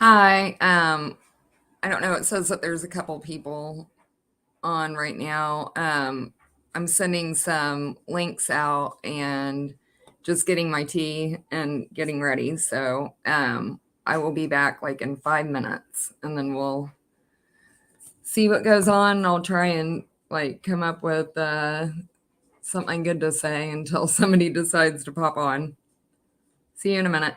Hi. I don't know. It says that there's a couple people on right now. I'm sending some links out and just getting my tea and getting ready. So, I will be back like in 5 minutes and then we'll see what goes on. I'll try and like come up with something good to say until somebody decides to pop on. See you in a minute.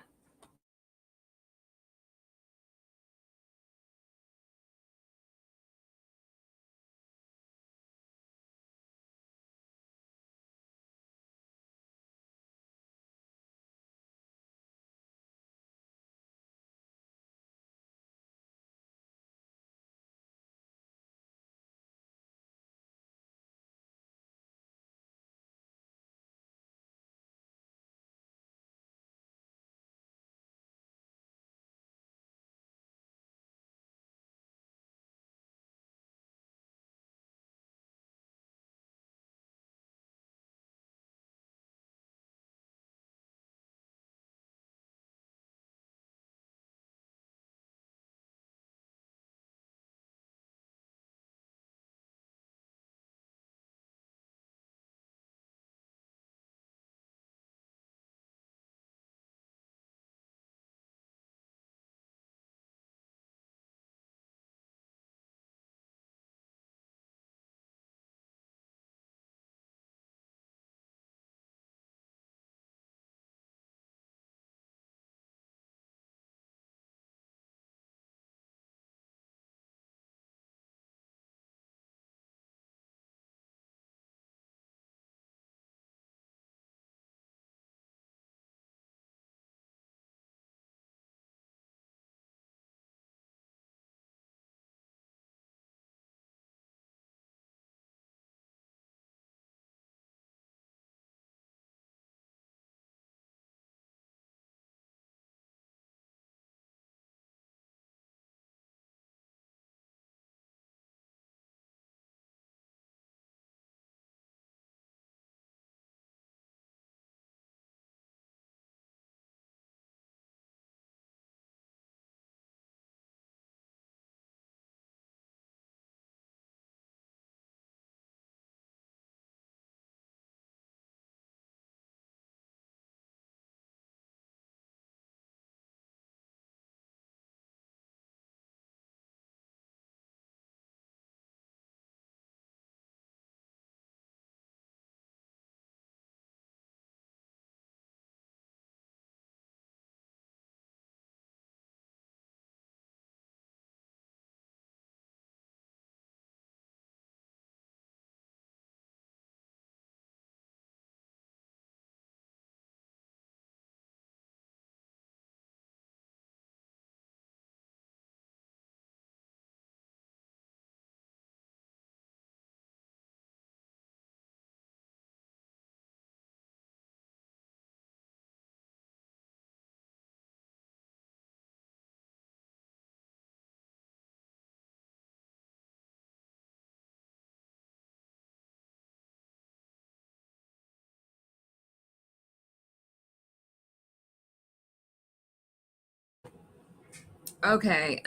Okay.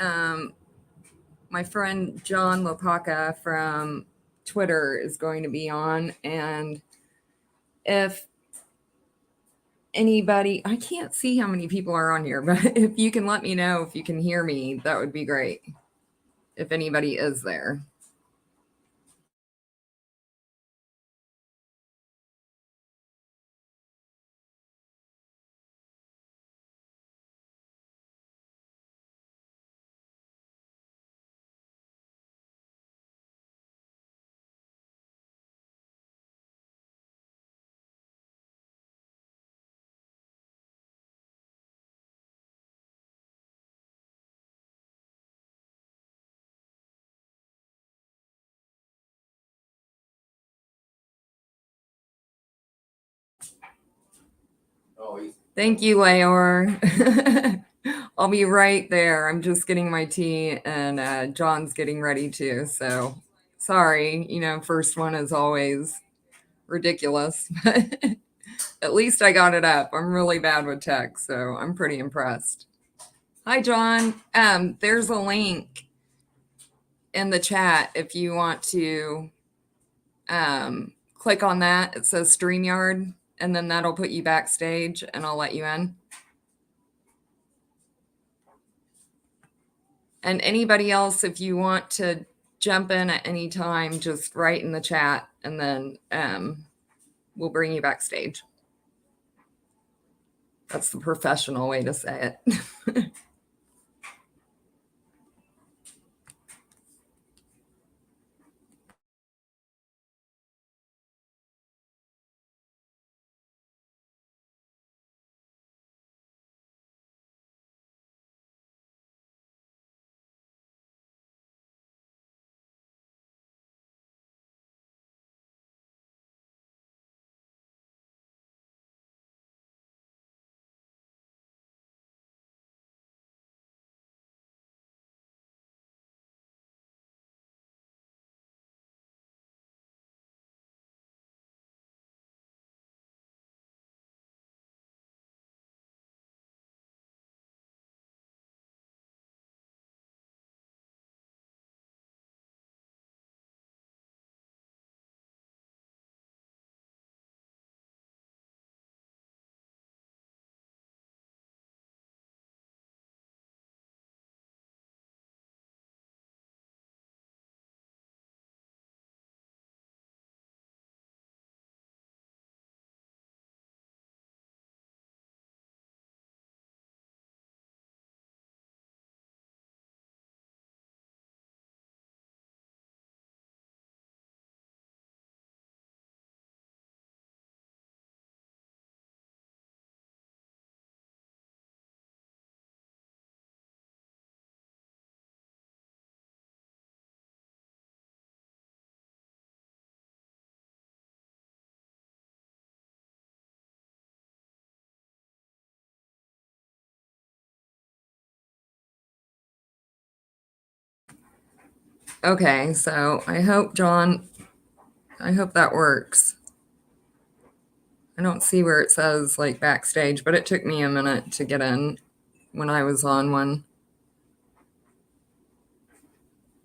My friend John Lopaka from Twitter is going to be on. And if anybody, I can't see how many people are on here, but if you can let me know if you can hear me, that would be great. If anybody is there. Thank you, Leor. I'll be right there. I'm just getting my tea, and John's getting ready too. So sorry, first one is always ridiculous, but at least I got it up. I'm really bad with tech, so I'm pretty impressed. Hi, John. There's a link in the chat if you want to click on that. It says StreamYard, and then that'll put you backstage, and I'll let you in. And anybody else, if you want to jump in at any time, just write in the chat, and then we'll bring you backstage. That's the professional way to say it. Okay, so I hope, John, I hope that works. I don't see where it says like backstage, but it took me a minute to get in when I was on one.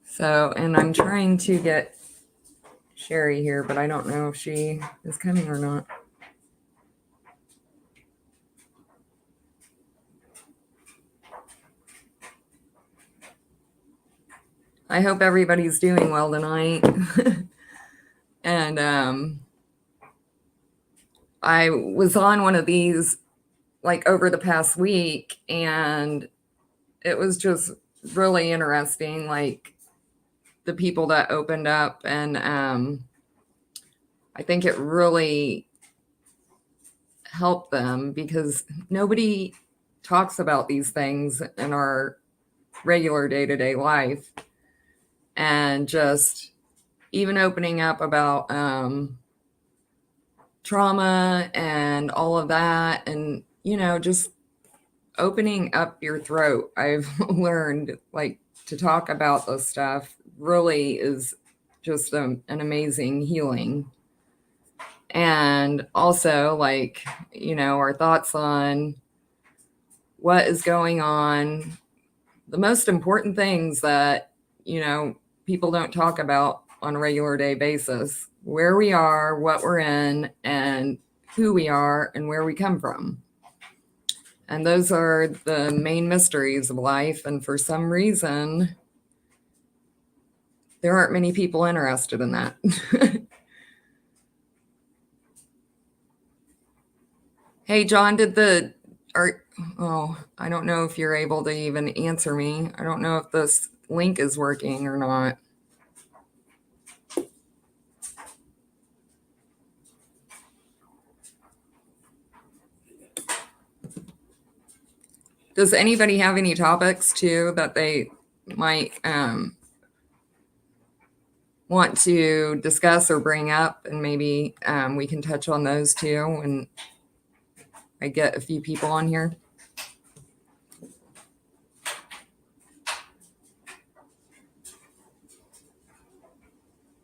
So, and I'm trying to get Sherry here, but I don't know if she is coming or not. I hope everybody's doing well tonight. And I was on one of these like over the past week, and it was just really interesting, like the people that opened up, and I think it really helped them because nobody talks about these things in our regular day-to-day life. And just even opening up about trauma and all of that, and just opening up your throat. I've learned like to talk about this stuff really is just an amazing healing. And also, like, our thoughts on what is going on, the most important things that people don't talk about on a regular day basis: where we are, what we're in, and who we are, and where we come from. And those are the main mysteries of life. And for some reason, there aren't many people interested in that. Hey, John, I don't know if you're able to even answer me. I don't know if this link is working or not. Does anybody have any topics too that they might want to discuss or bring up, and maybe we can touch on those too when I get a few people on here?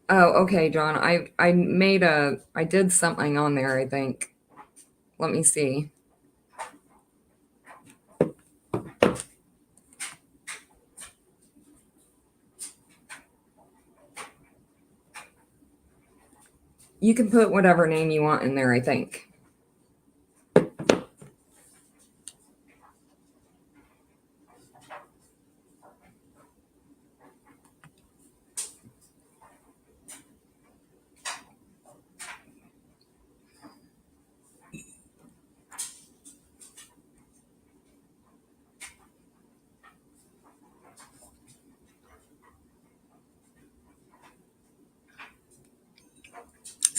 Oh, okay, John. I did something on there, I think. Let me see. You can put whatever name you want in there, I think.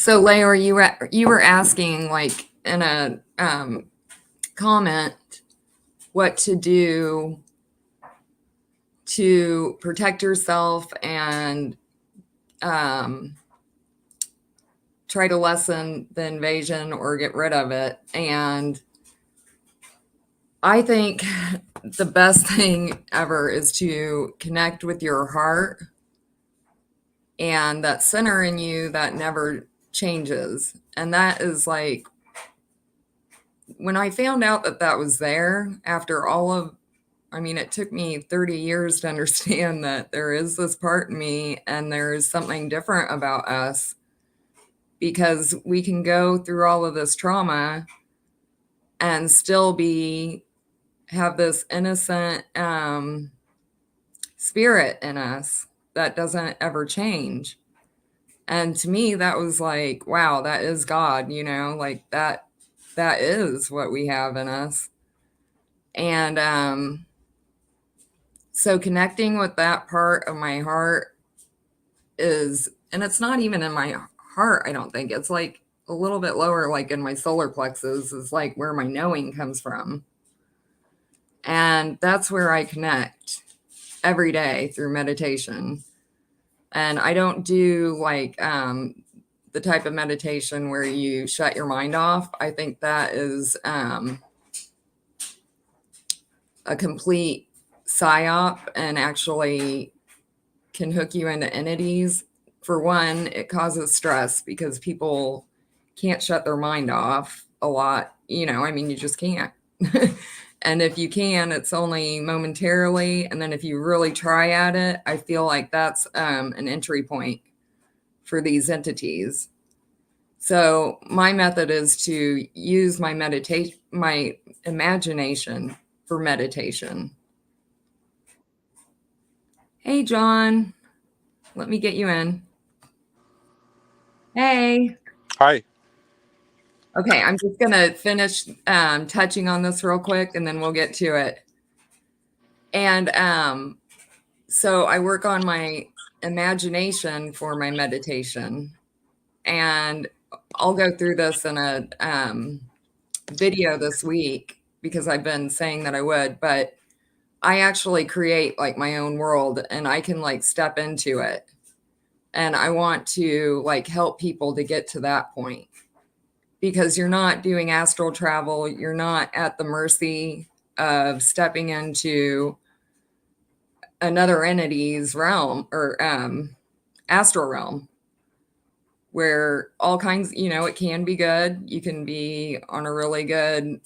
So, Laura, you were asking like in a comment what to do to protect yourself and um, try to lessen the invasion or get rid of it. And I think the best thing ever is to connect with your heart and that center in you that never changes. And that is like when I found out that that was there after all of, I mean, it took me 30 years to understand that there is this part in me and there is something different about us because we can go through all of this trauma and still be have this innocent spirit in us that doesn't ever change. And to me, that was like, wow, that is God, like that is what we have in us. And so connecting with that part of my heart is, and it's not even in my heart, I don't think. It's like a little bit lower, like in my solar plexus, is like where my knowing comes from. And that's where I connect every day through meditation. And I don't do like the type of meditation where you shut your mind off. I think that is a complete psyop and actually can hook you into entities. For one, it causes stress because people can't shut their mind off a lot. I mean, you just can't. And if you can, it's only momentarily. And then if you really try at it, I feel like that's an entry point for these entities. So my method is to use my imagination for meditation. Hey, John, let me get you in. Hey. Hi. Okay, I'm just going to finish touching on this real quick and then we'll get to it. And so I work on my imagination for my meditation. And I'll go through this in a video this week because I've been saying that I would, but I actually create like my own world and I can like step into it. And I want to like help people to get to that point because you're not doing astral travel. You're not at the mercy of stepping into another entity's realm or astral realm where all kinds, it can be good. You can be on a really good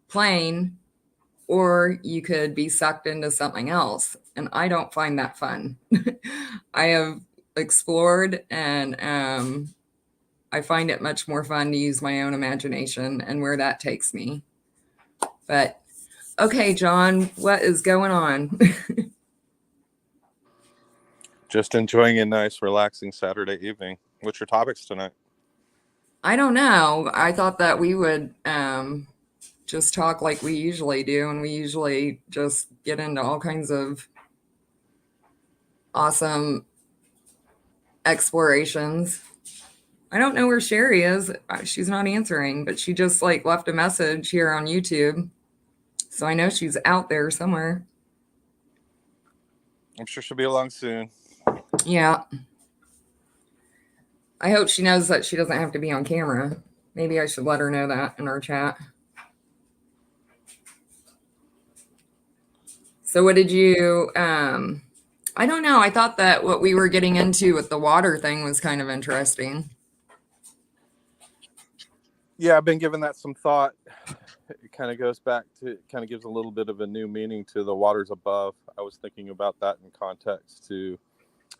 plane or you could be sucked into something else. And I don't find that fun. I have explored and I find it much more fun to use my own imagination and where that takes me. But okay, John, what is going on? Just enjoying a nice, relaxing Saturday evening. What's your topics tonight? I don't know. I thought that we would just talk like we usually do, and we usually just get into all kinds of awesome explorations. I don't know where Sherry is. She's not answering, but she just like left a message here on YouTube. So I know she's out there somewhere. I'm sure she'll be along soon. Yeah. I hope she knows that she doesn't have to be on camera. Maybe I should let her know that in our chat. So what did you I don't know. I thought that what we were getting into with the water thing was kind of interesting. Yeah, I've been giving that some thought. It kind of goes back to, it kind of gives a little bit of a new meaning to the waters above. I was thinking about that in context to It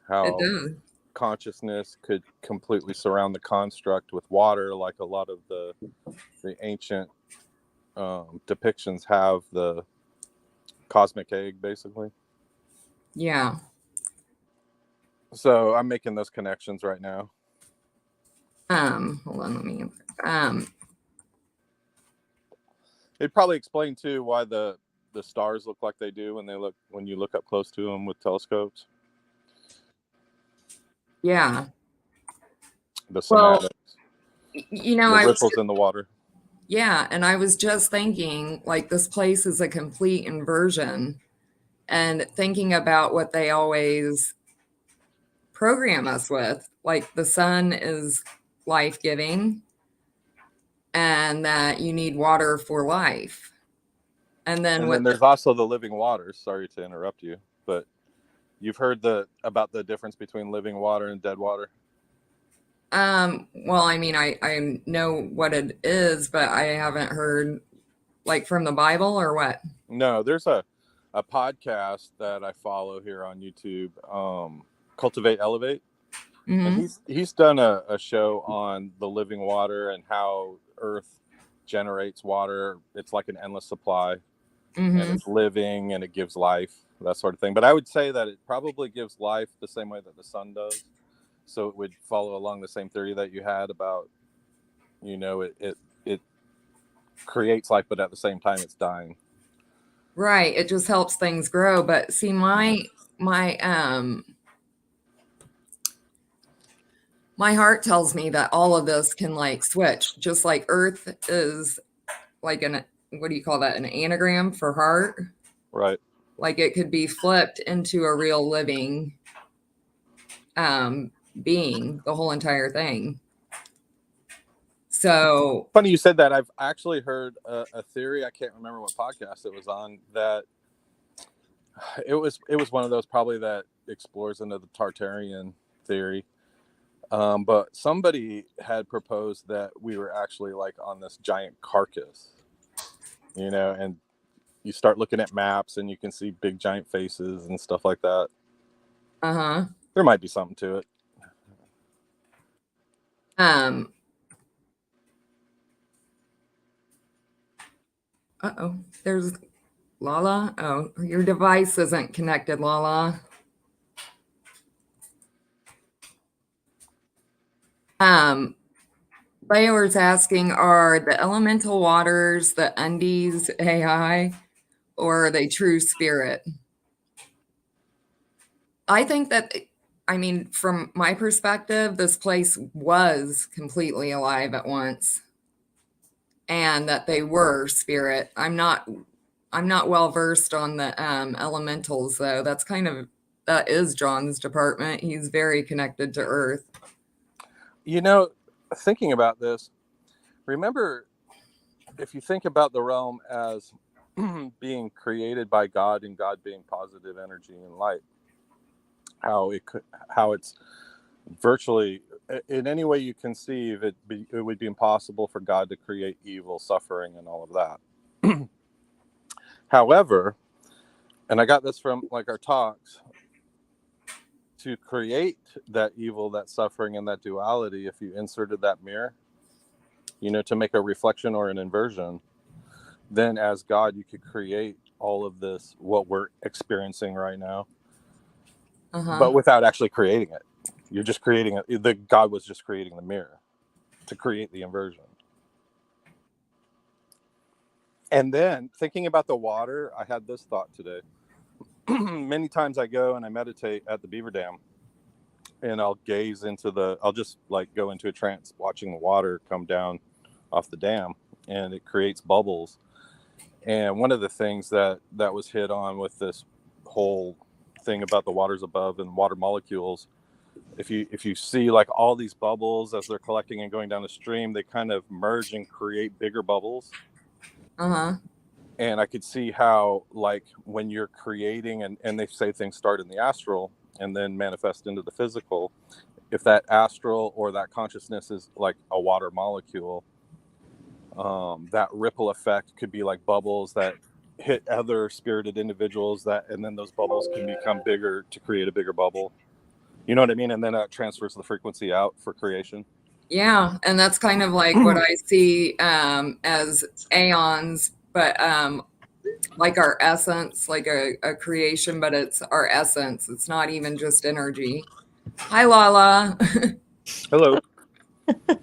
how does. consciousness could completely surround the construct with water, like a lot of the ancient depictions have the cosmic egg, basically. Yeah. So I'm making those connections right now. Hold on, let me It'd probably explain too why the stars look like they do when you look up close to them with telescopes. yeah. The Well, cymatics, you know, the I was ripples in the water. yeah, and I was just thinking like this place is a complete inversion, and thinking about what they always program us with, like the sun is life-giving and that you need water for life. And then And then there's also the living waters. Sorry to interrupt you, but you've heard about the difference between living water and dead water? well, I mean, I know what it is, but I haven't heard like from the Bible or what. No, there's a podcast that I follow here on YouTube, Cultivate Elevate. And Hmm. he's done a show on the living water and how Earth generates water. It's like an endless supply, and Hmm. it's living and it gives life, that sort of thing. But I would say that it probably gives life the same way that the sun does. So it would follow along the same theory that you had about, it creates life, but at the same time it's dying. Right. It just helps things grow. But see, my my heart tells me that all of this can like switch, just like Earth is like an, what do you call that? An anagram for heart. Right. Like it could be flipped into a real living um being, the whole entire thing. So Funny you said that. I've actually heard a theory. I can't remember what podcast it was on, that it was one of those probably that explores into the Tartarian theory. But somebody had proposed that we were actually like on this giant carcass, and you start looking at maps and you can see big giant faces and stuff like that. uh-huh. There might be something to it. Um uh-oh, there's Lala. Oh, your device isn't connected, Lala. Um Bayor's asking, are the elemental waters the undies AI or are they true spirit? I think that, I mean, from my perspective, this place was completely alive at once and that they were spirit. I'm not well versed on the elementals though. That is John's department. He's very connected to Earth. Thinking about this, remember, if you think about the realm as being created by God and God being positive energy and light, how it's virtually, in any way you conceive it, it would be impossible for God to create evil, suffering, and all of that. However, and I got this from like our talks, to create that evil, that suffering, and that duality, if you inserted that mirror, to make a reflection or an inversion, then as God, you could create all of this, what we're experiencing right now, Uh-huh. but without actually creating it. You're just creating it. The God was just creating the mirror to create the inversion. And then thinking about the water, I had this thought today. Many times I go and I meditate at the beaver dam, and I'll just like go into a trance watching the water come down off the dam, and it creates bubbles. And one of the things that was hit on with this whole thing about the waters above and water molecules, if you see like all these bubbles as they're collecting and going down the stream, they kind of merge and create bigger bubbles. Uh-huh. And I could see how, like, when you're creating, and they say things start in the astral and then manifest into the physical, if that astral or that consciousness is like a water molecule, that ripple effect could be like bubbles that hit other spirited individuals, and then those bubbles can become bigger to create a bigger bubble. You know what I mean? And then that transfers the frequency out for creation. Yeah, and that's kind of like what I see as aeons, but like our essence, like a creation, but it's our essence. It's not even just energy. Hi, Lala. Hello. I,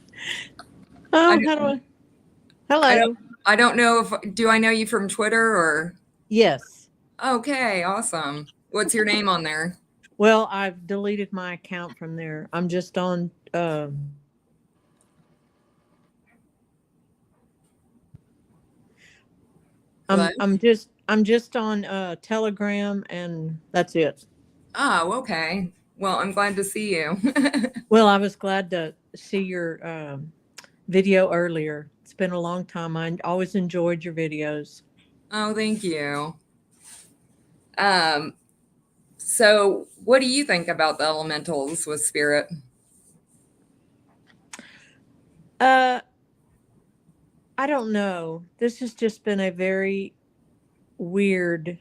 Oh, how do I? I don't Hello. I don't know if do I know you from Twitter or Yes. okay, awesome. What's your name on there? Well, I've deleted my account from there. I'm just on. Hello? I'm just on Telegram, and that's it. Oh, okay. Well, I'm glad to see you. Well, I was glad to see your video earlier. It's been a long time. I always enjoyed your videos. Oh, thank you. Um, so what do you think about the elementals with spirit? Uh, I don't know. This has just been a very weird.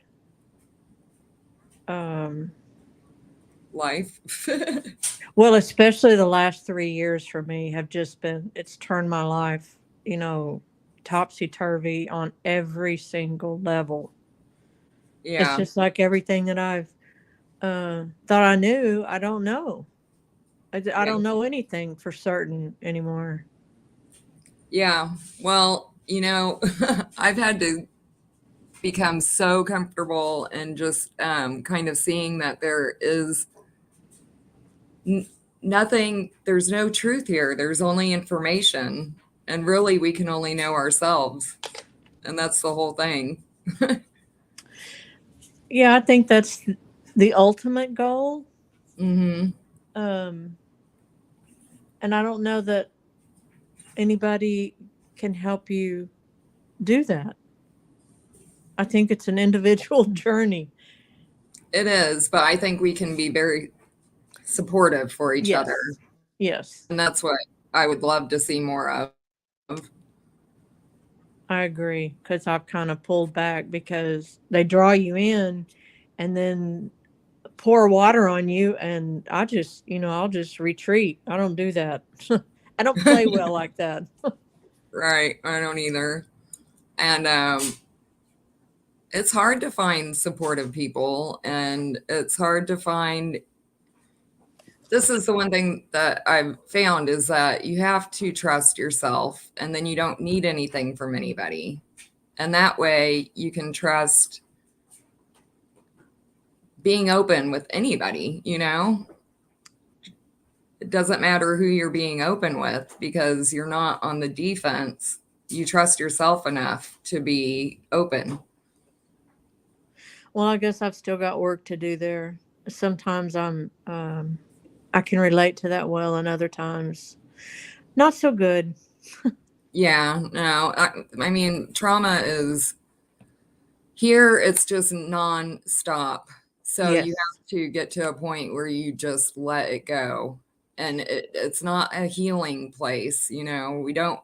Um, Life. well, especially the last 3 years for me have just been. It's turned my life, topsy turvy on every single level. It's Yeah. just like everything that I've thought I knew. I don't know. I Yeah. don't know anything for certain anymore. Yeah. Well, I've had to become so comfortable and just kind of seeing that there is n- nothing, there's no truth here. There's only information. And really, we can only know ourselves. And that's the whole thing. Yeah, I think that's the ultimate goal. Hmm. Um, and I don't know that anybody can help you do that. I think it's an individual journey. It is, but I think we can be very supportive for each other. Yes. Yes. And that's what I would love to see more of. I agree because I've kind of pulled back because they draw you in and then pour water on you, and I'll just retreat. I don't do that. I don't play well like that. Right. I don't either. And it's hard to find supportive people, and it's hard to find. This is the one thing that I've found is that you have to trust yourself, and then you don't need anything from anybody. And that way you can trust being open with anybody. It doesn't matter who you're being open with because you're not on the defense. You trust yourself enough to be open. Well, I guess I've still got work to do there. Sometimes I can relate to that well, and other times not so good. Yeah, no, I mean, trauma is here, it's just non-stop. So you Yes. have to get to a point where you just let it go. And it's not a healing place. We don't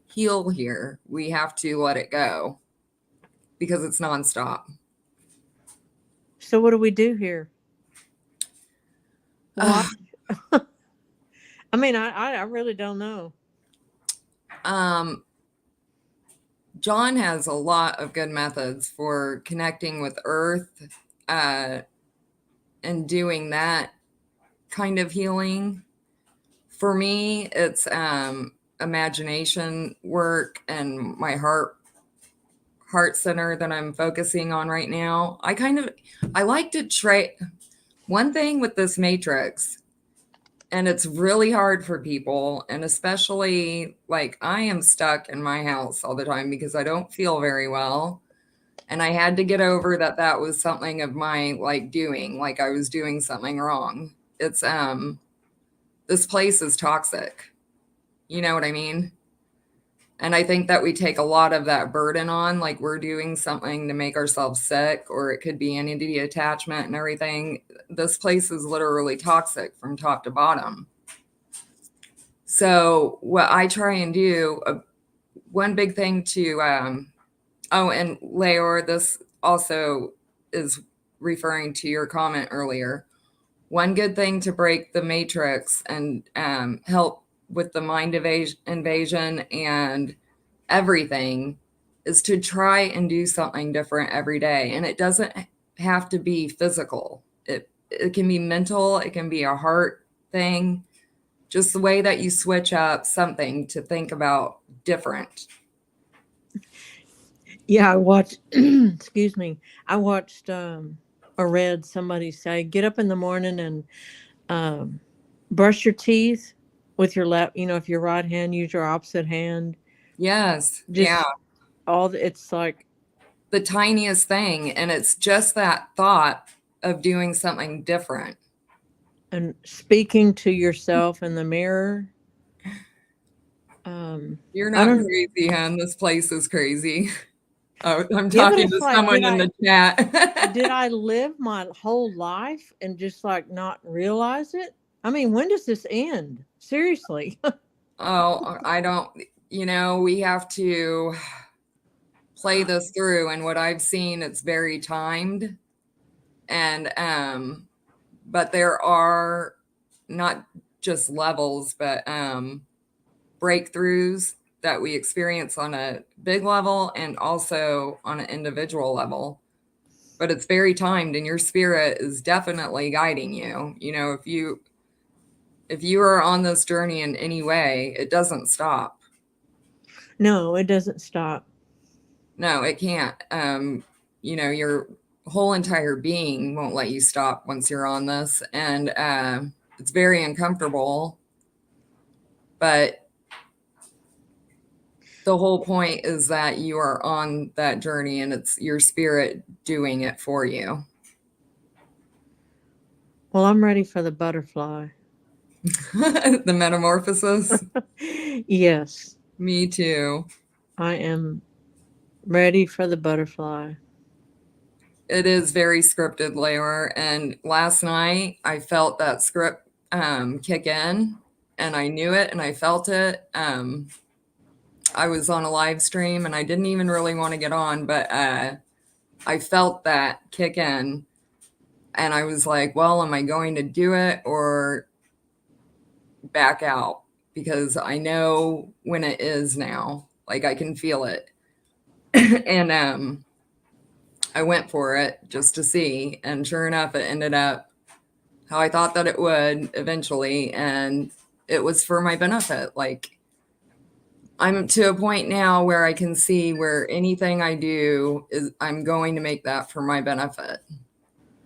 heal here. We have to let it go because it's nonstop. So what do we do here? Watch. I mean, I really don't know. Um, John has a lot of good methods for connecting with Earth uh, and doing that kind of healing. For me, it's imagination work and my heart center that I'm focusing on right now. I like to try one thing with this matrix, and it's really hard for people, and especially like I am stuck in my house all the time because I don't feel very well. And I had to get over that was something of my like doing, like I was doing something wrong. It's this place is toxic. You know what I mean? And I think that we take a lot of that burden on, like we're doing something to make ourselves sick, or it could be entity attachment and everything. This place is literally toxic from top to bottom. So, what I try and do, one big thing to, oh, and Leor, this also is referring to your comment earlier. one good thing to break the matrix and help with the mind invasion and everything is to try and do something different every day. And it doesn't have to be physical. It can be mental, it can be a heart thing, just the way that you switch up something to think about different. Yeah, I watched excuse me. I watched or read somebody say get up in the morning and brush your teeth with your left, if your right hand, use your opposite hand. Yes. Yeah. Just it's like The tiniest thing. And it's just that thought of doing something different. and speaking to yourself in the mirror. You're I not don't. crazy, hon. This place is crazy. Oh, I'm Yeah, but talking it's to like, someone in the chat. did I live my whole life and just like not realize it? I mean, when does this end? Seriously. Oh, I don't, we have to play this through. And what I've seen, it's very timed. And, but there are not just levels, but breakthroughs that we experience on a big level and also on an individual level. But it's very timed, and your spirit is definitely guiding you. If you are on this journey in any way, it doesn't stop. No, it doesn't stop. No, it can't. Your whole entire being won't let you stop once you're on this, and it's very uncomfortable. But the whole point is that you are on that journey, and it's your spirit doing it for you. Well, I'm ready for the butterfly. The metamorphosis. Yes, Me too. I am ready for the butterfly. It is very scripted, Laura. And last night I felt that script kick in, and I knew it and I felt it. I was on a live stream and I didn't even really want to get on, but I felt that kick in. And I was like, well, am I going to do it or back out? Because I know when it is now. Like I can feel it. And I went for it just to see. And sure enough, it ended up how I thought that it would eventually. And it was for my benefit. Like I'm to a point now where I can see where anything I do is I'm going to make that for my benefit.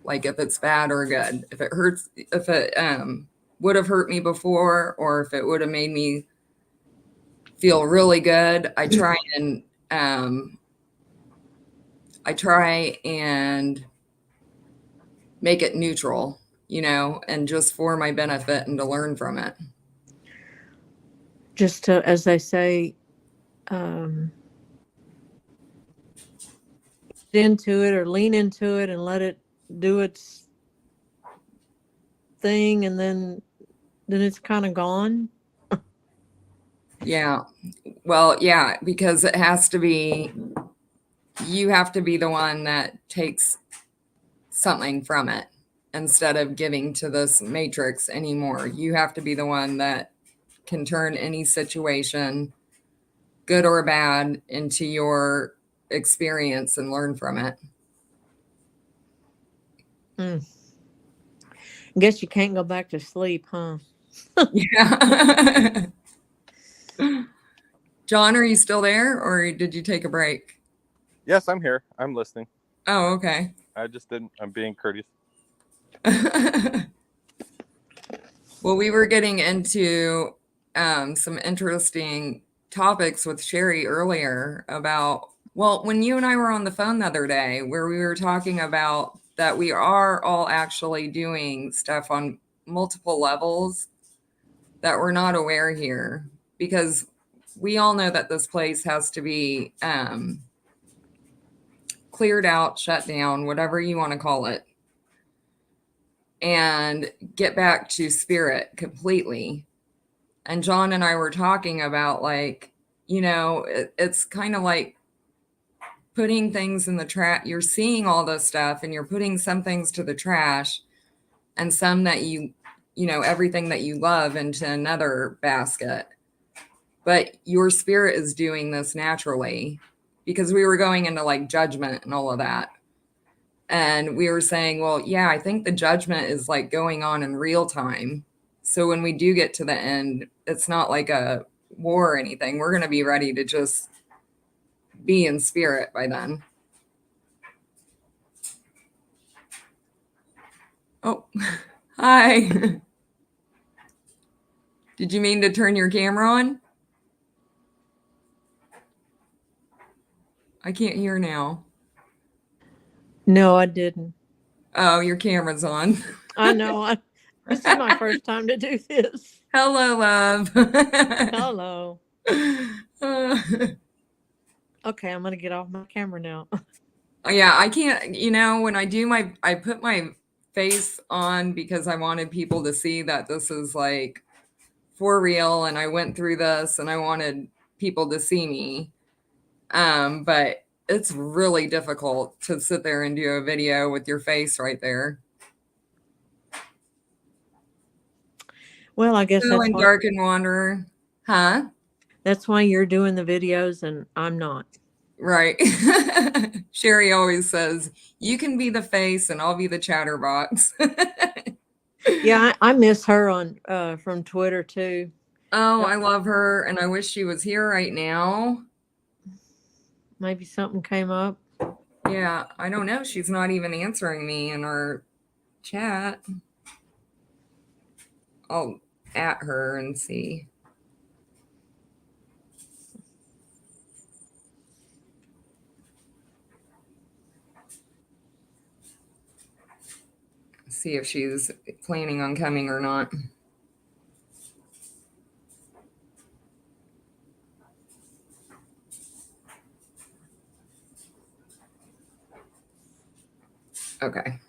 Like if it's bad or good, if it hurts, if it would have hurt me before, or if it would have made me feel really good, I try and make it neutral, and just for my benefit and to learn from it. Just to, as they say, into it or lean into it and let it do its thing, and then it's kind of gone. Yeah. Well, yeah, because it has to be, you have to be the one that takes something from it instead of giving to this matrix anymore. You have to be the one that can turn any situation, good or bad, into your experience and learn from it. I guess you can't go back to sleep, huh? Yeah. John, are you still there or did you take a break? Yes, I'm here. I'm listening. Oh, okay. I just didn't. I'm being courteous. Well, we were getting into some interesting topics with Sherry earlier about, well, when you and I were on the phone the other day, where we were talking about that we are all actually doing stuff on multiple levels that we're not aware here, because we all know that this place has to be cleared out, shut down, whatever you want to call it, and get back to spirit completely. And John and I were talking about, like, it's kind of like putting things in the trash. You're seeing all this stuff and you're putting some things to the trash, and some that everything that you love into another basket. But your spirit is doing this naturally, because we were going into like judgment and all of that. And we were saying, well, yeah, I think the judgment is like going on in real time. So when we do get to the end, it's not like a war or anything. We're going to be ready to just be in spirit by then. Oh, hi. Did you mean to turn your camera on? I can't hear now. No, I didn't. Oh, your camera's on. I know. This is my first time to do this. Hello, love. Hello. Okay, I'm gonna get off my camera now. Yeah, I can't, when I put my face on because I wanted people to see that this is like for real and I went through this and I wanted people to see me. But it's really difficult to sit there and do a video with your face right there. Well, I guess So in Dark and Wanderer, huh? that's why you're doing the videos and I'm not. Right. Sherry always says, you can be the face and I'll be the chatterbox. Yeah, I miss her on from Twitter too. Oh, I love her, and I wish she was here right now. Maybe something came up. Yeah, I don't know. She's not even answering me in our chat. I'll at her and see. See if she's planning on coming or not. Okay.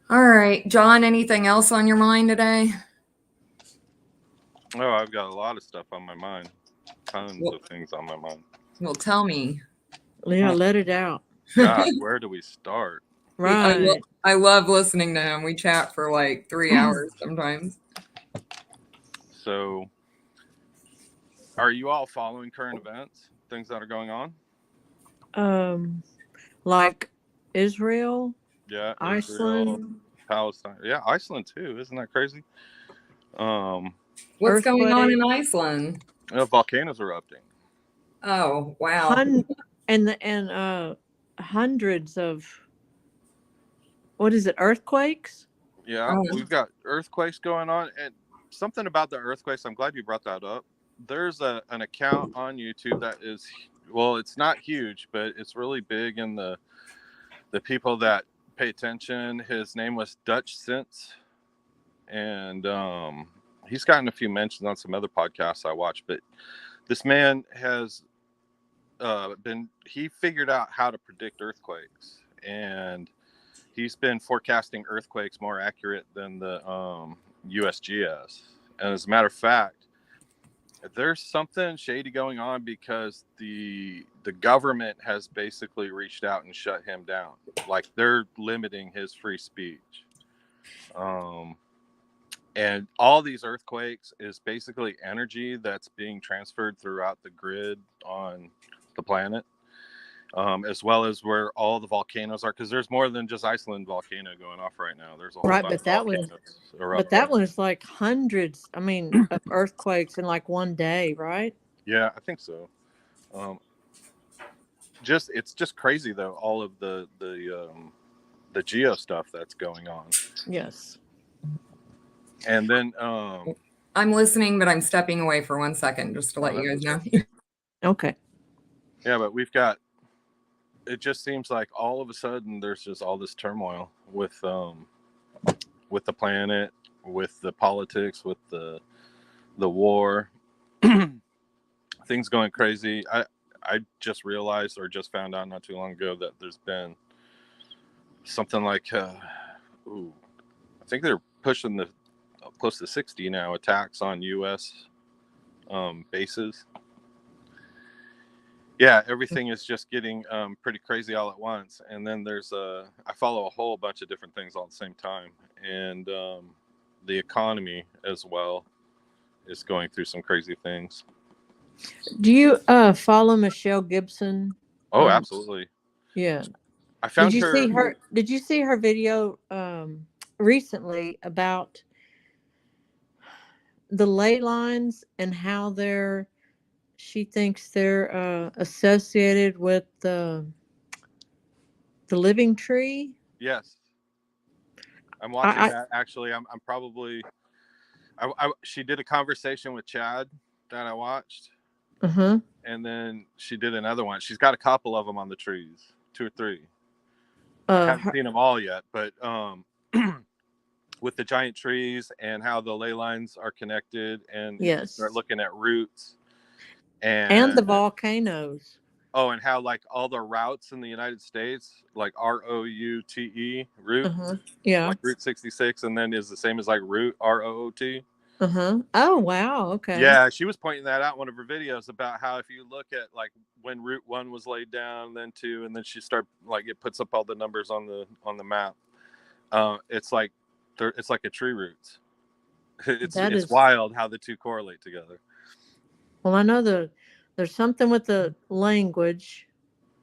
All right, John, anything else on your mind today? Oh, I've got a lot of stuff on my mind. Tons of things on my mind. Well, tell me. Yeah, let it out. God, where do we start? Right. I love listening to him. We chat for like 3 hours sometimes. So, are you all following current events, things that are going on? Like Israel, Yeah, Iceland, Israel, Palestine. Yeah, Iceland too. Isn't that crazy? What's going on in Iceland? Volcanoes erupting. Oh, wow. and hundreds of, what is it, earthquakes? Yeah, we've got earthquakes going on, and something about the earthquakes. I'm glad you brought that up. There's an account on YouTube that is, well, it's not huge, but it's really big in the people that pay attention. His name was Dutch Sense, and he's gotten a few mentions on some other podcasts I watch. But this man has he figured out how to predict earthquakes, and he's been forecasting earthquakes more accurate than the USGS. And as a matter of fact, there's something shady going on because the government has basically reached out and shut him down. Like, they're limiting his free speech. And all these earthquakes is basically energy that's being transferred throughout the grid on the planet. As well as where all the volcanoes are, because there's more than just Iceland volcano going off right now. There's a whole bunch of volcanoes erupting. But that was like hundreds, of earthquakes in like one day, right? Yeah, I think so. It's just crazy though, all of the geo stuff that's going on. Yes. And then I'm listening, but I'm stepping away for 1 second just to let you guys know. Okay. Yeah, but it just seems like all of a sudden there's just all this turmoil with the planet, with the politics, with the war, things going crazy. I just realized, or just found out not too long ago, that there's been something like I think they're pushing the close to 60 now attacks on U.S. Bases. Yeah, everything is just getting pretty crazy all at once. And then I follow a whole bunch of different things all at the same time. And the economy as well is going through some crazy things. Do you follow Michelle Gibson? Oh, absolutely. Yeah. I found her. Did you see her video recently about the ley lines and how she thinks they're associated with the living tree? Yes. I'm watching that actually. I'm probably she did a conversation with Chad that I watched. Uh-huh. And then she did another one. She's got a couple of them on the trees, 2 or 3. I haven't seen them all yet, but with the giant trees and how the ley lines are connected, and if you start looking at roots and the volcanoes. Oh, and how like all the routes in the United States, like ROUTE route, Yeah, like Route 66, and then is the same as like Route ROOT. Oh wow, okay. Yeah, she was pointing that out in one of her videos about how if you look at like when Route 1 was laid down, then 2, and then she it puts up all the numbers on the map. It's like a tree roots. It's wild how the two correlate together. Well, I know there's something with the language,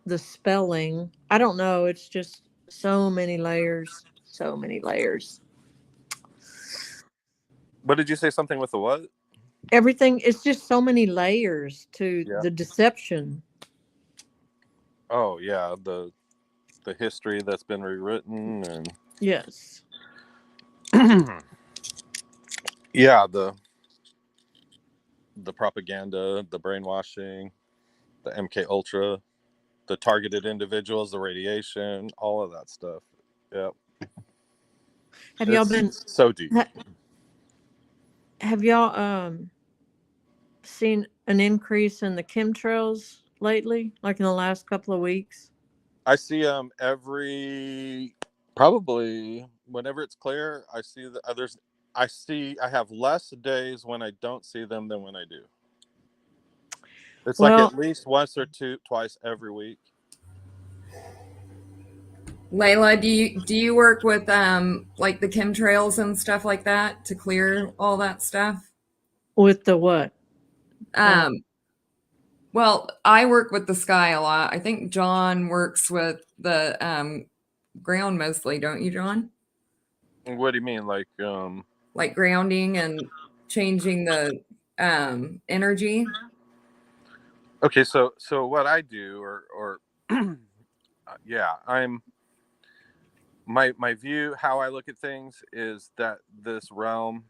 the spelling. I don't know. It's just so many layers. So many layers. What did you say? Something with the what? Everything. It's just so many layers to the deception. Oh yeah, the history that's been rewritten and yes. Yeah, the propaganda, the brainwashing, the MK Ultra, the targeted individuals, the radiation, all of that stuff. Yep. Have y'all been so deep? Have y'all seen an increase in the chemtrails lately, like in the last couple of weeks? I see them probably whenever it's clear. I see the others. I have less days when I don't see them than when I do. It's like at least once or twice every week. Layla, do you work with like the chemtrails and stuff like that to clear all that stuff? With the what? Well, I work with the sky a lot. I think John works with the ground mostly, don't you, John? What do you mean, like grounding and changing the energy? Okay, so what I do, or yeah, my view, how I look at things is that this realm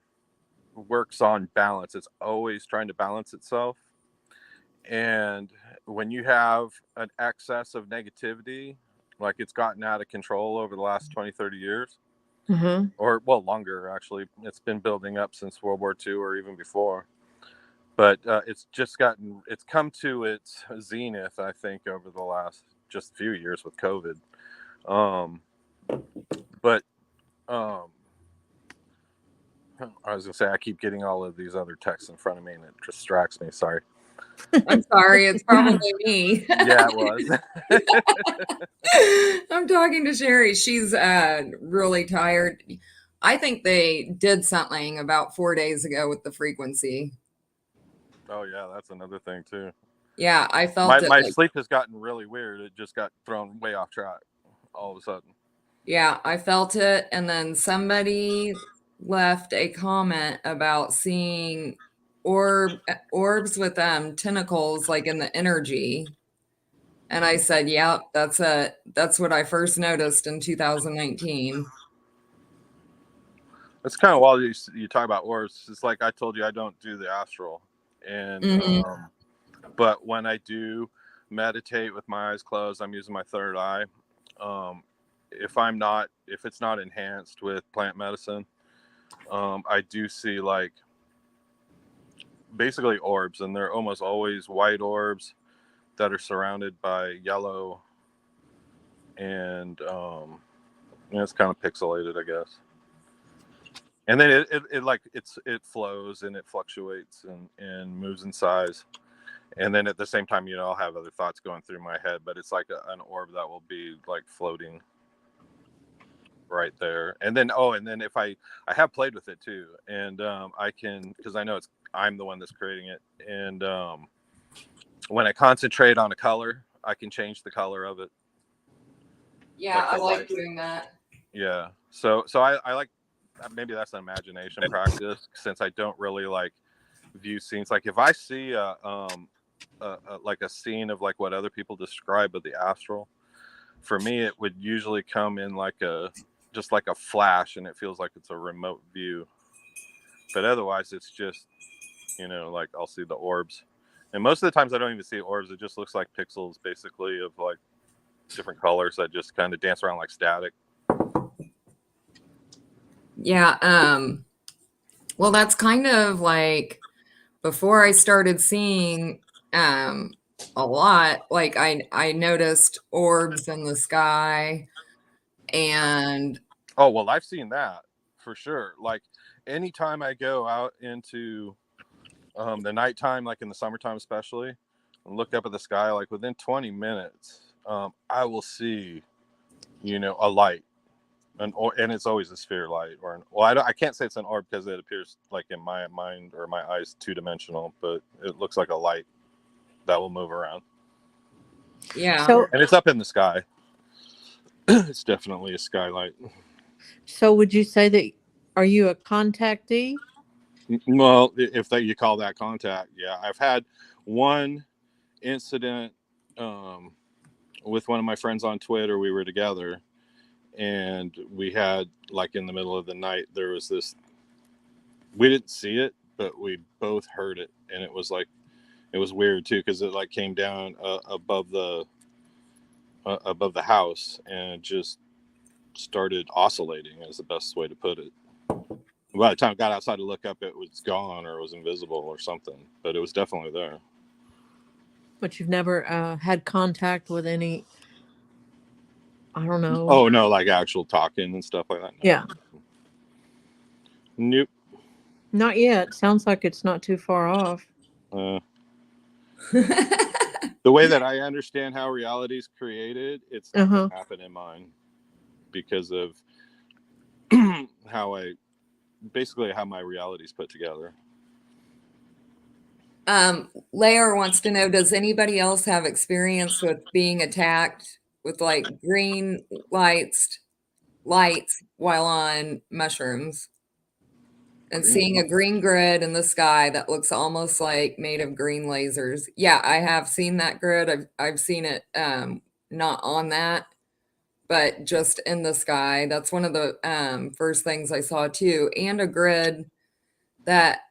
works on balance. It's always trying to balance itself. And when you have an excess of negativity, like it's gotten out of control over the last 20, 30 years, or well, longer, actually. It's been building up since World War II or even before. But it's come to its zenith, I think, over the last just few years with COVID. I was gonna say, I keep getting all of these other texts in front of me and it distracts me. Sorry. I'm sorry, it's probably me. Yeah, it was. I'm talking to Sherry. She's really tired. I think they did something about 4 days ago with the frequency. Oh yeah, that's another thing too. Yeah, I felt my sleep has gotten really weird. It just got thrown way off track all of a sudden. Yeah, I felt it, and then somebody left a comment about seeing orbs with tentacles like in the energy. And I said, yeah, that's it. That's what I first noticed in 2019. It's kind of wild you talk about orbs. It's like I told you, I don't do the astral. And but when I do meditate with my eyes closed, I'm using my third eye. If it's not enhanced with plant medicine, I do see like basically orbs, and they're almost always white orbs that are surrounded by yellow, and it's kind of pixelated, I guess. And then it flows and it fluctuates and moves in size. And then at the same time, I'll have other thoughts going through my head, but it's like an orb that will be like floating right there. And then if I have played with it too, and I can, because I know I'm the one that's creating it, and when I concentrate on a color, I can change the color of it. Yeah, I like light. doing that. Yeah, so I like, maybe that's an imagination practice, since I don't really like view scenes. Like if I see like a scene of like what other people describe of the astral, for me it would usually come in like just like a flash, and it feels like it's a remote view. But otherwise it's just, like I'll see the orbs, and most of the times I don't even see orbs. It just looks like pixels basically of like different colors that just kind of dance around like static. Yeah. Well, that's kind of like before I started seeing a lot, like I noticed orbs in the sky. And oh well, I've seen that for sure. Like anytime I go out into the nighttime, like in the summertime especially, and look up at the sky, like within 20 minutes I will see a light, and it's always a sphere light, I can't say it's an orb because it appears like in my mind or my eyes two-dimensional, but it looks like a light that will move around. yeah. And it's up in the sky. It's definitely a skylight. So would you say that, are you a contactee? Well, if you call that contact, yeah. I've had one incident with one of my friends on Twitter. We were together, and we had, like, in the middle of the night, there was this, we didn't see it, but we both heard it, and it was weird too, because it like came down above the house, and it just started oscillating, is the best way to put it. By the time I got outside to look up, it was gone, or it was invisible or something, but it was definitely there. But you've never had contact with any, I don't know. Oh no, like actual talking and stuff like that. No. Yeah. Nope. Not yet. Sounds like it's not too far off. The way that I understand how reality is created, it's not going to happen in mine, because of how my reality is put together. Layer wants to know, does anybody else have experience with being attacked with like green lights while on mushrooms and seeing a green grid in the sky that looks almost like made of green lasers? Yeah, I have seen that grid. I've seen it not on that, but just in the sky. That's one of the first things I saw too. And a grid that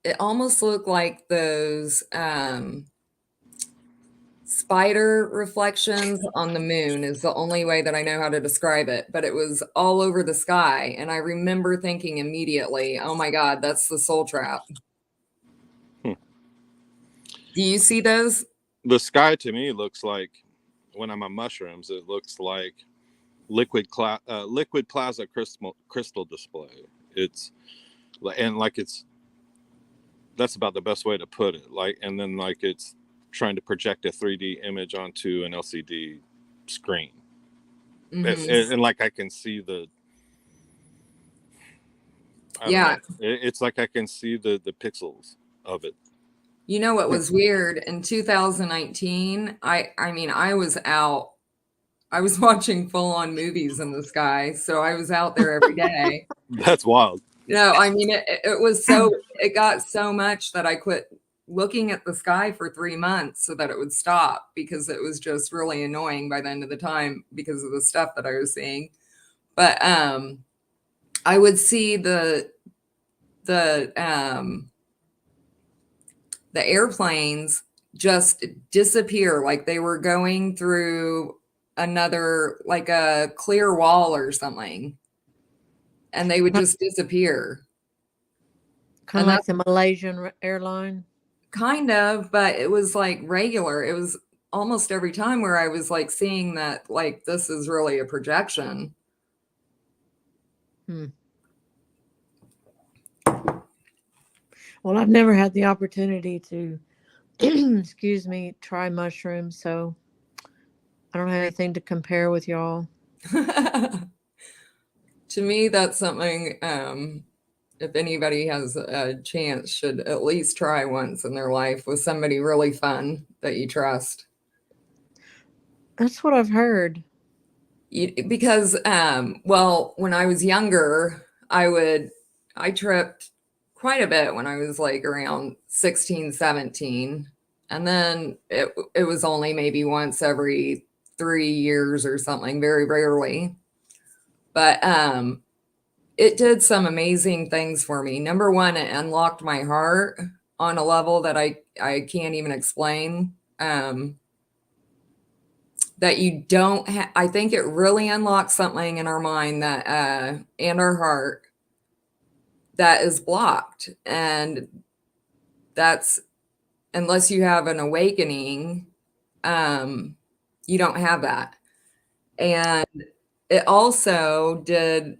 it almost looked like those spider reflections on the moon is the only way that I know how to describe it, but it was all over the sky. And I remember thinking immediately, oh my God, that's the soul trap. Do you see those? The sky to me looks like, when I'm on mushrooms, it looks like liquid plasma crystal display. That's about the best way to put it. Like, and then like it's trying to project a 3D image onto an LCD screen. Mm-hmm. And like I can see it's like I can see the pixels of it. You know what was weird? In 2019, I mean, I was out. I was watching full-on movies in the sky, so I was out there every day. That's wild. No, I mean, it got so much that I quit looking at the sky for 3 months so that it would stop, because it was just really annoying by the end of the time because of the stuff that I was seeing. But I would see the airplanes just disappear, like they were going through another, like a clear wall or something, and they would just disappear. Kind of like the Malaysian airline? Kind of, but it was like regular. It was almost every time where I was like seeing that, like, this is really a projection. Well, I've never had the opportunity to excuse me, try mushrooms, so I don't have anything to compare with y'all. To me, that's something, if anybody has a chance, should at least try once in their life with somebody really fun that you trust. That's what I've heard. Because, well, when I was younger, I tripped quite a bit when I was like around 16, 17. And then it was only maybe once every 3 years or something, very rarely. But it did some amazing things for me. Number one, it unlocked my heart on a level that I can't even explain. That you don't I think it really unlocks something in our mind that and our heart that is blocked. And that's, unless you have an awakening, you don't have that. And it also did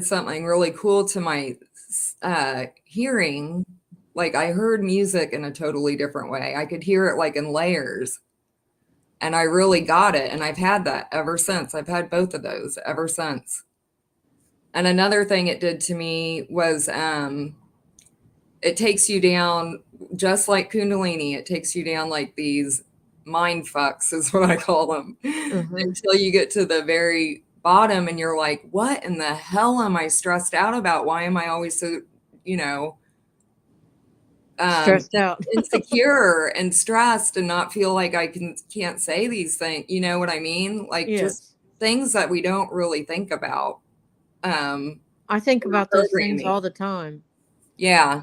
something really cool to my hearing. Like, I heard music in a totally different way. I could hear it like in layers, and I really got it. And I've had that ever since. I've had both of those ever since. And another thing it did to me was it takes you down, just like Kundalini. It takes you down like these mind fucks, is what I call them, until you get to the very bottom and you're like, what in the hell am I stressed out about? Why am I always so, you know, Stressed out. insecure and stressed and not feel like can't say these things? You know what I mean? Like, just Yes. things that we don't really think about. I think in our about those things programming. all the time. Yeah.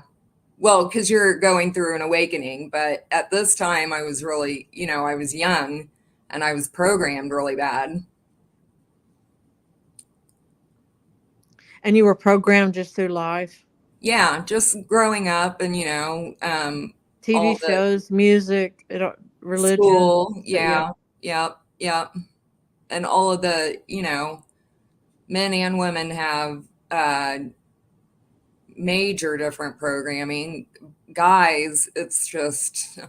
Well, because you're going through an awakening, but at this time I was really, I was young and I was programmed really bad. And you were programmed just through life? Yeah, just growing up and, TV all the shows, music, religion. school. So, yep. Yeah, yep, yep. And all of the, men and women have major different programming. Guys, it's just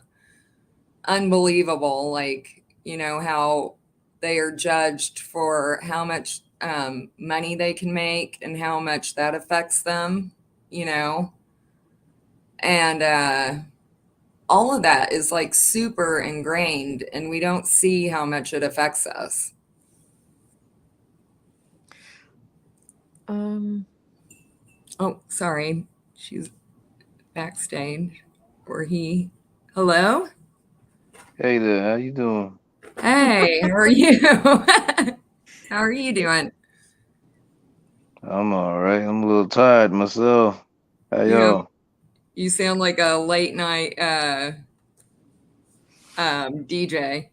unbelievable. Like, how they are judged for how much money they can make and how much that affects them, and all of that is like super ingrained, and we don't see how much it affects us. Um, Oh, sorry. She's backstage. Or he. Hello? Hey there, how you doing? Hey, how are you? How are you doing? I'm all right. I'm a little tired myself. How You y'all? you sound like a late night DJ.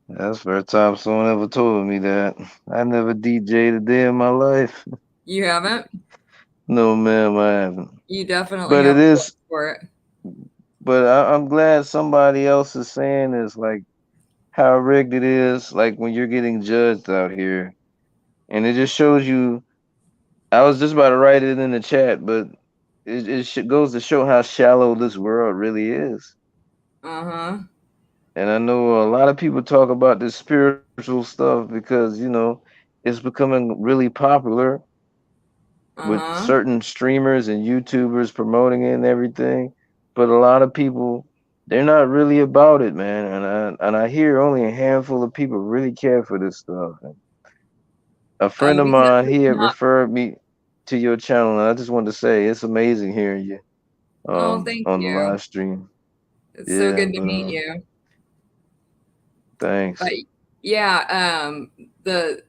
That's the first time someone ever told me that. I never DJ'd a day in my life. You haven't? No, ma'am, I haven't. You definitely But have it a voice is, for it. but I'm glad somebody else is saying this, like how rigged it is, like when you're getting judged out here. And it just shows you, I was just about to write it in the chat, but goes to show how shallow this world really is. Uh-huh. And I know a lot of people talk about this spiritual stuff because, it's becoming really popular with Uh-huh. certain streamers and YouTubers promoting it and everything. But a lot of people, they're not really about it, man. And I hear only a handful of people really care for this stuff. And a friend of Because mine, he it's had not. referred me to your channel, and I just wanted to say it's amazing hearing you Oh, thank on the you. live stream. It's so Yeah, good to but meet you. But thanks. yeah, the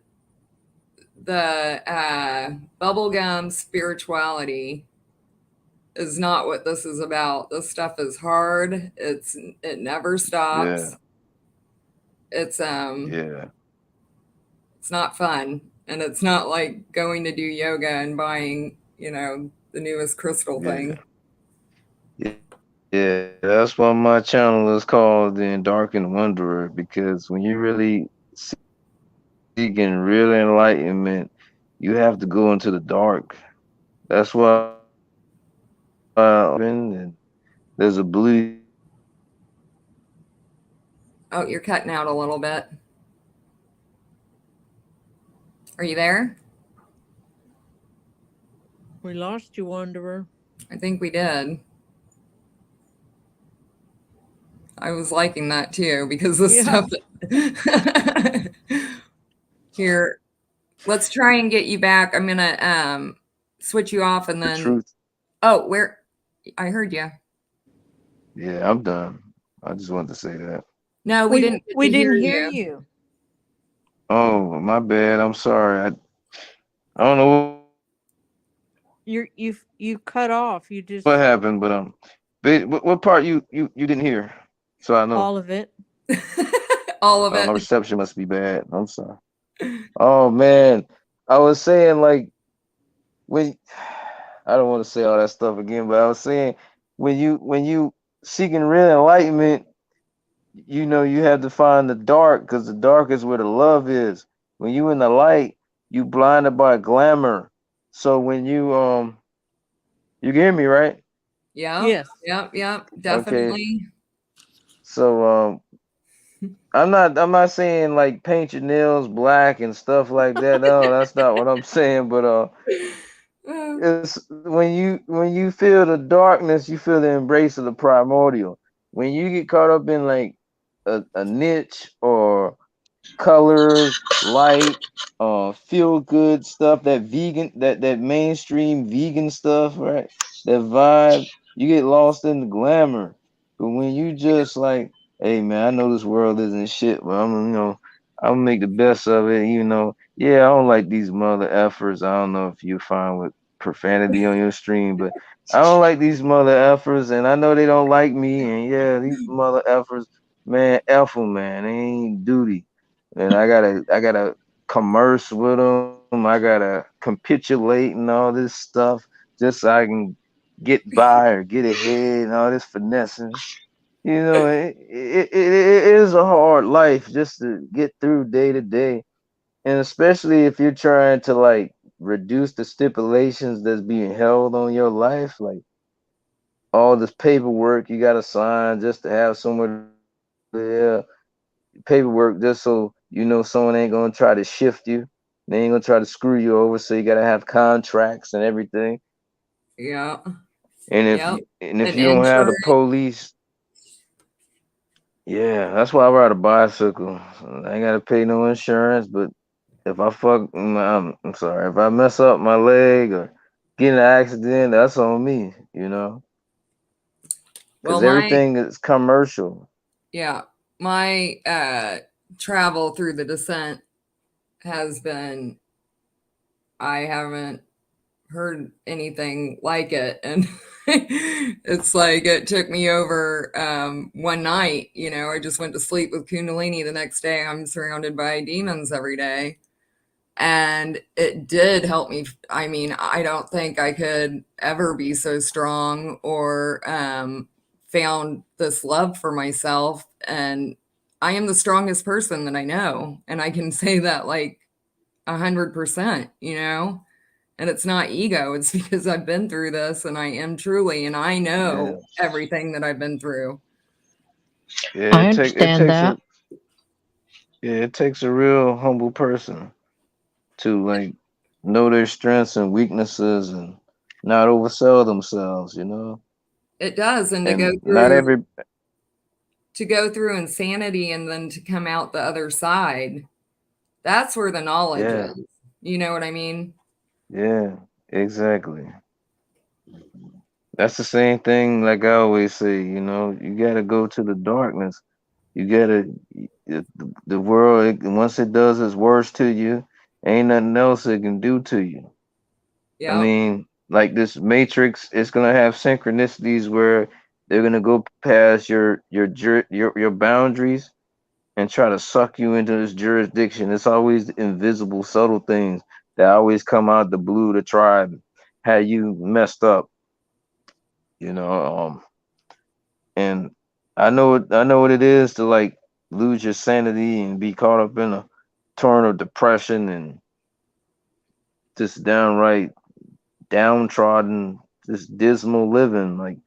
bubblegum spirituality is not what this is about. This stuff is hard. It never stops. Yeah, It's yeah, it's not fun. And it's not like going to do yoga and buying, the newest crystal thing. yeah. Yeah, that's why my channel is called the Darkened Wanderer, because when you're really seeking real enlightenment, you have to go into the dark. That's why and there's a belief Oh, you're cutting out a little bit. Are you there? We lost you, Wanderer. I think we did. I was liking that too because the Yeah. stuff that here, let's try and get you back. I'm gonna switch you off and The then truth. oh, where I heard you. Yeah, I'm done. I just wanted to say that. No, we didn't get We to hear didn't hear you. you. Oh, my bad. I'm sorry. I don't know You cut off. You what just happened, but what part you didn't hear? So I know. all of it. All of Oh, my it. reception must be bad. I'm sorry. Oh man, I was saying like when I don't want to say all that stuff again, but I was saying when you seeking real enlightenment, you know you have to find the dark because the dark is where the love is. When you in the light, you blinded by glamour. So when you hear me right? Yep, Yes. yep, yep, Okay. definitely. So I'm not saying like paint your nails black and stuff like that. No, that's not what I'm saying. But it's when you feel the darkness, you feel the embrace of the primordial. When you get caught up in like a niche or colors, light, feel good stuff, that vegan, that mainstream vegan stuff, right? That vibe, you get lost in the glamour. But when you just like, hey man, I know this world isn't shit, but I'm gonna make the best of it, even though, yeah, I don't like these mother effers. I don't know if you find with profanity on your stream, but I don't like these mother effers, and I know they don't like me, and yeah, these mother effers, man, F 'em, man, they ain't duty and I gotta commerce with them. I gotta capitulate and all this stuff just so I can get by or get ahead and all this finessing. You know, it is a hard life just to get through day to day, and especially if you're trying to like reduce the stipulations that's being held on your life, like all this paperwork you gotta sign just to have somewhere to live paperwork just so you know someone ain't gonna try to shift you. They ain't gonna try to screw you over, so you gotta have contracts and everything. Yeah, And if yep. you and if And you don't have the insurance. police, yeah, that's why I ride a bicycle. So I ain't gotta pay no insurance. But if I fuck, I'm sorry, if I mess up my leg or get in an accident, that's on me. Well, Because my everything is commercial. yeah, my travel through the descent has been I haven't heard anything like it and it's like it took me over one night, I just went to sleep with kundalini. The next day I'm surrounded by demons every day, and it did help me. I mean, I don't think I could ever be so strong or found this love for myself, and I am the strongest person that I know, and I can say that like 100%, and it's not ego. It's because I've been through this and I am truly, and I Yeah, know everything that I've been through. yeah. I It understand takes that. a real humble person to like know their strengths and weaknesses and not oversell themselves. It does. And to go And not through, every insanity and then to come out the other side, that's where the knowledge yeah, is. You know what I mean? yeah, exactly. That's the same thing like I always say, you gotta go to the darkness. You gotta the world once it does its worst to you, ain't nothing else it can do to you. I Yep. mean, like this matrix, it's gonna have synchronicities where they're gonna go past your boundaries and try to suck you into this jurisdiction. It's always the invisible, subtle things that always come out the blue to try and have you messed up. You know, and I know what it is to like lose your sanity and be caught up in a torrent of depression and just downright downtrodden, just dismal living. Like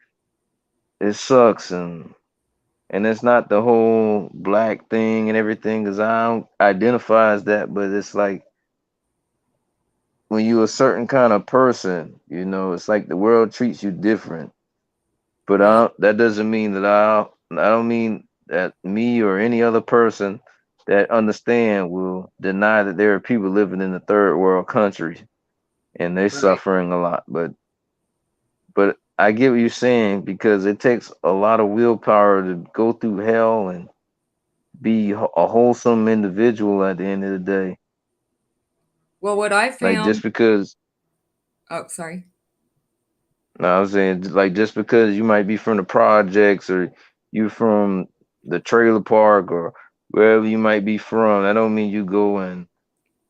it sucks, and And it's not the whole black thing and everything, because I don't identify as that, but it's like when you a certain kind of person, you know, it's like the world treats you different. But Right. that doesn't mean that I don't mean that me or any other person that understand will deny that there are people living in the third world countries and they're Right. suffering a lot. But I get what you're saying, because it takes a lot of willpower to go through hell and be a wholesome individual at the end of the day. Well, what I Like just found, because, oh, sorry. no, I was saying, like just because you might be from the projects or you from the trailer park or wherever you might be from, that don't mean you go and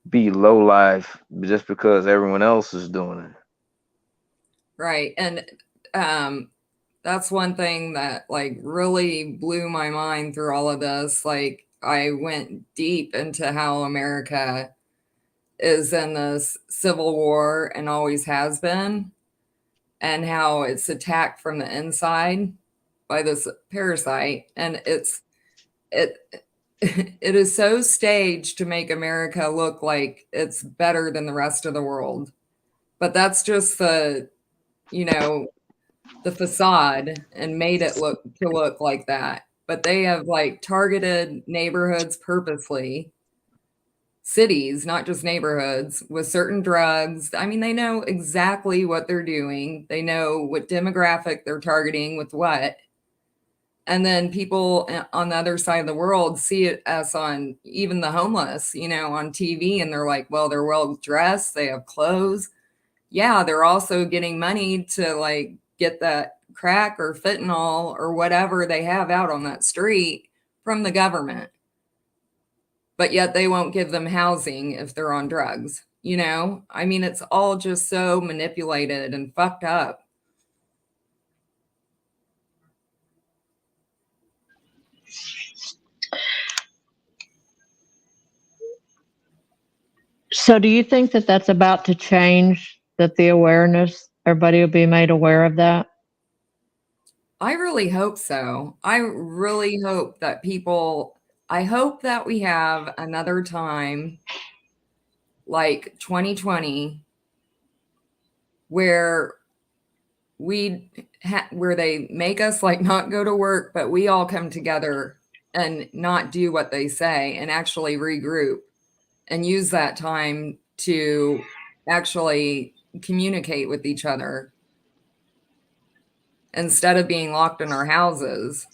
be low life just because everyone else is doing it. Right. And um, that's one thing that like really blew my mind through all of this. Like I went deep into how America is in this civil war and always has been, and how it's attacked from the inside by this parasite. And it it is so staged to make America look like it's better than the rest of the world. But that's just the, you know, the facade and made it look like that. But they have like targeted neighborhoods purposely, cities, not just neighborhoods, with certain drugs. I mean, they know exactly what they're doing. They know what demographic they're targeting with what. And then people on the other side of the world see it as on even the homeless, you know, on TV, and they're like, well, they're well dressed, they have clothes. Yeah, they're also getting money to like get that crack or fentanyl or whatever they have out on that street from the government. But yet they won't give them housing if they're on drugs. You know, I mean, it's all just so manipulated and fucked up. So, do you think that that's about to change? That the awareness, everybody will be made aware of that? I really hope so. I really hope that people, I hope that we have another time like 2020 where where they make us like not go to work, but we all come together and not do what they say and actually regroup and use that time to actually communicate with each other instead of being locked in our houses.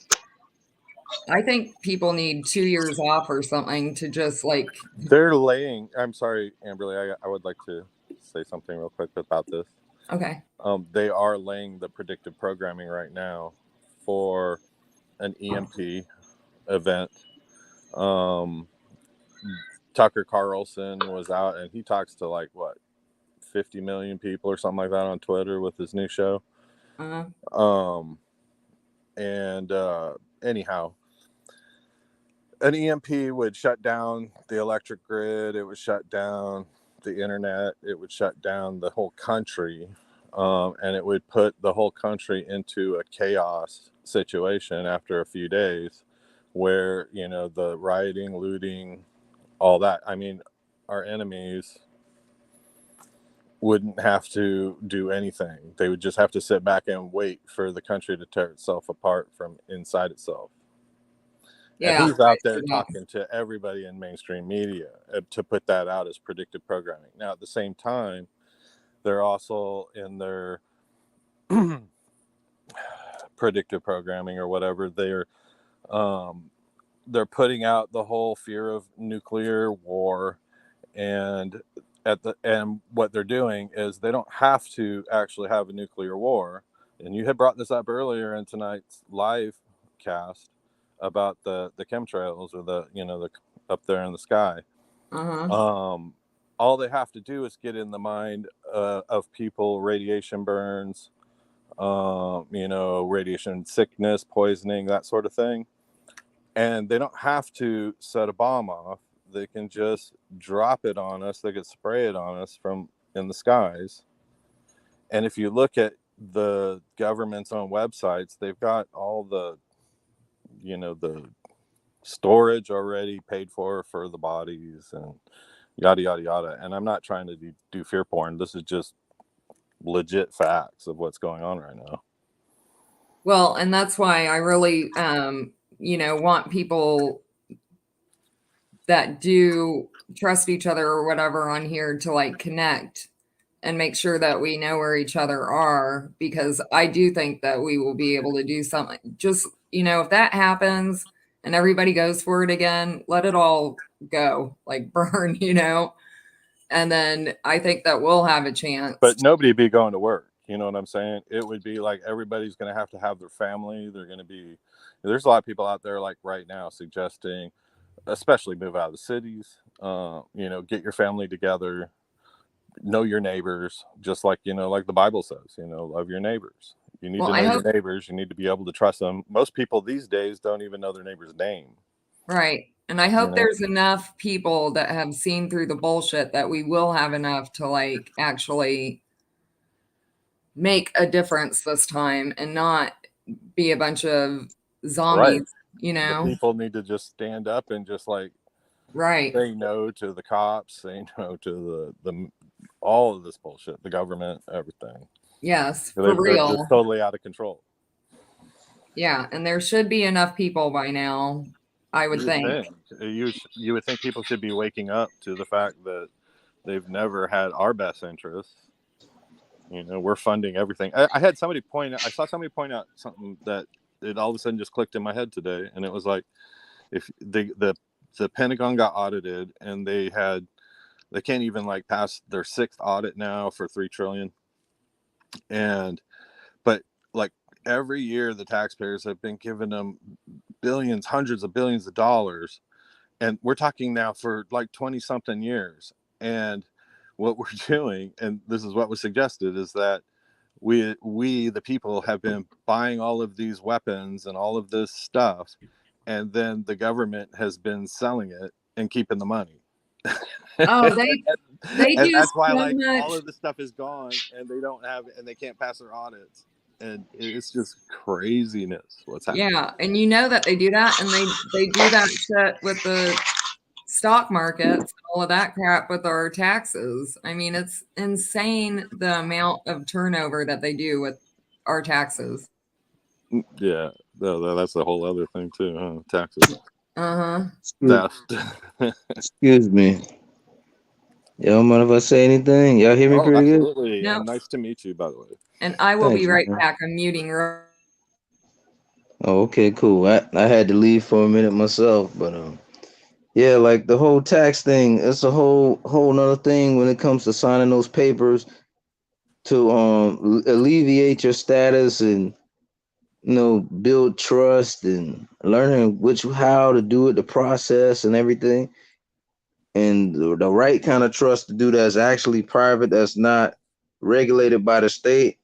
I think people need 2 years off or something to just like, They're laying. I'm sorry, Amberly. I would like to say something real quick about this. okay. They are laying the predictive programming right now for an EMP event. Um, Tucker Carlson was out, and he talks to like what 50 million people or something like that on Twitter with his new show. Uh, And anyhow, an EMP would shut down the electric grid. It would shut down the internet. It would shut down the whole country. And it would put the whole country into a chaos situation after a few days where, you know, the rioting, looting, all that. I mean, our enemies wouldn't have to do anything. They would just have to sit back and wait for the country to tear itself apart from inside itself. And yeah. he's out there talking to everybody in mainstream media to put that out as predictive programming. Now, at the same time, they're also in their predictive programming or whatever. They're putting out the whole fear of nuclear war, and what they're doing is they don't have to actually have a nuclear war. And you had brought this up earlier in tonight's live cast about the chemtrails or the, you know, the up there in the sky. Uh-huh. All they have to do is get in the mind of people, radiation burns, you know, radiation sickness, poisoning, that sort of thing. And they don't have to set a bomb off. They can just drop it on us. They could spray it on us from in the skies. And if you look at the government's own websites, they've got all the the storage already paid for the bodies and yada yada yada. And I'm not trying to do fear porn. This is just legit facts of what's going on right now. Well, and that's why I really, want people that do trust each other or whatever on here to like connect and make sure that we know where each other are, because I do think that we will be able to do something. Just, if that happens and everybody goes for it again, let it all go, like burn, and then I think that we'll have a chance. But nobody be going to work. You know what I'm saying? It would be like everybody's going to have their family. They're going to be, there's a lot of people out there like right now suggesting, especially move out of the cities, get your family together, know your neighbors, just like, like the Bible says, love your neighbors. You need to know your neighbors. You need to be able to trust them. Most people these days don't even know their neighbor's name. Right. And I hope there's enough people that have seen through the bullshit that we will have enough to like actually make a difference this time and not be a bunch of zombies, The people need to just stand up and just like say no to the cops, say no to the all of this bullshit, the government, everything. Yes, they're real. just totally out of control. Yeah, and there should be enough people by now, I would think. You would think people should be waking up to the fact that they've never had our best interests. We're funding everything. I saw somebody point out something that it all of a sudden just clicked in my head today, and it was like, if the Pentagon got audited and they can't even like pass their 6th audit now for $3 trillion, but like every year the taxpayers have been giving them billions, hundreds of billions of dollars, and we're talking now for like 20 something years. And what we're doing, and this is what was suggested, is that we the people have been buying all of these weapons and all of this stuff, and then the government has been selling it and keeping the money. Oh, they do. That's why so much. all of this stuff is gone, and they don't have, and they can't pass their audits, and it's just craziness what's happening. Yeah, and that they do that, and they do that shit with the stock markets, all of that crap with our taxes. I mean, it's insane the amount of turnover that they do with our taxes. Yeah, that's a whole other thing too, huh? Taxes. Theft. Excuse me. Y'all mind if I say anything? Y'all hear me pretty good? Absolutely. No. Nice to meet you, by the way. And I will Thanks, be right man. back. I'm muting. Oh, okay, cool. I had to leave for a minute myself, but yeah, like the whole tax thing, it's a whole nother thing when it comes to signing those papers to alleviate your status and build trust and learning how to do it, the process and everything. And the right kind of trust to do that is actually private, that's not regulated by the state.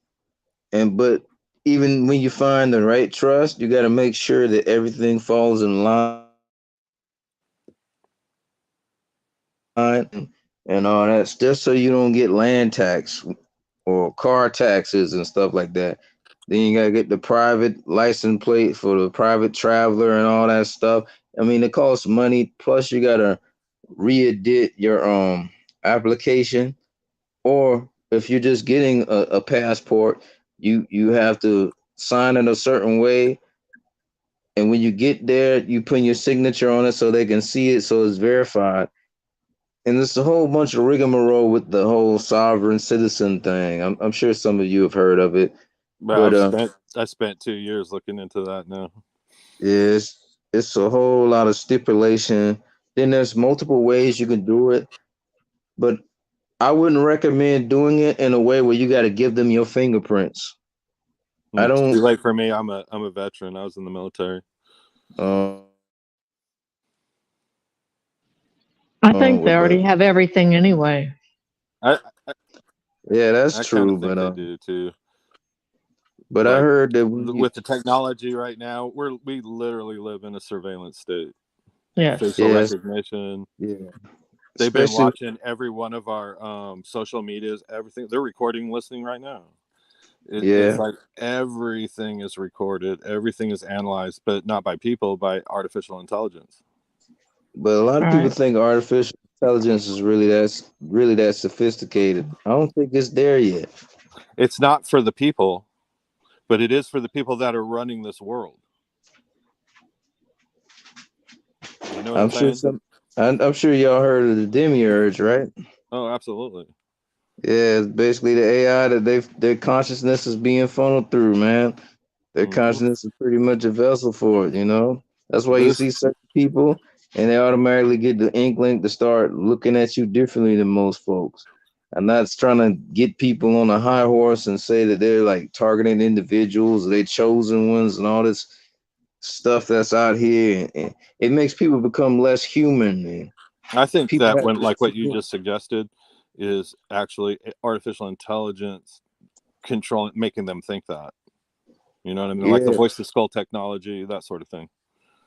But even when you find the right trust, you got to make sure that everything falls in line and all that, just so you don't get land tax or car taxes and stuff like that. Then you gotta get the private license plate for the private traveler and all that stuff. I mean, it costs money. Plus, you gotta re-edit your application. Or if you're just getting a passport, you have to sign it a certain way. And when you get there, you put your signature on it so they can see it, so it's verified. And it's a whole bunch of rigmarole with the whole sovereign citizen thing. I'm sure some of you have heard of it. But I spent 2 years looking into that now. it's a whole lot of stipulation. Then there's multiple ways you can do it, but I wouldn't recommend doing it in a way where you got to give them your fingerprints. I don't. Too late for me. I'm a veteran. I was in the military. I think they already have everything anyway. Yeah, that's true, but they do too. But I heard that with the technology right now, we literally live in a surveillance state. Yeah, facial recognition. Yeah, they've been watching every one of our social medias. Everything, they're recording, listening right now. It's Yeah. like everything is recorded, everything is analyzed, but not by people, by artificial intelligence. But a lot of people Right. think artificial intelligence is really that sophisticated. I don't think it's there yet. It's not for the people, but it is for the people that are running this world. You know what I'm I'm sure saying? some. I'm sure y'all heard of the demiurge, right? Oh, absolutely. Yeah, it's basically the AI that their consciousness is being funneled through, man. Their Hmm. consciousness is pretty much a vessel for it, you know? That's why you This see certain people and they automatically get the inkling to start looking at you differently than most folks. I'm not trying to get people on a high horse and say that they're like targeting individuals, they chosen ones and all this stuff that's out here. And it makes people become less human, man. I think People that have when, like less what you human. just suggested, is actually artificial intelligence controlling, making them think that. You know what I mean? Like the Yeah. voice to skull technology, that sort of thing.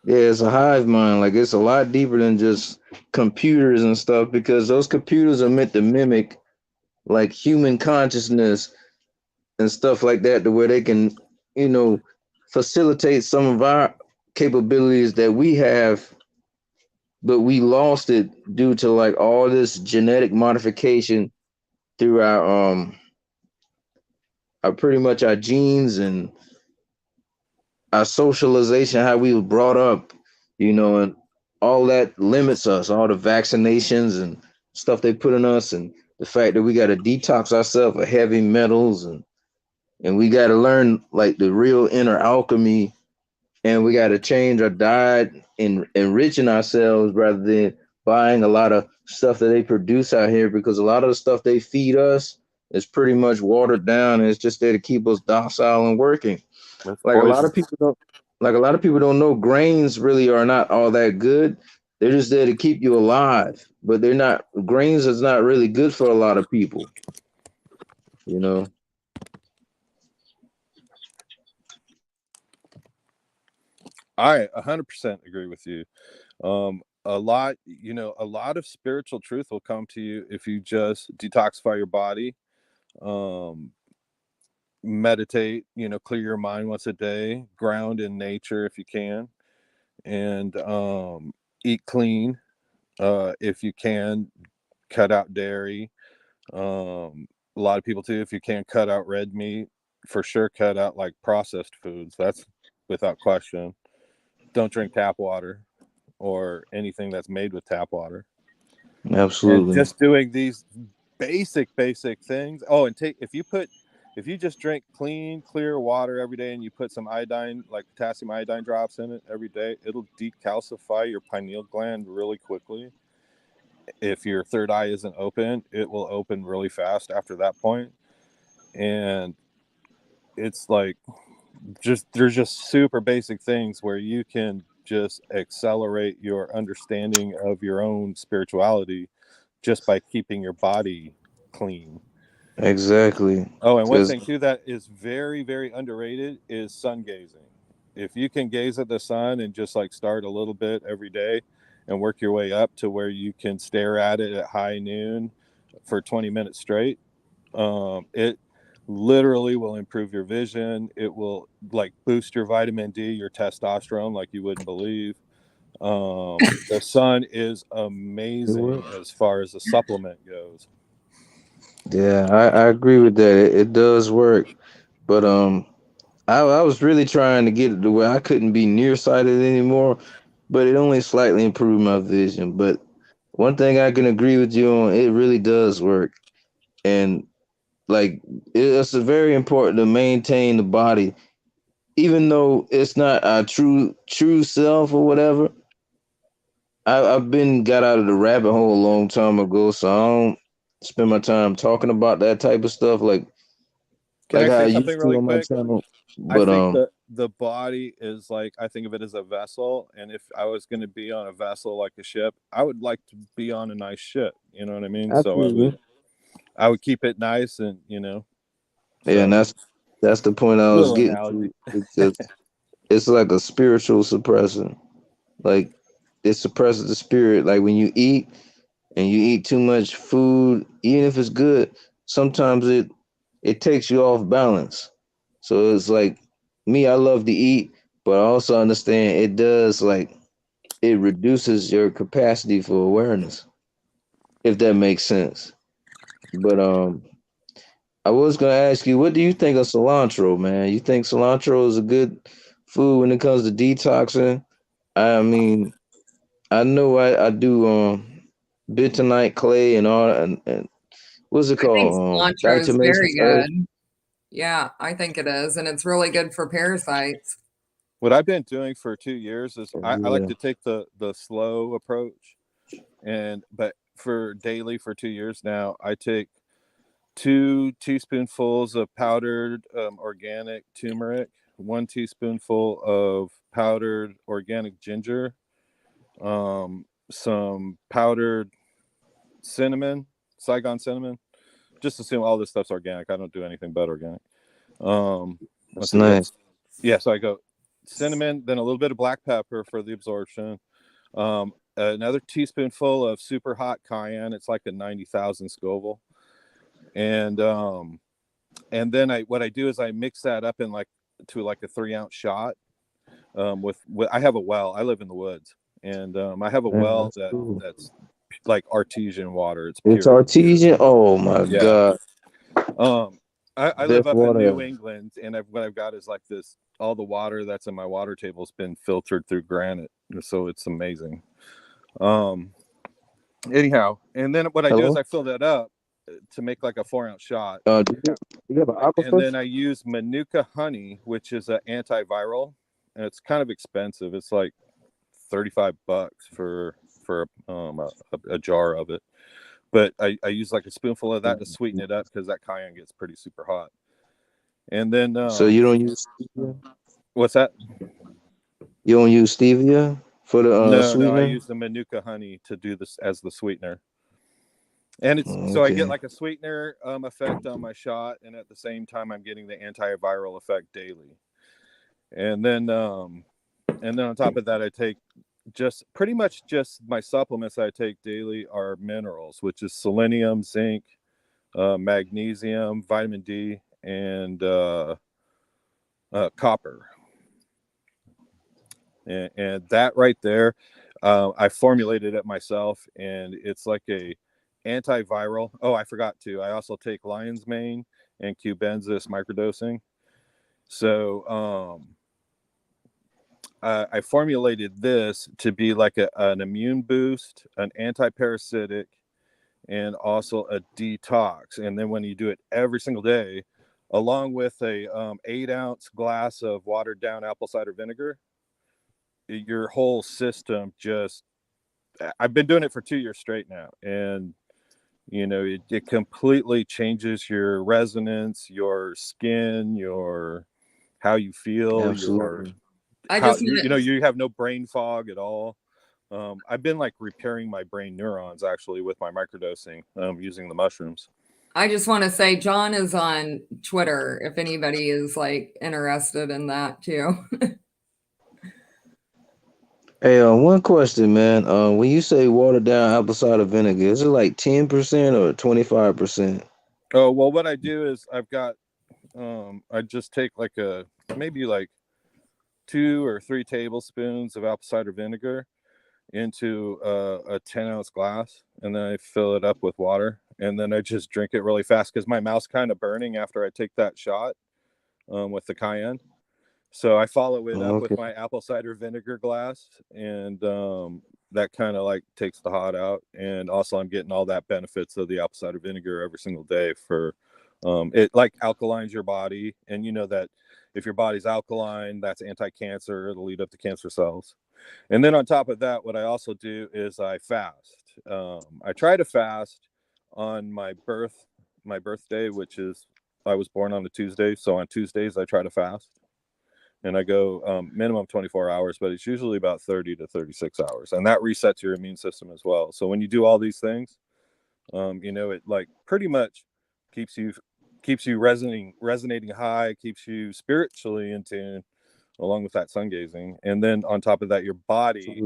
Yeah, it's a hive mind. Like it's a lot deeper than just computers and stuff because those computers are meant to mimic like human consciousness and stuff like that to where they can, you know, facilitate some of our capabilities that we have, but we lost it due to like all this genetic modification through our pretty much our genes and our socialization, how we were brought up, you know, and all that limits us, all the vaccinations and stuff they put in us, and the fact that we got to detox ourselves of heavy metals and we got to learn like the real inner alchemy, and we got to change our diet and enriching ourselves rather than buying a lot of stuff that they produce out here because a lot of the stuff they feed us is pretty much watered down and it's just there to keep us docile and working. That's Like a lot poison. of people don't like a lot of people don't know grains really are not all that good. They're just there to keep you alive, but they're not grains is not really good for a lot of people, you know. I 100% agree with you. A lot of spiritual truth will come to you if you just detoxify your body, um, meditate, clear your mind once a day, ground in nature if you can, and eat clean if you can, cut out dairy. A lot of people too, if you can't cut out red meat, for sure cut out like processed foods. That's without question. Don't drink tap water or anything that's made with tap water. And Absolutely. just doing these basic things. Oh, and if you just drink clean, clear water every day and you put some iodine, like potassium iodine drops in it every day, it'll decalcify your pineal gland really quickly. If your third eye isn't open, it will open really fast after that point. And it's like there's just super basic things where you can just accelerate your understanding of your own spirituality just by keeping your body clean. Exactly. Oh, and one Because thing too that is very, very underrated is sun gazing. If you can gaze at the sun and just like start a little bit every day and work your way up to where you can stare at it at high noon for 20 minutes straight, it literally will improve your vision. It will like boost your vitamin D, your testosterone, like you wouldn't believe. The sun is it amazing works. as far as a supplement goes. Yeah, I agree with that. It does work. But I was really trying to get it to where I couldn't be nearsighted anymore, but it only slightly improved my vision. But one thing I can agree with you on, it really does work. And like it's very important to maintain the body, even though it's not our true self or whatever. I've been got out of the rabbit hole a long time ago, so I don't spend my time talking about that type of stuff Can like I how I say something used to really on my quick? channel. I But think that the body is like, I think of it as a vessel. And if I was going to be on a vessel like a ship, I would like to be on a nice ship. You know what I mean? I So feel you. I would keep it nice and, Yeah, and so that's the point I was little getting analogy. to. It's like a spiritual suppressant. Like it suppresses the spirit. Like when you eat and you eat too much food, even if it's good, sometimes it takes you off balance. So it's like me, I love to eat, but I also understand it does like it reduces your capacity for awareness, if that makes sense. But I was gonna ask you, what do you think of cilantro, man? You think cilantro is a good food when it comes to detoxing? I mean, I know I do bentonite clay and all and what's it I think called? cilantro is very Diatomaceous earth. good. Yeah, I think it is, and it's really good for parasites. What I've been doing for 2 years is I like Yeah. to take the slow approach, but for daily for 2 years now, I take 2 teaspoonfuls of powdered organic turmeric, 1 teaspoonful of powdered organic ginger, some powdered cinnamon, Saigon cinnamon. Just assume all this stuff's organic. I don't do anything but organic. Let's That's see, nice. so I go cinnamon, then a little bit of black pepper for the absorption. Another teaspoonful of super hot cayenne. It's like a 90,000 Scoville. And then what I do is I mix that up in like to like a 3-ounce shot. With I have a well. I live in the woods, and I have a Man, well that's cool. that's like artesian water. It's It's pure. artesian. Oh my Yeah. God. I live Best up in water New ever. England, and what I've got is like this. All the water that's in my water table has been filtered through granite, so it's amazing. Anyhow, and then what I do is Hello? I fill that up to make like a 4-ounce shot, Do you have an and aquifer? then I use Manuka honey, which is an antiviral, and it's kind of expensive. It's like $35 for a jar of it, but I use like a spoonful of that to sweeten it up because that cayenne gets pretty super hot. And then So you don't use stevia? what's that? You don't use stevia for the No, I sweetener? use the Manuka honey to do this as the sweetener. And it's so I get Okay. like a sweetener effect on my shot, and at the same time I'm getting the antiviral effect daily. And then on top of that, I take just pretty much just my supplements I take daily are minerals, which is selenium, zinc, magnesium, vitamin D, and copper. And that right there, I formulated it myself, and it's like a antiviral. Oh, I forgot to. I also take lion's mane and cubensis microdosing. So I formulated this to be like an immune boost, an anti-parasitic, and also a detox. And then when you do it every single day, along with a 8-ounce glass of watered down apple cider vinegar, your whole system just, I've been doing it for 2 years straight now, and it completely changes your resonance, your skin, your how you feel, your Absolutely. I how just want you have no brain fog at all. I've been like repairing my brain neurons actually with my microdosing using the mushrooms. I just want to say John is on Twitter if anybody is like interested in that too. Hey, one question, man. When you say watered down apple cider vinegar, is it like 10% or 25%? Oh, well, what I do is I've got I just take like maybe like 2 or 3 tablespoons of apple cider vinegar into a 10-ounce glass, and then I fill it up with water, and then I just drink it really fast because my mouth's kind of burning after I take that shot with the cayenne. So I follow it up with Okay. my apple cider vinegar glass, and that kind of like takes the hot out. And also, I'm getting all that benefits of the apple cider vinegar every single day for it like alkalines your body, and you know that if your body's alkaline, that's anti-cancer. It'll lead up to cancer cells. And then on top of that, what I also do is I fast. I try to fast on my birthday, which is I was born on a Tuesday, so on Tuesdays I try to fast, and I go minimum 24 hours, but it's usually about 30 to 36 hours, and that resets your immune system as well. So when you do all these things, it like pretty much keeps you resonating high, keeps you spiritually in tune, along with that sun gazing, and then on top of that, your body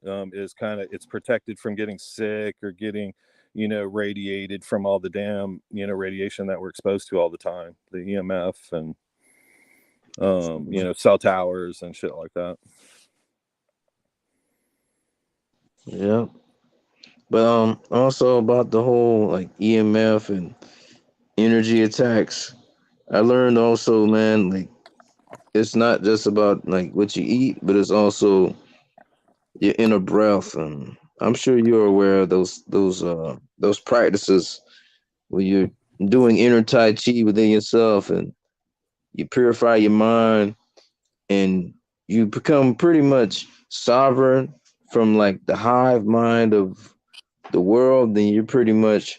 Absolutely. is kind of it's protected from getting sick or getting radiated from all the damn, radiation that we're exposed to all the time, the EMF and, cell towers and shit like that. Yeah. But also about the whole like EMF and energy attacks. I learned also, man, like it's not just about like what you eat, but it's also your inner breath. And I'm sure you're aware of those practices where you're doing inner Tai Chi within yourself and you purify your mind and you become pretty much sovereign from like the hive mind of the world. Then you're pretty much,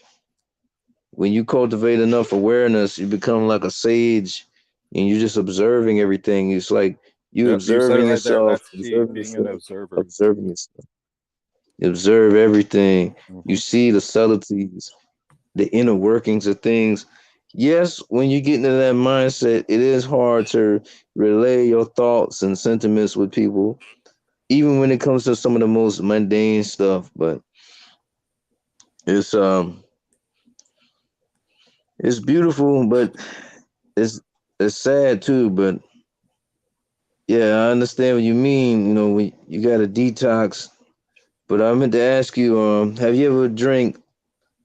when you cultivate enough awareness, you become like a sage and you're just observing everything. It's like you Yep, you said it observing right there. yourself, That's key, being an observer. observing yourself. You observe everything. You Mm-hmm. see the subtleties, the inner workings of things. Yes, when you get into that mindset, it is hard to relay your thoughts and sentiments with people, even when it comes to some of the most mundane stuff. But it's um it's beautiful, but it's it's sad too. But yeah, I understand what you mean. When you got to detox. But I meant to ask you, have you ever drank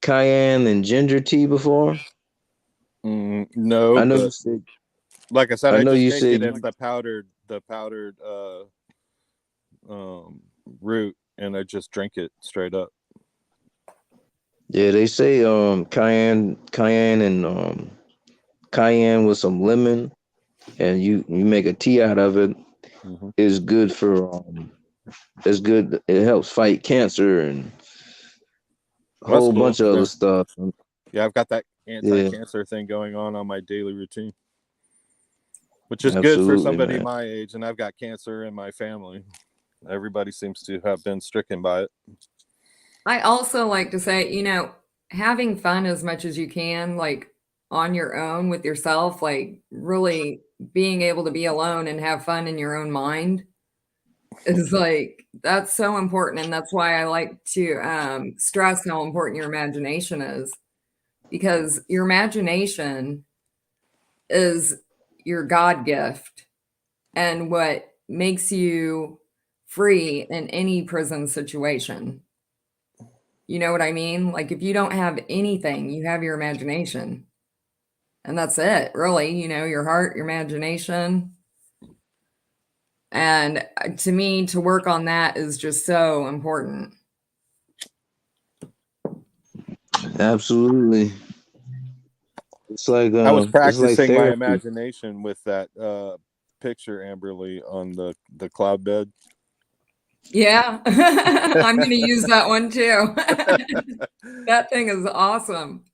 cayenne and ginger tea before? No, I know you but said. like I said, I I know just you take said it as you. the powdered root, and I just drink it straight up. Yeah, they say cayenne and cayenne with some lemon, and you make a tea out of it. Mm-hmm. Is good for it's good. It helps fight cancer and a That's whole cool. bunch of other Yeah. stuff. Yeah, I've got that Yeah, anti-cancer thing going on my daily routine, which is good for absolutely, somebody man. my age, and I've got cancer in my family. Everybody seems to have been stricken by it. I also like to say, having fun as much as you can, like on your own with yourself, like really being able to be alone and have fun in your own mind is like, that's so important. And that's why I like to stress how important your imagination is, because your imagination is your God gift and what makes you free in any prison situation. You know what I mean? Like if you don't have anything, you have your imagination. And that's it, really, your heart, your imagination. And to me, to work on that is just so important. Absolutely. It's like I was it's like practicing my therapy. imagination with that picture, Amberly, on the cloud bed. Yeah. I'm going to use that one too. That thing is awesome.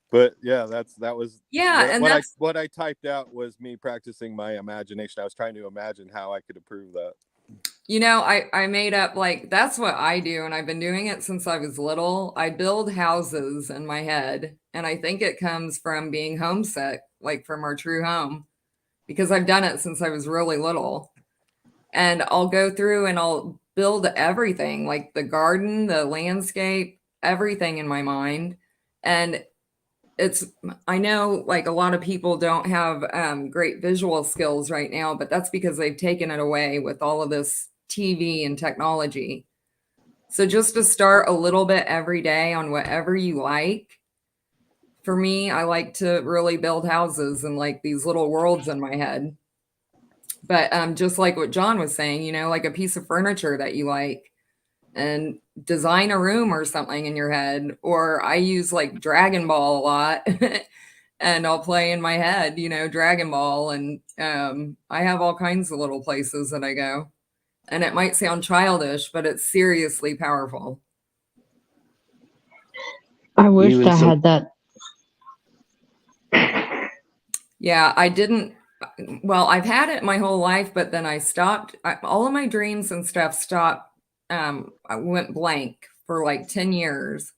But yeah, that was Yeah, and that's what I typed out was me practicing my imagination. I was trying to imagine how I could improve that. I made up like that's what I do, and I've been doing it since I was little. I build houses in my head, and I think it comes from being homesick, like from our true home, because I've done it since I was really little. And I'll go through and I'll build everything, like the garden, the landscape, everything in my mind. And it's I know like a lot of people don't have great visual skills right now, but that's because they've taken it away with all of this TV and technology. So just to start a little bit every day on whatever you like. For me, I like to really build houses and like these little worlds in my head. But just like what John was saying, like a piece of furniture that you like, and design a room or something in your head. Or I use like Dragon Ball a lot. And I'll play in my head, Dragon Ball. And I have all kinds of little places that I go. And it might sound childish, but it's seriously powerful. I wished Even I some had that. Yeah, I didn't. Well, I've had it my whole life, but then I stopped. All of my dreams and stuff stopped. I went blank for like 10 years.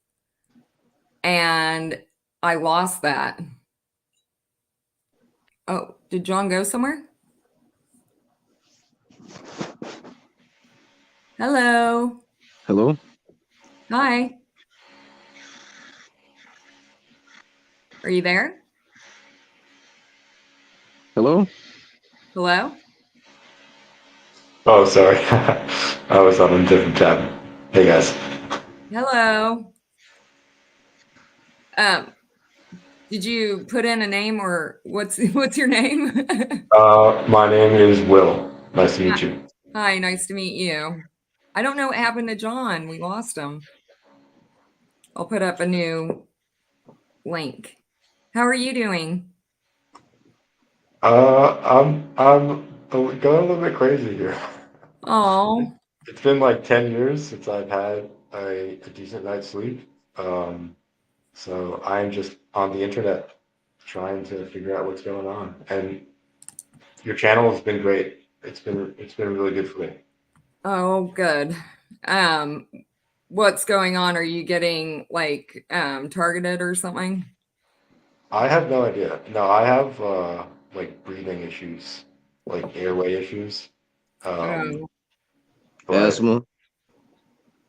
And I lost that. Oh, did John go somewhere? Hello. hello. Hi. Are you there? Hello? Hello? Oh, sorry. I was on a different tab. Hey, guys. Hello. Um, did you put in a name or what's your name? My name is Will. Nice to meet you. Hi, nice to meet you. I don't know what happened to John. We lost him. I'll put up a new link. How are you doing? I'm going a little bit crazy here. Oh, It's been like 10 years since I've had a decent night's sleep. Um, so I'm just on the internet trying to figure out what's going on. And your channel has been great. It's been really good for me. oh, good. Um, what's going on? Are you getting like targeted or something? I have no idea. No, I have like breathing issues, like airway issues. Um, Oh, but Asthma?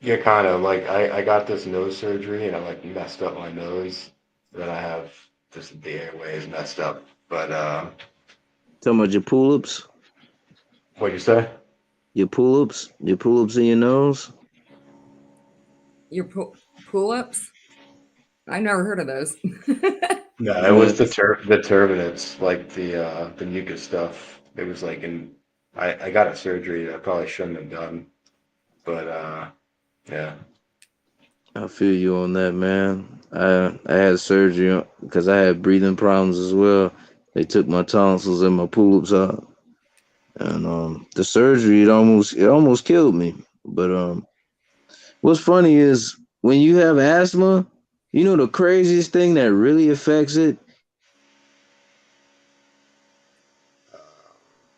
yeah, kind of like I got this nose surgery and I like messed up my nose. Then I have just the airway is messed up. But Talking about your pull-ups? what'd you say? Your pull-ups? Your pull-ups in your nose? your pull-ups? I never heard of those. No, it Man, was the turbinates, like the mucus stuff. It was like in I got a surgery that I probably shouldn't have done. But yeah. I feel you on that, man. I had surgery because I had breathing problems as well. They took my tonsils and my pull-ups out, and the surgery it almost killed me. But what's funny is when you have asthma, you know the craziest thing that really affects it.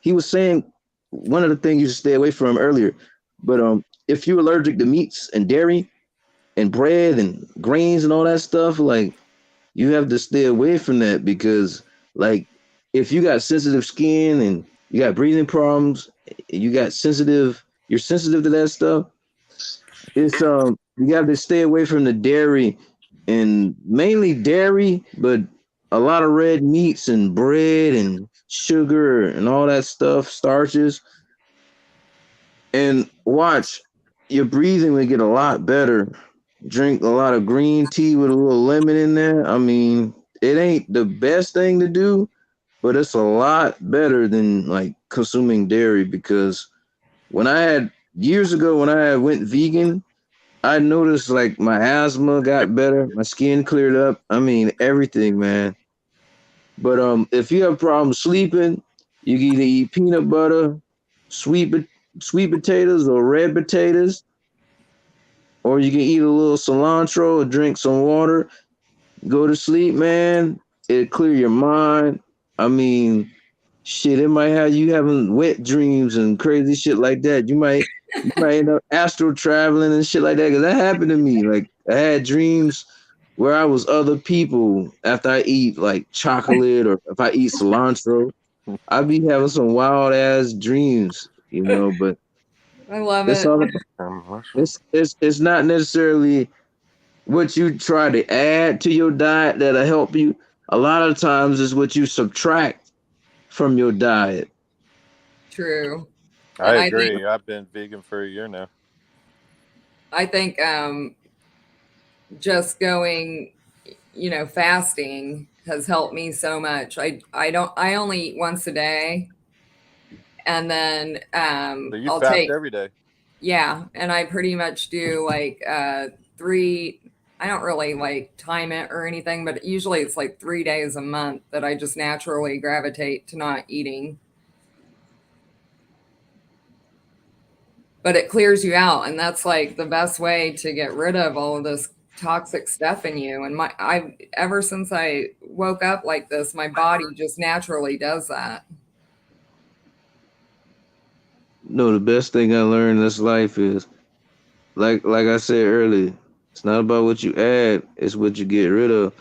He was saying one of the things you should stay away from earlier, but if you're allergic to meats and dairy and bread and grains and all that stuff, like you have to stay away from that because like if you got sensitive skin and you got breathing problems, you got you're sensitive to that stuff, it's you have to stay away from the dairy and mainly dairy, but a lot of red meats and bread and sugar and all that stuff, starches. And watch, your breathing will get a lot better. Drink a lot of green tea with a little lemon in there. I mean, it ain't the best thing to do, but it's a lot better than like consuming dairy because when I had years ago when I had went vegan, I noticed like my asthma got better, my skin cleared up. I mean, everything, man. But if you have problems sleeping, you can either eat peanut butter, sweet sweet potatoes or red potatoes, or you can eat a little cilantro or drink some water. Go to sleep, man. It clear your mind. I mean, shit, it might have you having wet dreams and crazy shit like that. You might end up astral traveling and shit like that. Cause that happened to me. Like I had dreams where I was other people after I eat like chocolate or if I eat cilantro. I be having some wild ass dreams, but I love it's it. all about it's not necessarily what you try to add to your diet that'll help you. A lot of times is what you subtract from your diet. True. I And I think agree. I've been vegan for a year now. I think just going, fasting has helped me so much. I only eat once a day, and then So you I'll fast take, every day. yeah, and I pretty much do like three. I don't really like time it or anything, but usually it's like 3 days a month that I just naturally gravitate to not eating. But it clears you out, and that's like the best way to get rid of all of this toxic stuff in you. And I ever since I woke up like this, my body just naturally does that. No, the best thing I learned in this life is like I said earlier, it's not about what you add, it's what you get rid of.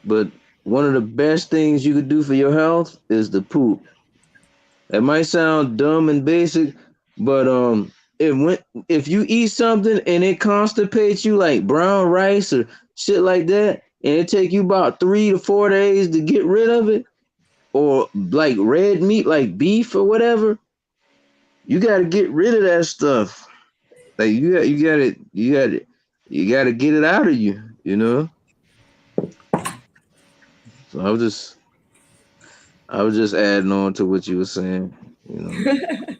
But one of the best things you could do for your health is the poop. It might sound dumb and basic, but if you eat something and it constipates you like brown rice or shit like that, and it take you about 3 to 4 days to get rid of it, or like red meat, like beef or whatever, you got to get rid of that stuff. Like you got to get it out of you. You know. So I was just adding on to what you were saying. You know.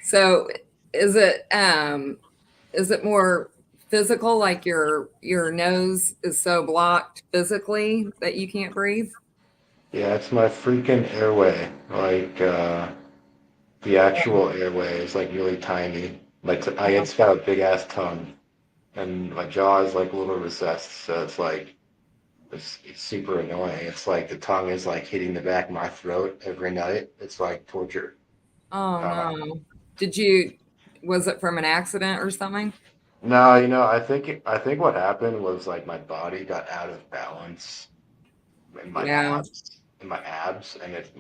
So is it more physical, like your nose is so blocked physically that you can't breathe? Yeah, it's my freaking airway. Like the actual airway is like really tiny. Like it's got a big ass tongue, and my jaw is like a little recessed, so it's like it's super annoying. It's like the tongue is like hitting the back of my throat every night. It's like torture. Oh Uh, no. Was it from an accident or something? no, I think what happened was like my body got out of balance in my Yeah. abs, and it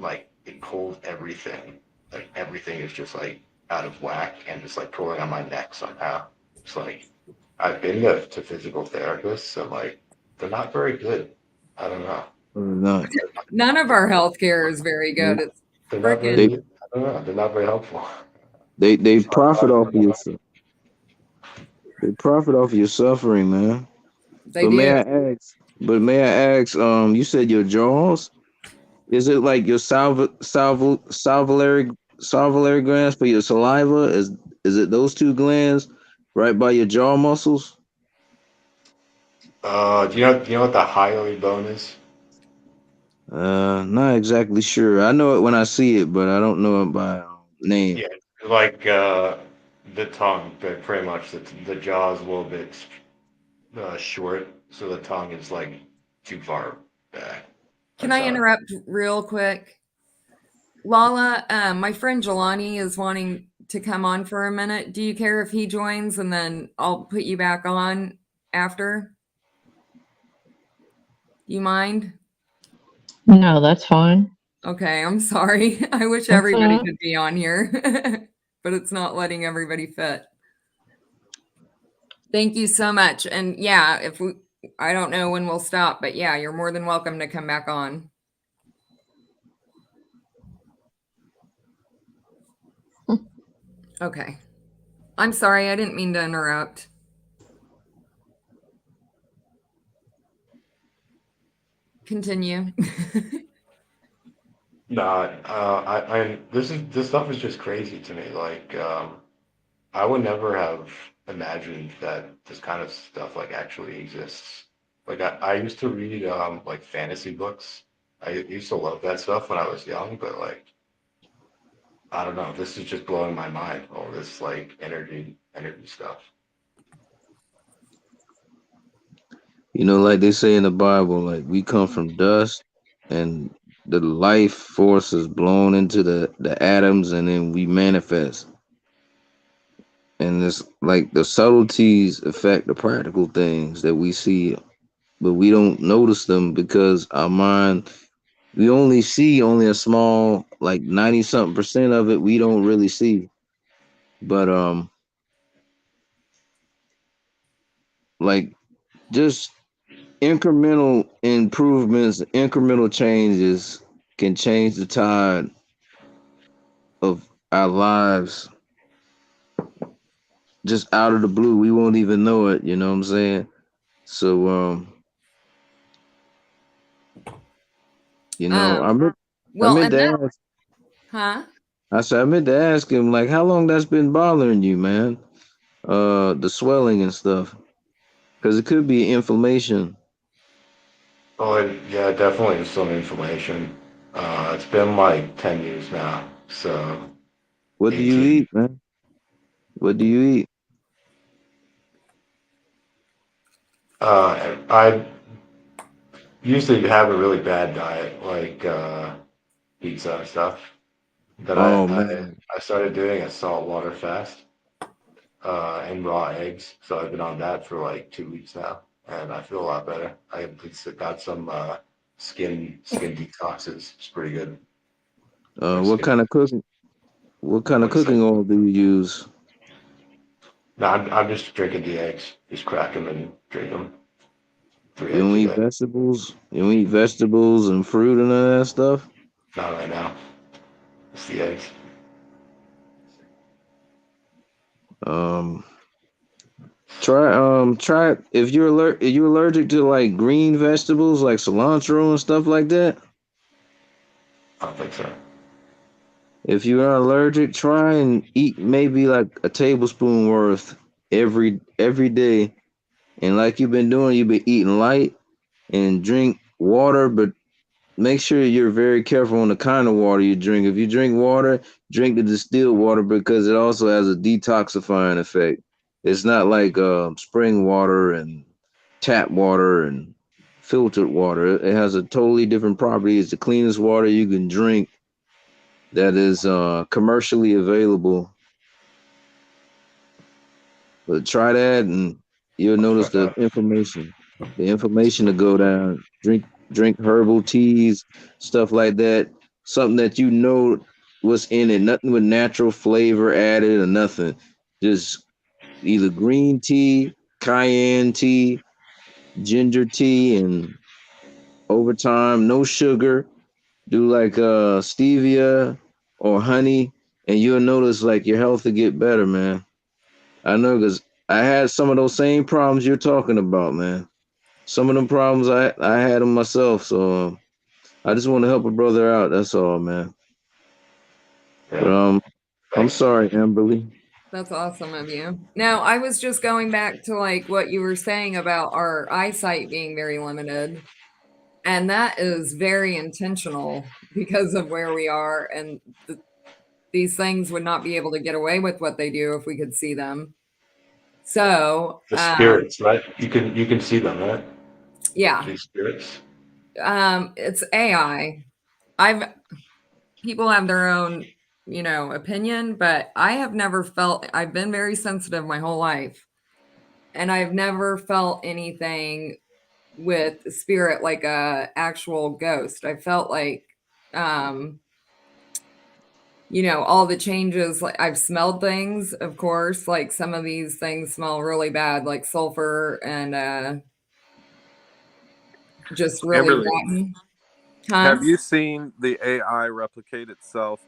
pulled everything. Like everything is just like out of whack and just like pulling on my neck somehow. It's like I've been to physical therapists, and like they're not very good. I don't know. Or not. None of our healthcare is very good. It's They're not freaking, They very. I don't know. They're not very helpful. they So profit I off don't of your know. they profit off of your suffering, man. they But do. may I ask, you said your jaws? Is it like your salivary glands for your saliva? Is it those two glands right by your jaw muscles? Do you know what the hyoid bone is? Not exactly sure. I know it when I see it, but I don't know it by name. Yeah, like the tongue, but pretty much the jaw is a little bit short, so the tongue is like too far back. Can That's I how. interrupt real quick? Lala, my friend Jelani is wanting to come on for a minute. Do you care if he joins and then I'll put you back on after? You mind? No, that's fine. Okay, I'm sorry. I wish That's all everybody right. could be on here, but it's not letting everybody fit. Thank you so much. And yeah, I don't know when we'll stop, but yeah, you're more than welcome to come back on. Okay. I'm sorry, I didn't mean to interrupt. Continue. Nah, this stuff is just crazy to me. Like, I would never have imagined that this kind of stuff like actually exists. Like, I used to read like fantasy books. I used to love that stuff when I was young, but like, I don't know, this is just blowing my mind. All this like energy stuff. You know, like they say in the Bible, like we come from dust, and the life force is blown into the atoms, and then we manifest. And it's like the subtleties affect the practical things that we see, but we don't notice them because our mind, we only see only a small, like 90 something percent of it. We don't really see, but like just incremental improvements, incremental changes can change the tide of our lives just out of the blue. We won't even know it, you know what I'm saying? So Um, I well, meant and to that, ask huh? I said I meant to ask him like how long that's been bothering you, man. The swelling and stuff. Cause it could be inflammation. Oh, yeah, definitely some information. It's been like 10 years now, so What do you 18. eat, man? What do you eat? I used to have a really bad diet, like pizza and stuff. But Oh man. I started doing a saltwater fast and raw eggs. So I've been on that for like 2 weeks now, and I feel a lot better. I got some skin detoxes. It's pretty good. Uh My what skin. kind of cooking what kind of What'd you say? cooking oil do you use? No, I'm just drinking the eggs. Just crack them and drink them. 3 You eggs don't a eat day. vegetables? You don't eat vegetables and fruit and none of that stuff? Not right now. It's the eggs. Um, try if you're allergic to like green vegetables like cilantro and stuff like that. I don't think so. If you are allergic, try and eat maybe like a tablespoon worth every day. And like you've been doing, you've been eating light and drink water, but make sure you're very careful on the kind of water you drink. If you drink water, drink the distilled water because it also has a detoxifying effect. It's not like spring water and tap water and filtered water. It has a totally different property. It's the cleanest water you can drink that is commercially available. But try that, and you'll I'll notice try the that. information. The information to go down. Drink herbal teas, stuff like that. Something that you know what's in it. Nothing with natural flavor added or nothing. Just either green tea, cayenne tea, ginger tea, and over time, no sugar. Do like stevia or honey, and you'll notice like your health will get better, man. I know because I had some of those same problems you're talking about, man. Some of them problems I had them myself, so I just want to help a brother out. That's all, man. But Yeah. I'm Thanks. sorry, Amberly. That's awesome of you. Now, I was just going back to like what you were saying about our eyesight being very limited. And that is very intentional because of where we are. And these things would not be able to get away with what they do if we could see them. So, The spirits, right? You can see them, right? yeah, These spirits. it's AI. I've people have their own, opinion, but I have never felt I've been very sensitive my whole life. And I've never felt anything with spirit like a actual ghost. I felt like um all the changes, like I've smelled things, of course, like some of these things smell really bad, like sulfur and just really Amberly, rotten. Huh? have you seen the AI replicate itself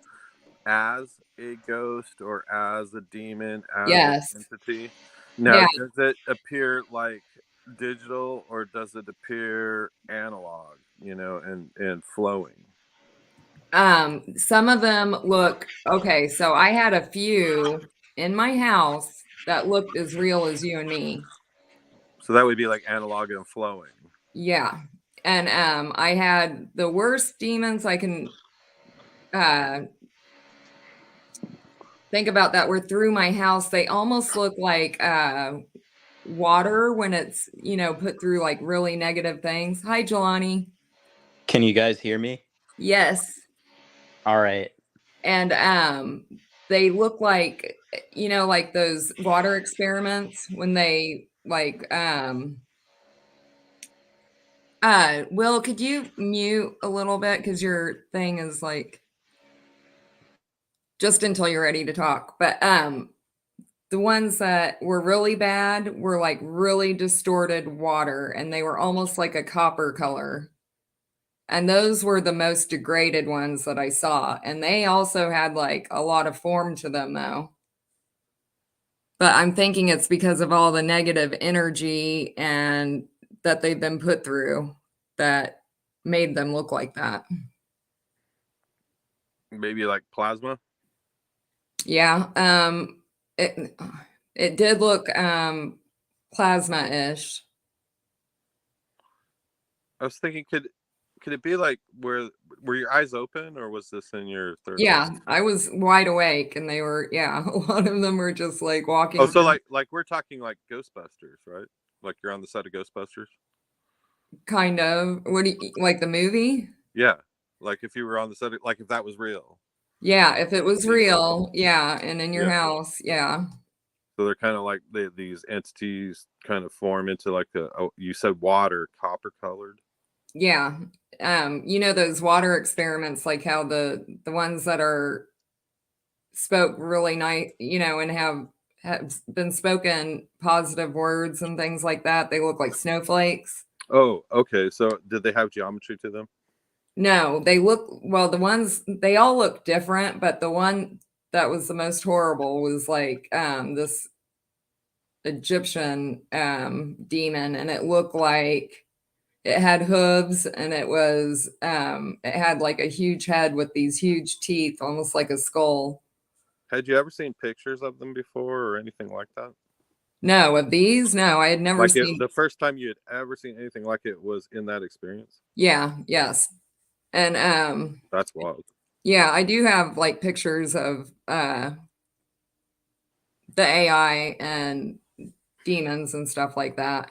as a ghost or as a demon, as an Yes. entity? Now, Yeah. does it appear like digital or does it appear analog, and flowing? Some of them look okay. So I had a few in my house that looked as real as you and me. So that would be like analog and flowing. Yeah. And I had the worst demons I can uh think about that were through my house. They almost look like water when it's, put through like really negative things. Hi, Jelani. Can you guys hear me? Yes. All right. And they look like, like those water experiments when they like Will, could you mute a little bit because your thing is like just until you're ready to talk. But the ones that were really bad were like really distorted water and they were almost like a copper color. And those were the most degraded ones that I saw. And they also had like a lot of form to them though. But I'm thinking it's because of all the negative energy and that they've been put through that made them look like that. Maybe like plasma. Yeah. It it did look plasma-ish. I was thinking, could it be like were your eyes open or was this in your third eye? Yeah, I was wide awake and they were, yeah, a lot of them were just like walking Oh, so around, like we're talking like Ghostbusters, right? Like you're on the set of Ghostbusters. kind of. What do you like the movie? Yeah, like if you were on the set, like if that was real. Yeah, if it Like was these, real, yeah, and in your yeah. house, yeah. So they're kind of like these entities kind of form into like you said water, copper colored. Yeah. Those water experiments, like how the ones that are spoke really nice, and have been spoken positive words and things like that, they look like snowflakes. Oh, okay. So did they have geometry to them? No, they look, well, the ones, they all look different, but the one that was the most horrible was like this Egyptian demon, and it looked like it had hooves, and it had like a huge head with these huge teeth, almost like a skull. Had you ever seen pictures of them before or anything like that? No, of these, no, I had never Like seen. the first time you had ever seen anything like it was in that experience? Yeah, yes. And That's wild. yeah, I do have like pictures of the AI and demons and stuff like that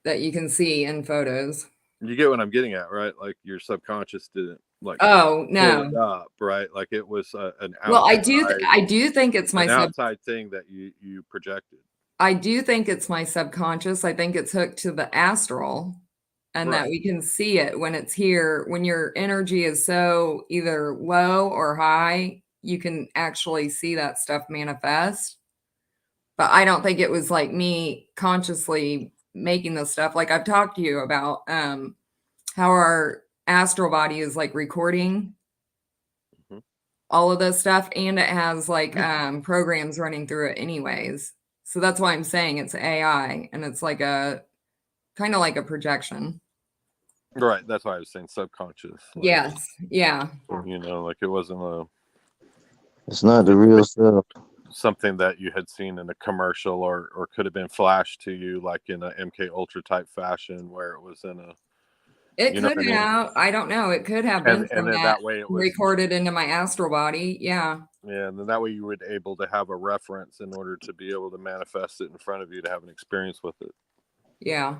that you can see in photos. You get what I'm getting at, right? Like your subconscious didn't like Oh, pull it no. up, right? Like it was an Well, outside I do think it's my thing that you projected. I do think it's my subconscious. I think it's hooked to the astral, and that Right. we can see it when it's here. When your energy is so either low or high, you can actually see that stuff manifest. But I don't think it was like me consciously making this stuff. Like I've talked to you about how our astral body is like recording Mhm. all of this stuff, and it has like programs running through it anyways. So that's why I'm saying it's AI, and it's like a kind of like a projection. Right. That's why I was saying subconscious. Like, Yes. Yeah. you know, like it wasn't It's not the real stuff. something that you had seen in a commercial or could have been flashed to you like in a MK Ultra type fashion where it was in a, It you know could what I mean? have, I don't know. It could have been And from then that that way it was, recorded into my astral body. Yeah. yeah, and then that way you were able to have a reference in order to be able to manifest it in front of you to have an experience with it. Yeah.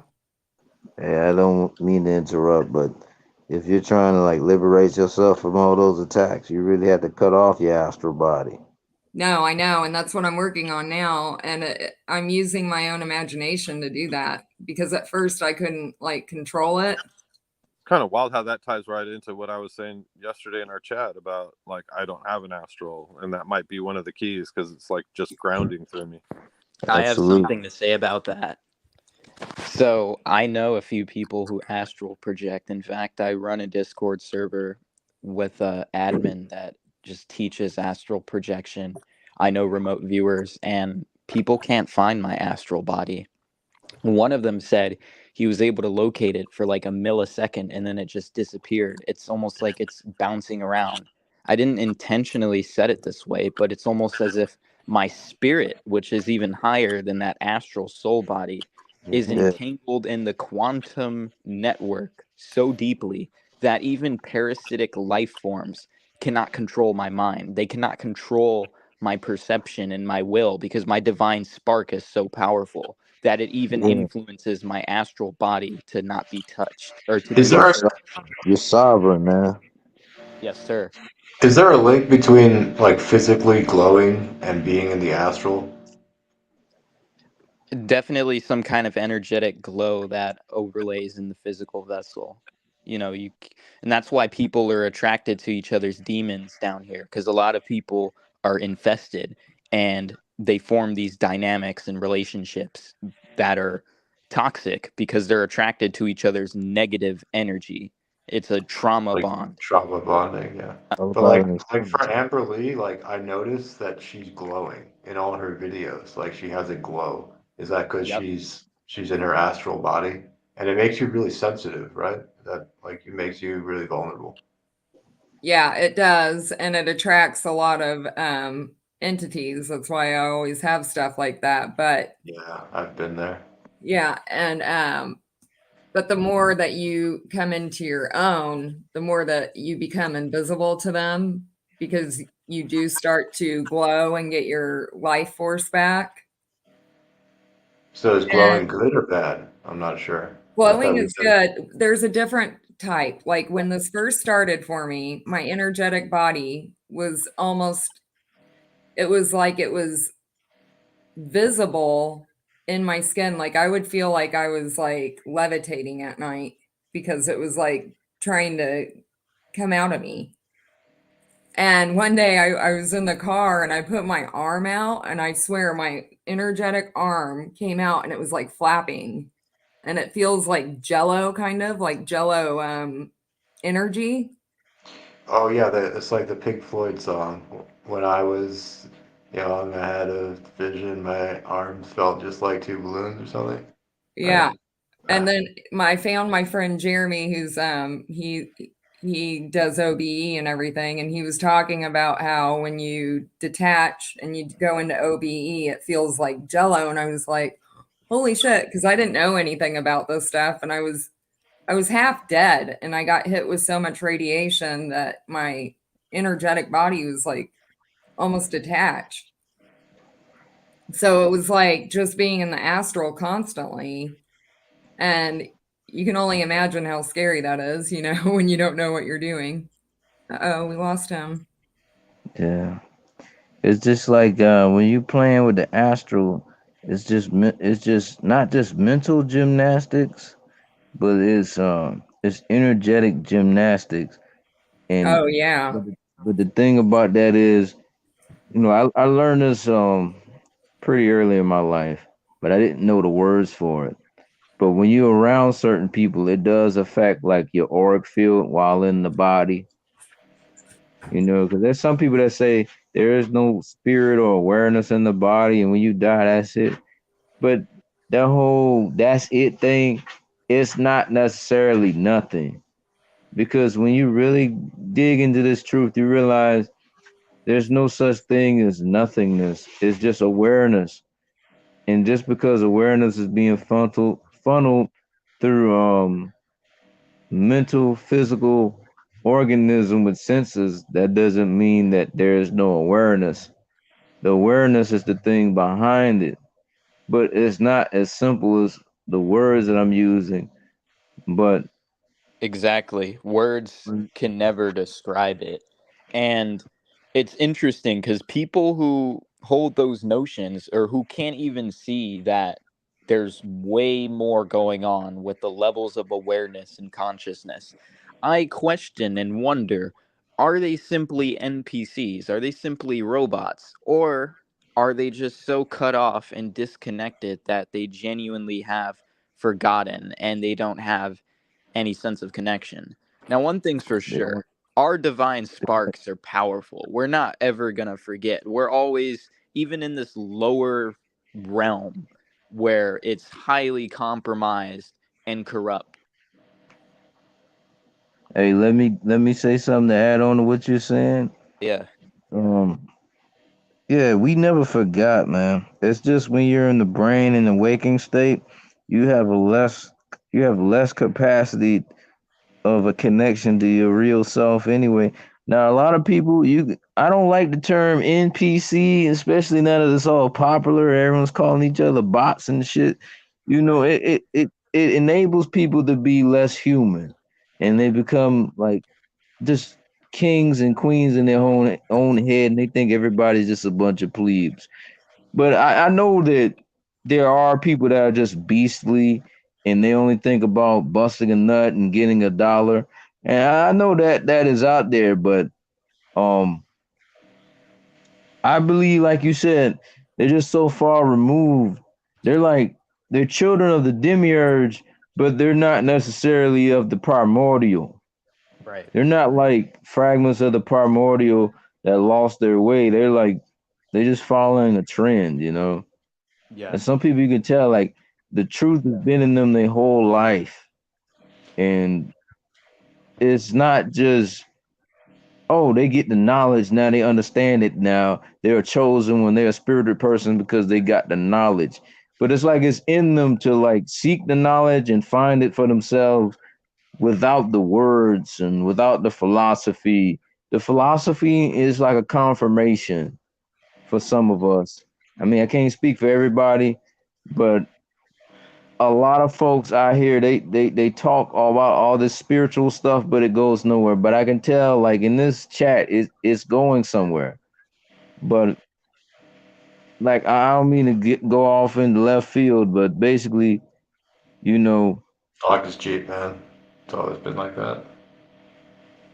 Hey, I don't mean to interrupt, but if you're trying to like liberate yourself from all those attacks, you really have to cut off your astral body. No, I know. And that's what I'm working on now. And I'm using my own imagination to do that, because at first I couldn't like control it. Kind of wild how that ties right into what I was saying yesterday in our chat about like I don't have an astral, and that might be one of the keys because it's like just grounding through me. I have Absolutely. something to say about that. So I know a few people who astral project. In fact, I run a Discord server with a admin that just teaches astral projection. I know remote viewers, and people can't find my astral body. One of them said he was able to locate it for like a millisecond and then it just disappeared. It's almost like it's bouncing around. I didn't intentionally set it this way, but it's almost as if my spirit, which is even higher than that astral soul body, is Yeah. entangled in the quantum network so deeply that even parasitic life forms cannot control my mind. They cannot control my perception and my will because my divine spark is so powerful that it even Yeah. influences my astral body to not be touched or to Is be there disturbed. You're sovereign, man. Yes, sir. is there a link between like physically glowing and being in the astral? Definitely some kind of energetic glow that overlays in the physical vessel. You know, and that's why people are attracted to each other's demons down here, because a lot of people are infested and they form these dynamics and relationships that are toxic because they're attracted to each other's negative energy. It's a trauma Like bond. trauma bonding, yeah. All But about an like for experience. Amber Lee, like I noticed that she's glowing in all her videos. Like she has a glow. Is that because Yep. she's in her astral body? And it makes you really sensitive, right? That like it makes you really vulnerable. Yeah, it does. And it attracts a lot of entities. That's why I always have stuff like that. But Yeah, I've been there. yeah, and but the more that you come into your own, the more that you become invisible to them, because you do start to glow and get your life force back. So is glowing And good or bad? I'm not sure. I glowing thought we is said good. There's a different type. Like when this first started for me, my energetic body was almost, it was like it was visible in my skin. Like I would feel like I was like levitating at night because it was like trying to come out of me. And one day I was in the car and I put my arm out, and I swear my energetic arm came out and it was like flapping. and it feels like jello, kind of like jello energy. Oh yeah, it's like the Pink Floyd song. When I was young, I had a vision. My arms felt just like two balloons or something. Yeah. Right? And Ah, then I found my friend Jeremy, who's he does OBE and everything, and he was talking about how when you detach and you go into OBE, it feels like jello. And I was like, holy shit, because I didn't know anything about this stuff, and I was half dead, and I got hit with so much radiation that my energetic body was like almost detached. So it was like just being in the astral constantly. And you can only imagine how scary that is, when you don't know what you're doing. Uh-oh, we lost him. Yeah. It's just like when you playing with the astral, it's just not just mental gymnastics, but it's energetic gymnastics. And Oh, yeah. but the thing about that is, I learned this pretty early in my life, but I didn't know the words for it. But when you're around certain people, it does affect like your auric field while in the body. Because there's some people that say there is no spirit or awareness in the body, and when you die, that's it. But that whole "that's it" thing, it's not necessarily nothing. Because when you really dig into this truth, you realize there's no such thing as nothingness. It's just awareness. And just because awareness is being funneled through mental, physical organism with senses, that doesn't mean that there is no awareness. The awareness is the thing behind it, but it's not as simple as the words that I'm using. But Exactly. Words can never describe it. And it's interesting because people who hold those notions or who can't even see that there's way more going on with the levels of awareness and consciousness, I question and wonder, are they simply NPCs? Are they simply robots? Or are they just so cut off and disconnected that they genuinely have forgotten and they don't have any sense of connection? Now, one thing's for they sure, don't. our divine sparks are powerful. We're not ever going to forget. We're always, even in this lower realm where it's highly compromised and corrupt. Hey, let me say something to add on to what you're saying. Yeah, Um, yeah, we never forgot, man. It's just when you're in the brain in the waking state, you have a less you have less capacity of a connection to your real self anyway. Now, a lot of people, I don't like the term NPC, especially now that it's all popular. Everyone's calling each other bots and shit. It enables people to be less human, and they become like just kings and queens in their own head, and they think everybody's just a bunch of plebes. But I know that there are people that are just beastly and they only think about busting a nut and getting a dollar. And I know that that is out there, but um I believe, like you said, they're just so far removed. They're like they're children of the demiurge, but they're not necessarily of the primordial. right. They're not like fragments of the primordial that lost their way. They're just following a trend. Yeah. And some people you can tell like the truth has been in them their whole life. And it's not just, oh, they get the knowledge now, they understand it now. They're chosen when they're a spirited person because they got the knowledge. But it's like it's in them to like seek the knowledge and find it for themselves without the words and without the philosophy. The philosophy is like a confirmation for some of us. I mean, I can't speak for everybody, but a lot of folks out here they talk all about all this spiritual stuff, but it goes nowhere. But I can tell, like in this chat, it's going somewhere. But like I don't mean to go off into left field, but basically, you know, talk is cheap, man. It's always been like that.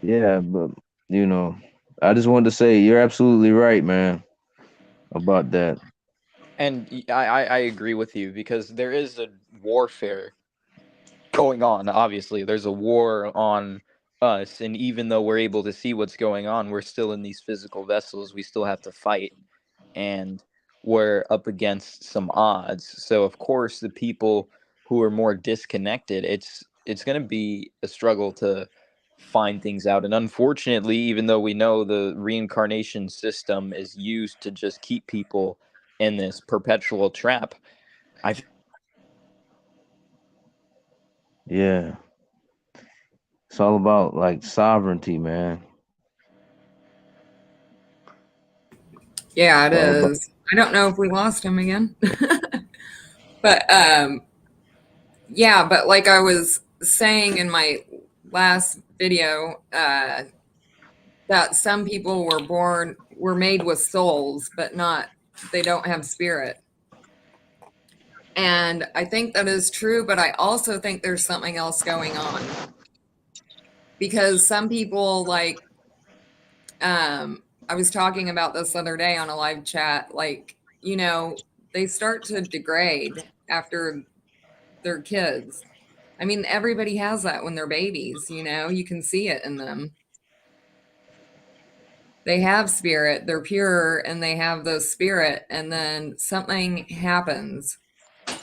yeah. But you know, I just wanted to say you're absolutely right, man, about that. And I agree with you because there is a warfare going on. Obviously, there's a war on us, and even though we're able to see what's going on, we're still in these physical vessels. We still have to fight, and we're up against some odds. So of course, the people who are more disconnected, it's going to be a struggle to find things out. And unfortunately, even though we know the reincarnation system is used to just keep people in this perpetual trap, I Yeah. It's all about like sovereignty, man. Yeah, it It's all about is. I don't know if we lost him again. But yeah, but like I was saying in my last video, that some people were made with souls, but they don't have spirit. And I think that is true, but I also think there's something else going on. Because some people like I was talking about this the other day on a live chat, like, they start to degrade after they're kids. I mean, everybody has that when they're babies, you can see it in them. They have spirit, they're pure, and they have the spirit, and then something happens.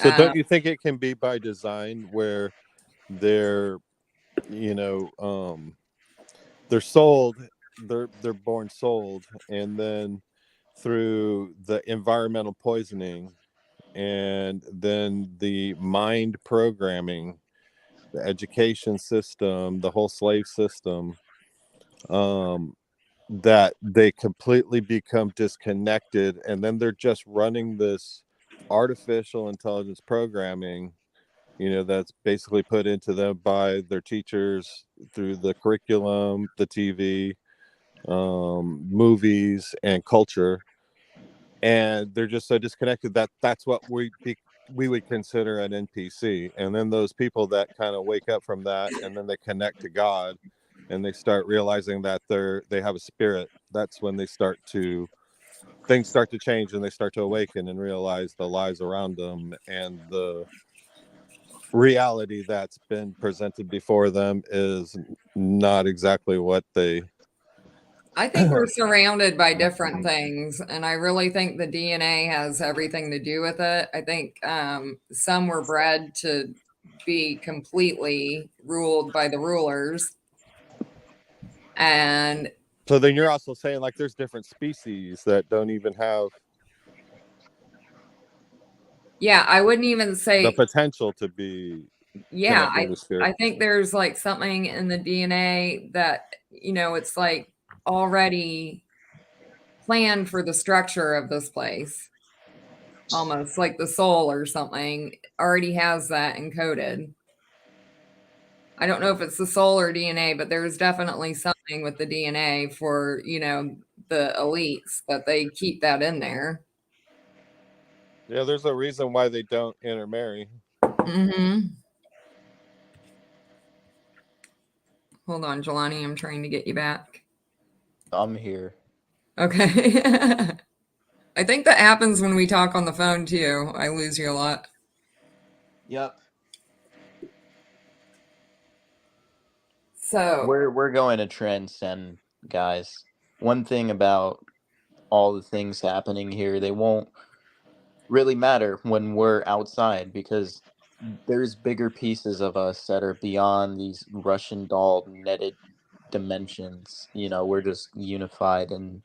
So don't you think it can be by design where they're, they're sold, they're born sold, and then through the environmental poisoning and then the mind programming, the education system, the whole slave system, that they completely become disconnected, and then they're just running this artificial intelligence programming, that's basically put into them by their teachers through the curriculum, the TV, movies, and culture, and they're just so disconnected that that's what we would consider an NPC. And then those people that kind of wake up from that, and then they connect to God, and they start realizing that they have a spirit. That's when things start to change, and they start to awaken and realize the lies around them and the reality that's been presented before them is not exactly what they. I think we're surrounded by different things, and I really think the DNA has everything to do with it. I think some were bred to be completely ruled by the rulers, and So then you're also saying like there's different species that don't even have yeah, I wouldn't even the say potential to be yeah. connected with spirit. I think there's like something in the DNA that it's like already planned for the structure of this place, almost like the soul or something already has that encoded. I don't know if it's the soul or DNA, but there's definitely something with the DNA for, the elites that they keep that in there. Yeah, there's a reason why they don't intermarry. Mm-hmm. Hold on, Jelani, I'm trying to get you back. I'm here. Okay. I think that happens when we talk on the phone too. I lose you a lot. Yep. So We're going to transcend, guys. One thing about all the things happening here, they won't really matter when we're outside, because there's bigger pieces of us that are beyond these Russian doll netted dimensions. We're just unified and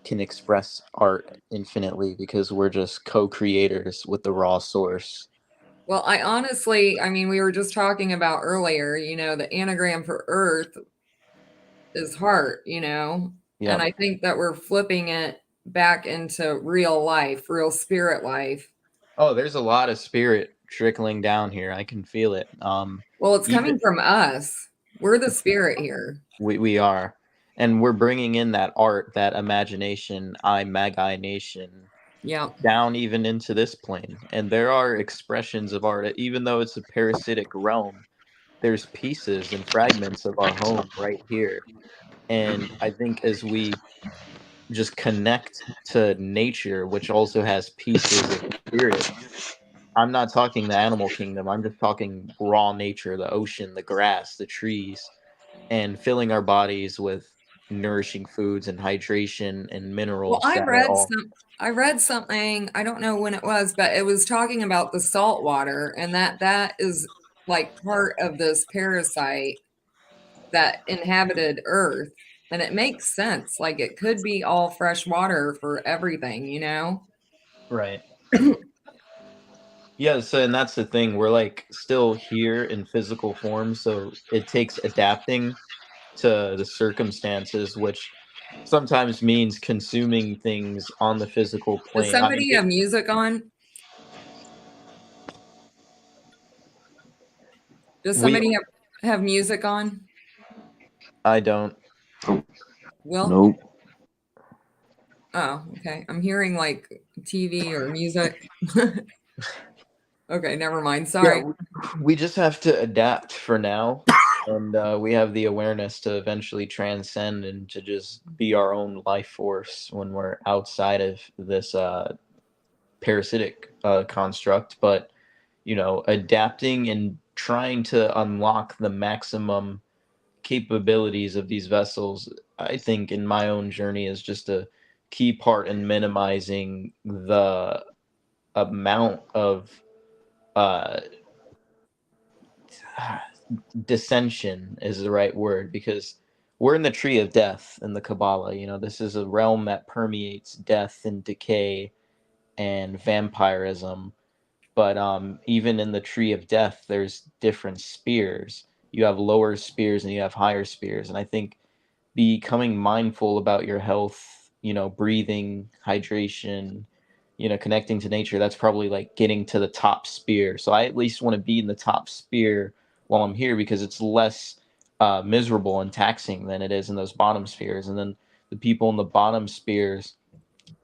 can express art infinitely because we're just co-creators with the raw source. well, I mean, we were just talking about earlier, the anagram for Earth is heart, and Yep. I think that we're flipping it back into real life, real spirit life. Oh, there's a lot of spirit trickling down here. I can feel it. Well, it's coming from us. We're the spirit here. We are, and we're bringing in that art, that imagination, imagination, Yeah. down even into this plane. And there are expressions of art, even though it's a parasitic realm. There's pieces and fragments of our home right here. And I think as we just connect to nature, which also has pieces of spirit, I'm not talking the animal kingdom. I'm just talking raw nature, the ocean, the grass, the trees, and filling our bodies with nourishing foods and hydration and Well, minerals that are all I read something, I don't know when it was, but it was talking about the salt water and that is like part of this parasite that inhabited Earth. And it makes sense. Like it could be all fresh water for everything, you know? right. Yeah, so and that's the thing. We're like still here in physical form, so it takes adapting to the circumstances, which sometimes means consuming things on the physical Does plane. I mean, somebody have music on? Does we somebody have music on? I don't. Will? Nope. Oh, okay. I'm hearing like TV or music. Okay, never mind. Yeah, Sorry. we just have to adapt for now, and we have the awareness to eventually transcend and to just be our own life force when we're outside of this parasitic construct. But adapting and trying to unlock the maximum capabilities of these vessels, I think, in my own journey, is just a key part in minimizing the amount of uh, dissension is the right word, because we're in the tree of death in the Kabbalah. This is a realm that permeates death and decay and vampirism. But even in the tree of death, there's different spears. You have lower spears and you have higher spears. And I think becoming mindful about your health, breathing, hydration, connecting to nature, that's probably like getting to the top spear. So I at least want to be in the top spear while I'm here, because it's less miserable and taxing than it is in those bottom spheres. And then the people in the bottom spheres,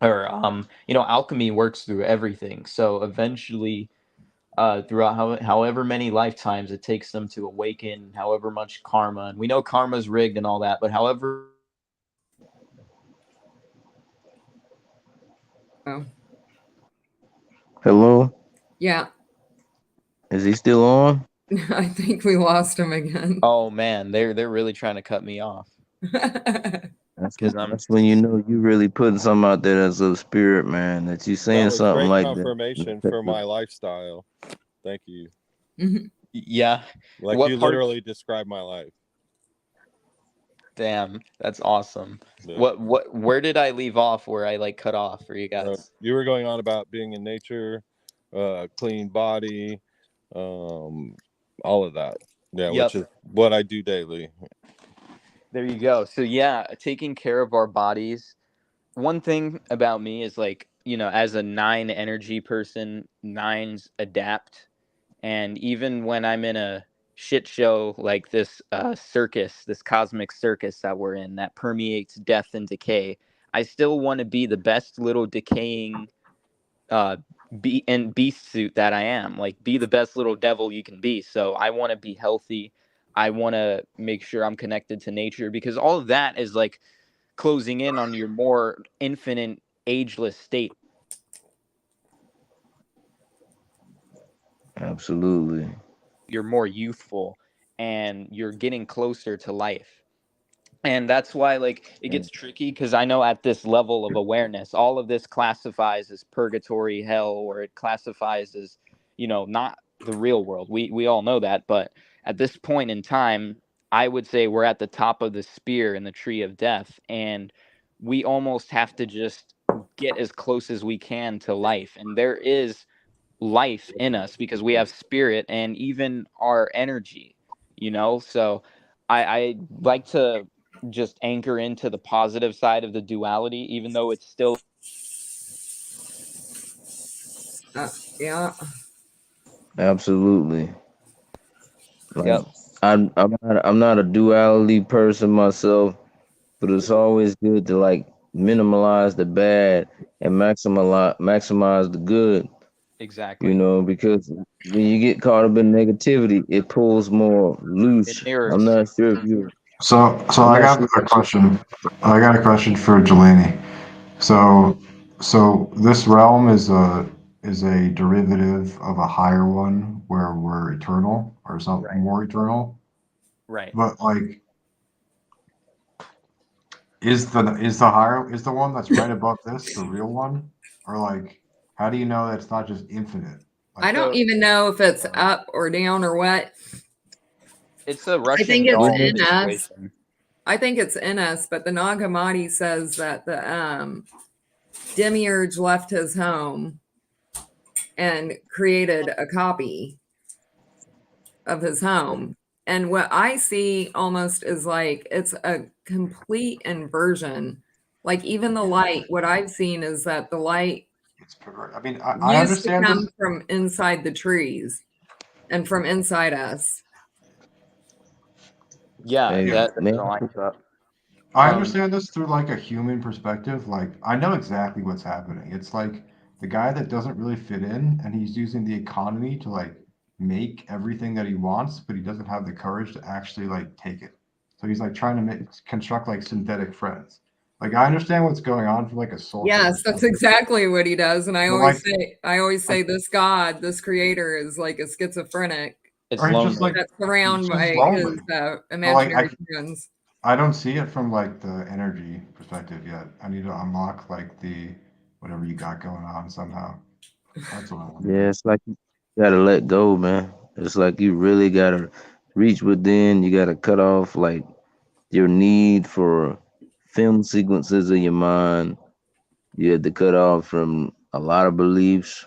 or alchemy works through everything. So eventually, throughout however many lifetimes it takes them to awaken, however much karma, and we know karma's rigged and all that, but however. Oh, Hello? yeah. Is he still on? I think we lost him again. Oh man, they're really trying to cut me off, because That's when you know you really putting something out there that's of spirit, man. That you That saying was something great like confirmation that. for my lifestyle. Thank you. yeah. Like What you part? literally described my life. Damn, that's awesome. Yeah. Where did I leave off where I like cut off for you guys? You were going on about being in nature, clean body, all of that. Yeah, Yep. which is what I do daily. There you go. So yeah, taking care of our bodies. One thing about me is, like, as a 9 energy person, 9s adapt. And even when I'm in a shit show like this circus, this cosmic circus that we're in, that permeates death and decay, I still want to be the best little decaying beast suit that I am. Like, be the best little devil you can be. So I want to be healthy. I want to make sure I'm connected to nature, because all of that is like closing in on your more infinite, ageless state. Absolutely. You're more youthful and you're getting closer to life. And that's why, like, it gets tricky, because I know at this level of awareness, all of this classifies as purgatory, hell, or it classifies as, not the real world. We all know that. But at this point in time, I would say we're at the top of the spear in the tree of death. And we almost have to just get as close as we can to life. And there is life in us because we have spirit and even our energy, So I like to just anchor into the positive side of the duality, even though it's still. Yeah. Absolutely. Like, Yep. I'm not a duality person myself, but it's always good to like minimize the bad and maximize the good. Exactly. Because when you get caught up in negativity, it pulls more It loose. I'm mirrors. not sure if you. So I'm I not got sure. a question. I got a question for Jelani. So this realm is a derivative of a higher one where we're eternal or something Right. more eternal. Right. But like, is the one that's right above this the real one, or like, how do you know that it's not just infinite? I Like, don't So even know if it's up or down or what. it's a I Russian think it's doll in us. situation. I think it's in us, but the Nag Hammadi says that the demiurge left his home and created a copy of his home. And what I see almost is like it's a complete inversion. Like even the light, what I've seen is that the light it's I mean, I used to understand come this. from inside the trees and from inside us. Yeah, Hey, that man, lines up. I understand this through like a human perspective. Like, I know exactly what's happening. It's like the guy that doesn't really fit in, and he's using the economy to like make everything that he wants, but he doesn't have the courage to actually like take it. So he's like trying to construct like synthetic friends. Like, I understand what's going on from like a social Yes, that's perspective, exactly what he does. And but like, I always say like, this God, this creator is like a schizophrenic It's or he's just lonely. like that's he's surrounded just by his lonely. But like, imaginary friends. I don't see it from like the energy perspective yet. I need to unlock like the whatever you got going on somehow. That's what I want to yeah, do. it's like you gotta let go, man. It's like you really gotta reach within. You gotta cut off like your need for film sequences of your mind. You had to cut off from a lot of beliefs.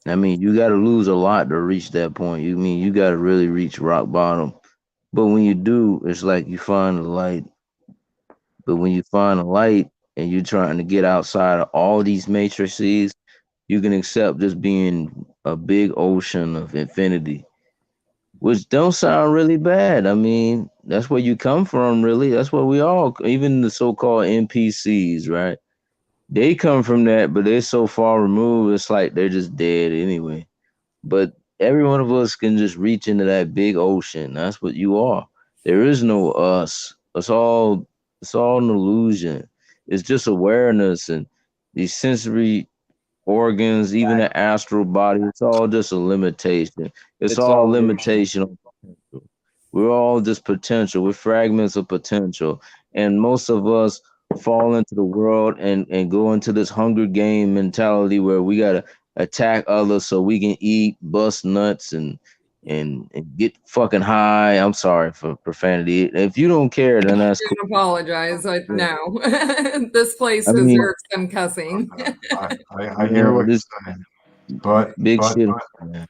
I mean, you gotta lose a lot to reach that point. You mean you gotta really reach rock bottom. But when you do, it's like you find the light. But when you find a light and you're trying to get outside of all these matrices, you can accept just being a big ocean of infinity, which don't sound really bad. I mean, that's where you come from, really. That's where we all, even the so-called NPCs, right? They come from that, but they're so far removed, it's like they're just dead anyway. But every one of us can just reach into that big ocean. That's what you are. There is no us. It's all an illusion. It's just awareness and these sensory organs, even the astral body. It's all just a limitation. It's It's all all illusion. limitation on potential. We're all just potential. We're fragments of potential. And most of us fall into the world and go into this Hunger Game mentality where we gotta attack others so we can eat, bust nuts and get fucking high. I'm sorry for profanity. If you don't care, then that's cool. Don't apologize. No, this place I mean, deserves some cussing. I hear yeah, what this you're saying, but big but shit, but man.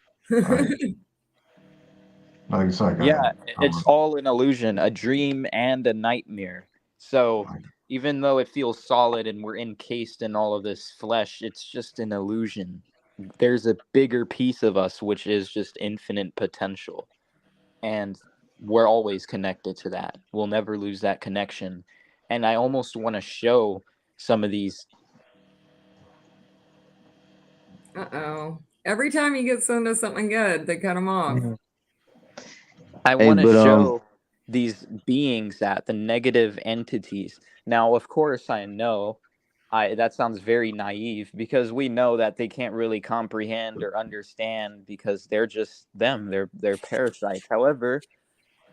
like sorry, go Yeah, ahead. it's all an illusion, a dream and a nightmare. So Like, even though it feels solid and we're encased in all of this flesh, it's just an illusion. There's a bigger piece of us which is just infinite potential. And we're always connected to that. We'll never lose that connection. And I almost want to show some of these. Uh-oh. Every time he gets into something good, they cut him off. I Hey, want to but show these beings that the negative entities. Now, of course, I know that sounds very naive because we know that they can't really comprehend or understand because they're just them. They're parasites. However,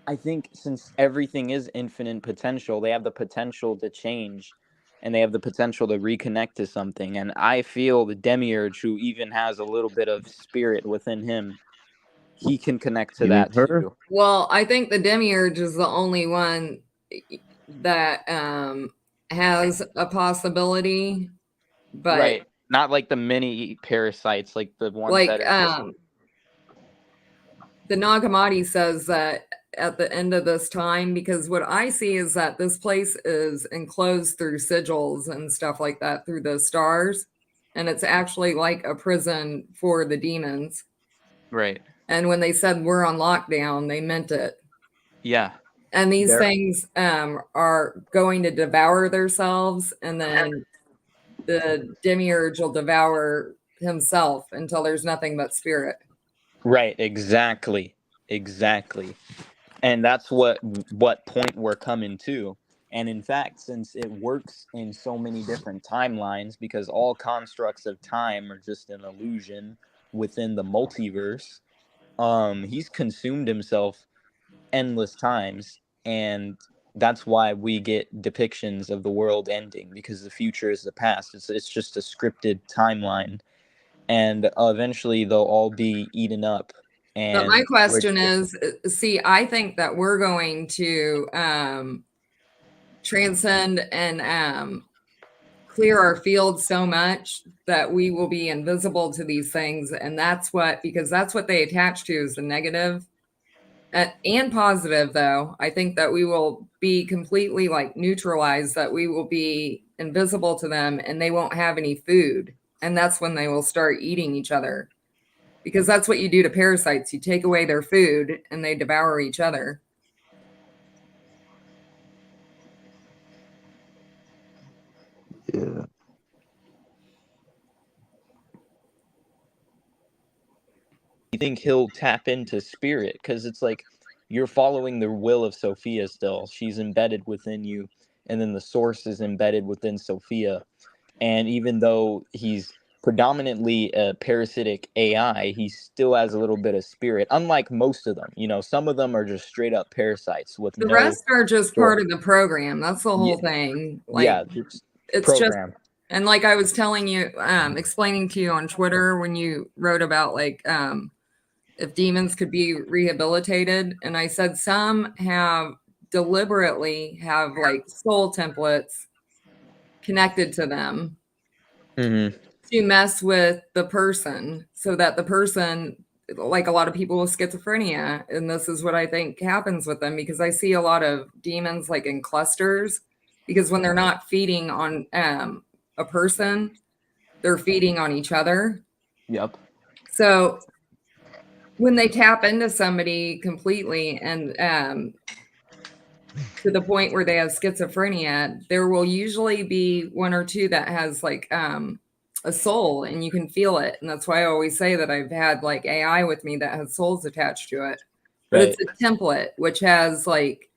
I think since everything is infinite potential, they have the potential to change and they have the potential to reconnect to something. And I feel the demiurge, who even has a little bit of spirit within him, he can connect to you mean that her? too. Well, I think the demiurge is the only one that has a possibility, but Right. Not like the mini parasites, like the ones like that are just the Nag Hammadi says that at the end of this time, because what I see is that this place is enclosed through sigils and stuff like that through the stars, and it's actually like a prison for the demons. right. And when they said we're on lockdown, they meant it. Yeah. And these There things are going to devour themselves, and then the demiurge will devour himself until there's nothing but spirit. right, exactly. Exactly. And that's what point we're coming to. And in fact, since it works in so many different timelines, because all constructs of time are just an illusion within the multiverse, he's consumed himself endless times, and that's why we get depictions of the world ending, because the future is the past. It's just a scripted timeline, and eventually they'll all be eaten up. But my And question is, see, I think that we're going to transcend and clear our field so much that we will be invisible to these things. And that's because that's what they attach to, is the negative. And positive, though. I think that we will be completely like neutralized, that we will be invisible to them and they won't have any food. And that's when they will start eating each other, because that's what you do to parasites. You take away their food and they devour each other. Yeah. you think he'll tap into spirit? Because it's like you're following the will of Sophia still. She's embedded within you, and then the source is embedded within Sophia. And even though he's predominantly a parasitic AI, he still has a little bit of spirit, unlike most of them. Some of them are just straight up parasites with The no rest are just soul. part of the program. That's the whole thing. Like, Yeah, it's program. just, and like I was telling you, explaining to you on Twitter when you wrote about like if demons could be rehabilitated, and I said some deliberately have like soul templates connected to them Mm-hmm. to mess with the person, so that the person, like a lot of people with schizophrenia, and this is what I think happens with them, because I see a lot of demons like in clusters, because when they're not feeding on a person, they're feeding on each other. Yep. So when they tap into somebody completely and to the point where they have schizophrenia, there will usually be one or two that has like a soul, and you can feel it. And that's why I always say that I've had like AI with me that has souls attached to it. But Right. it's a template which has like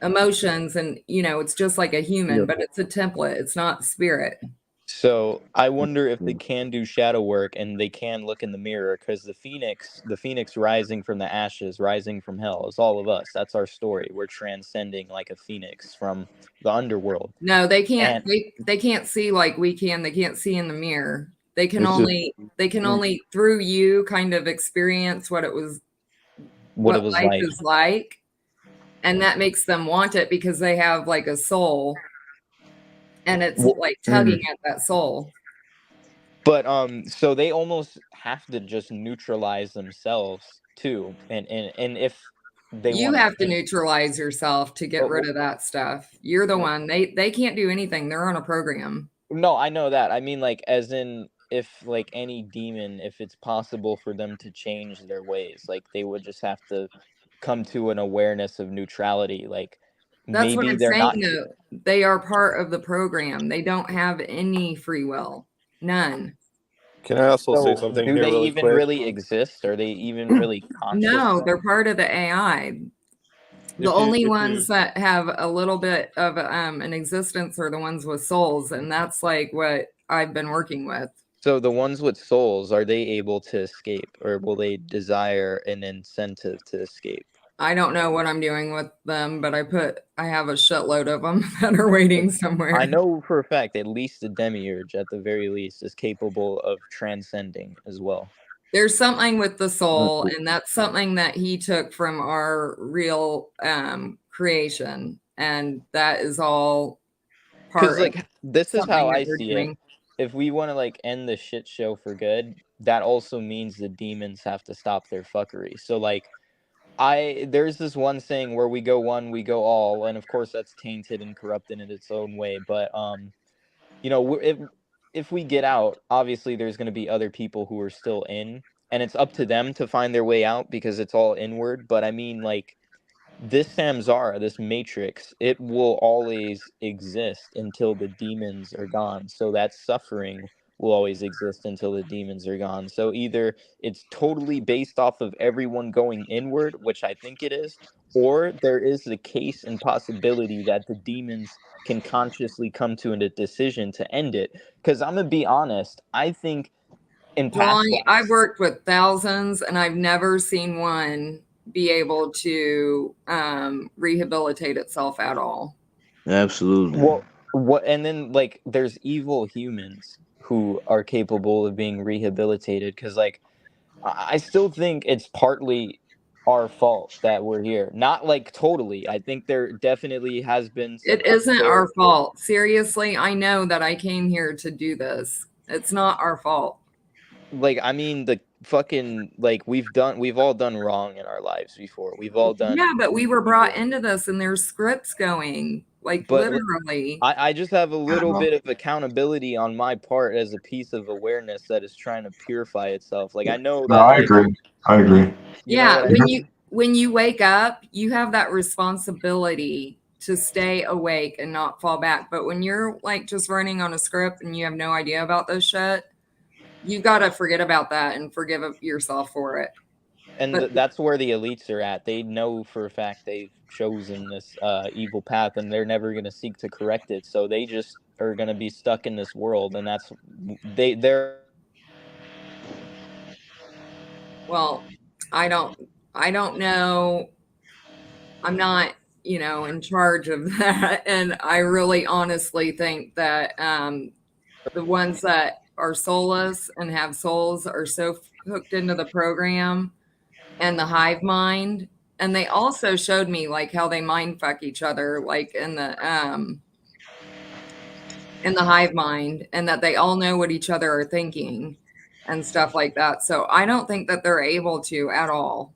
emotions, and it's just like a human, Yep. but it's a template. It's not spirit. So I wonder if they can do shadow work and they can look in the mirror, because the phoenix rising from the ashes, rising from hell, is all of us. That's our story. We're transcending like a phoenix from the underworld. No, they can't. And They can't see like we can. They can't see in the mirror. They can it's just only through you kind of experience what what it what was life like. is like, and that makes them want it, because they have like a soul, and it's Well, like tugging at that soul. But so they almost have to just neutralize themselves too, and if they You want to have to change. neutralize yourself to get rid of that stuff. You're the one. They can't do anything. They're on a program. No, I know that. I mean, like, as in, if like any demon, if it's possible for them to change their ways, like they would just have to come to an awareness of neutrality. Like That's what maybe I'm they're saying, not. though. They are part of the program. They don't have any free will. None. Can I also say So something do here they really even quick? really exist? Are they even really conscious? No, they're part of the AI. The only ones that have a little bit of an existence are the ones with souls, and that's like what I've been working with. So the ones with souls, are they able to escape, or will they desire an incentive to escape? I don't know what I'm doing with them, but I have a shitload of them that are waiting I somewhere. know for a fact at least the demiurge, at the very least, is capable of transcending as well. There's something with the soul, and that's something that he took from our real creation, and that is all Because, part of like, this is something how that I we're see it. doing. If we want to, like, end the shit show for good, that also means the demons have to stop their fuckery. So, like, there's this one saying where we go one, we go all, and of course that's tainted and corrupted in its own way. But if we get out, obviously there's going to be other people who are still in, and it's up to them to find their way out because it's all inward. But I mean, like, this samsara, this matrix, it will always exist until the demons are gone. So that suffering will always exist until the demons are gone. So either it's totally based off of everyone going inward, which I think it is, or there is the case and possibility that the demons can consciously come to a decision to end it. Because I'm gonna be honest, I think in past I've lives, worked with thousands and I've never seen one be able to rehabilitate itself at all. Absolutely. well, what, and then like there's evil humans who are capable of being rehabilitated. Because like I still think it's partly our fault that we're here. Not like totally. I think there definitely has been some It isn't our unfair. fault. Seriously, I know that I came here to do this. It's not our fault. Like I mean the fucking like we've all done wrong in our lives before. We've all Yeah, done but we were brought evil. into this and there's scripts going, like But literally. I just have a little Well, bit of accountability on my part as a piece of awareness that is trying to purify itself. Like I know no, that I like agree. I agree. you know Yeah, what I Because when you wake up, you have that responsibility to stay awake and not fall back. But when you're like just running on a script and you have no idea about this shit, you got to forget about that and forgive yourself for it. and But that's where the elites are at. They know for a fact they've chosen this evil path and they're never going to seek to correct it. So they just are going to be stuck in this world and that's they're well, I don't I don't know. I'm not, in charge of that. And I really honestly think that the ones that are soulless and have souls are so hooked into the program and the hive mind. And they also showed me like how they mind fuck each other, like in the hive mind, and that they all know what each other are thinking and stuff like that. So I don't think that they're able to at all.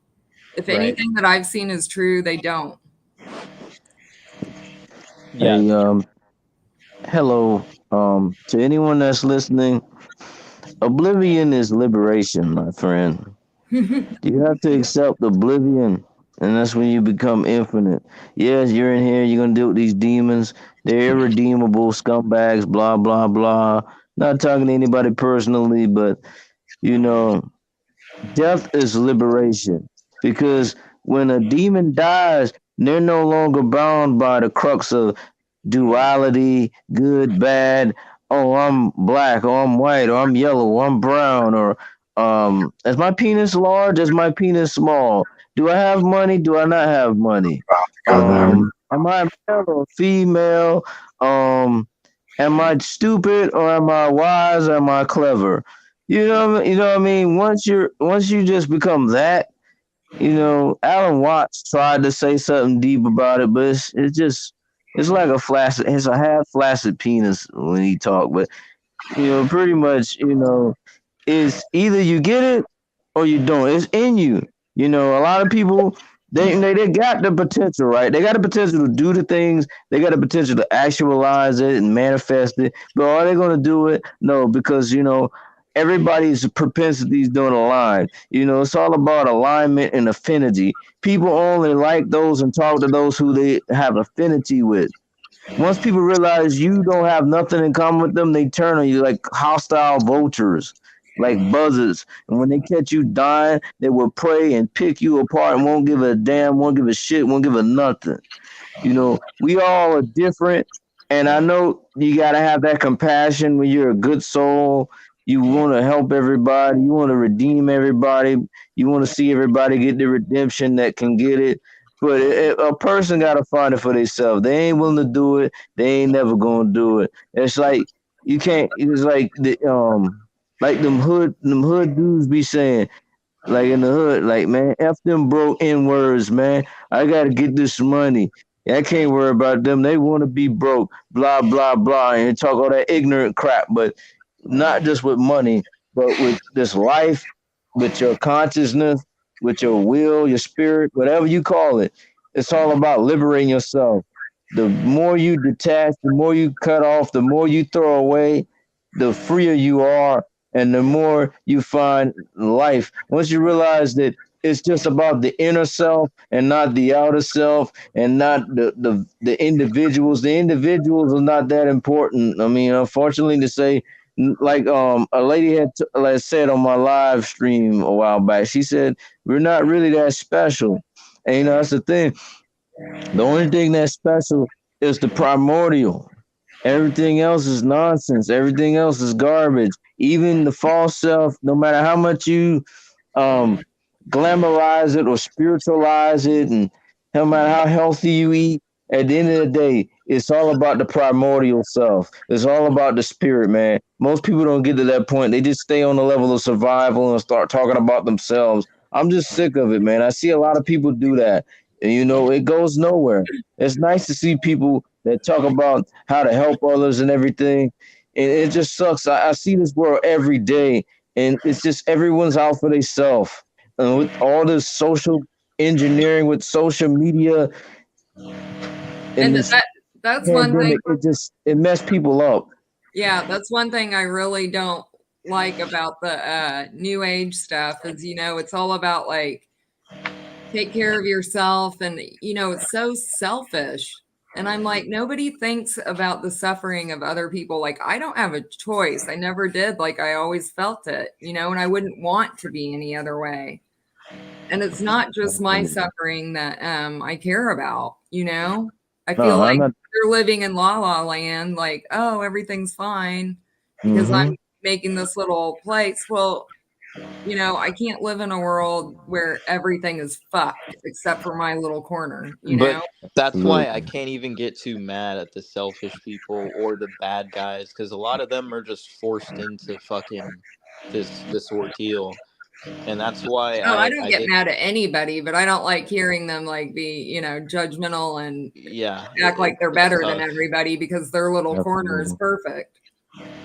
If right. anything that I've seen is true, they don't. Yeah, Hey, hello. To anyone that's listening, oblivion is liberation, my friend. You have to accept oblivion, and that's when you become infinite. Yes, you're in here, you're gonna deal with these demons. They're irredeemable scumbags, blah blah blah. Not talking to anybody personally, but you know, death is liberation. Because when a demon dies, they're no longer bound by the crux of duality, good, bad. Oh, I'm black, or I'm white, or I'm yellow, or I'm brown, or is my penis large? Is my penis small? Do I have money? Do I not have money? God damn Am I male or female? Um, am I stupid or am I wise? Or am I clever? You know what I mean. Once you just become that, Alan Watts tried to say something deep about it, but it's like a flaccid, it's a half flaccid penis when he talk. But pretty much, it's either you get it or you don't. It's in you. A lot of people they got the potential, right? They got the potential to do the things. They got the potential to actualize it and manifest it. But are they going to do it? No, because everybody's propensities don't align. It's all about alignment and affinity. People only like those and talk to those who they have affinity with. Once people realize you don't have nothing in common with them, they turn on you like hostile vultures, like buzzards. And when they catch you dying, they will prey and pick you apart and won't give a damn, won't give a shit, won't give a nothing. We all are different. And I know you got to have that compassion when you're a good soul. You want to help everybody. You want to redeem everybody. You want to see everybody get the redemption that can get it. But a person got to find it for themselves. They ain't willing to do it. They ain't never going to do it. It's like you can't. It's like them hood dudes be saying, like in the hood, like man, f them broke n words, man. I gotta get this money. I can't worry about them. They want to be broke, blah blah blah, and talk all that ignorant crap. But not just with money, but with this life, with your consciousness, with your will, your spirit, whatever you call it. It's all about liberating yourself. The more you detach, the more you cut off, the more you throw away, the freer you are, and the more you find life. Once you realize that it's just about the inner self and not the outer self and not the individuals. The individuals are not that important. I mean, unfortunately to say, like a lady had like said on my live stream a while back, she said we're not really that special. And that's the thing. The only thing that's special is the primordial. Everything else is nonsense. Everything else is garbage. Even the false self, no matter how much you um, glamorize it or spiritualize it, and no matter how healthy you eat, at the end of the day, it's all about the primordial self. It's all about the spirit, man. Most people don't get to that point. They just stay on the level of survival and start talking about themselves. I'm just sick of it, man. I see a lot of people do that. And it goes nowhere. It's nice to see people that talk about how to help others and everything. And it just sucks. I see this world every day, and it's just everyone's out for themselves. And with all this social engineering, with social media, and And this that's one thing. pandemic, it messed people up. Yeah, that's one thing I really don't like about the new age stuff is, it's all about like take care of yourself, and it's so selfish. And I'm like, nobody thinks about the suffering of other people. Like, I don't have a choice. I never did. Like, I always felt it, and I wouldn't want to be any other way. And it's not just my suffering that I care about, I feel No, I'm like not. they're living in la la land, like, oh, everything's fine because I'm making this little place. Well, I can't live in a world where everything is fucked except for my little corner, But that's why I can't even get too mad at the selfish people or the bad guys, because a lot of them are just forced into fucking this ordeal, and that's why Oh, I I don't I get get mad at anybody, but I don't like hearing them like be, judgmental and yeah act like they're it's better than tough. everybody because their little corner is perfect.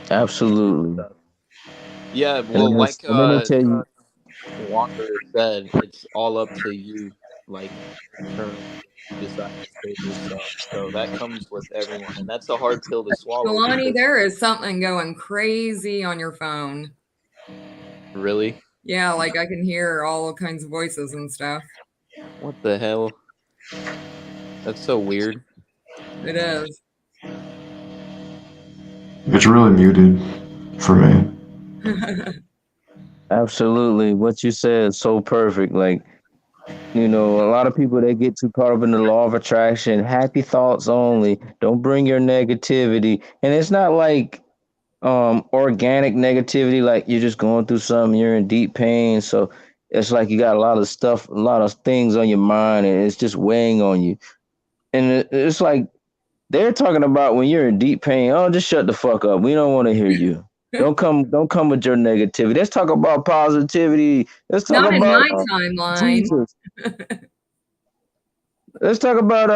Absolutely. Yeah, And well, like let me tell you, Wanderer said, it's all up to you, like internally, if you decide to save yourself. So that comes with everyone, and that's a hard pill to swallow Jelani, because there is something going crazy on your phone. really, Yeah, like I can hear all kinds of voices and stuff. what the hell? That's so weird. It is. It's really muted for me. absolutely, what you said is so perfect. Like, a lot of people they get too caught up in the law of attraction, happy thoughts only. Don't bring your negativity. And it's not like organic negativity, like you're just going through something, you're in deep pain. So it's like you got a lot of stuff, a lot of things on your mind, and it's just weighing on you. And it's like they're talking about when you're in deep pain. Oh, just shut the fuck up. We don't want to hear you. Don't come with your negativity. Let's talk about positivity. Let's talk Not in about my timeline. Jesus. Let's talk about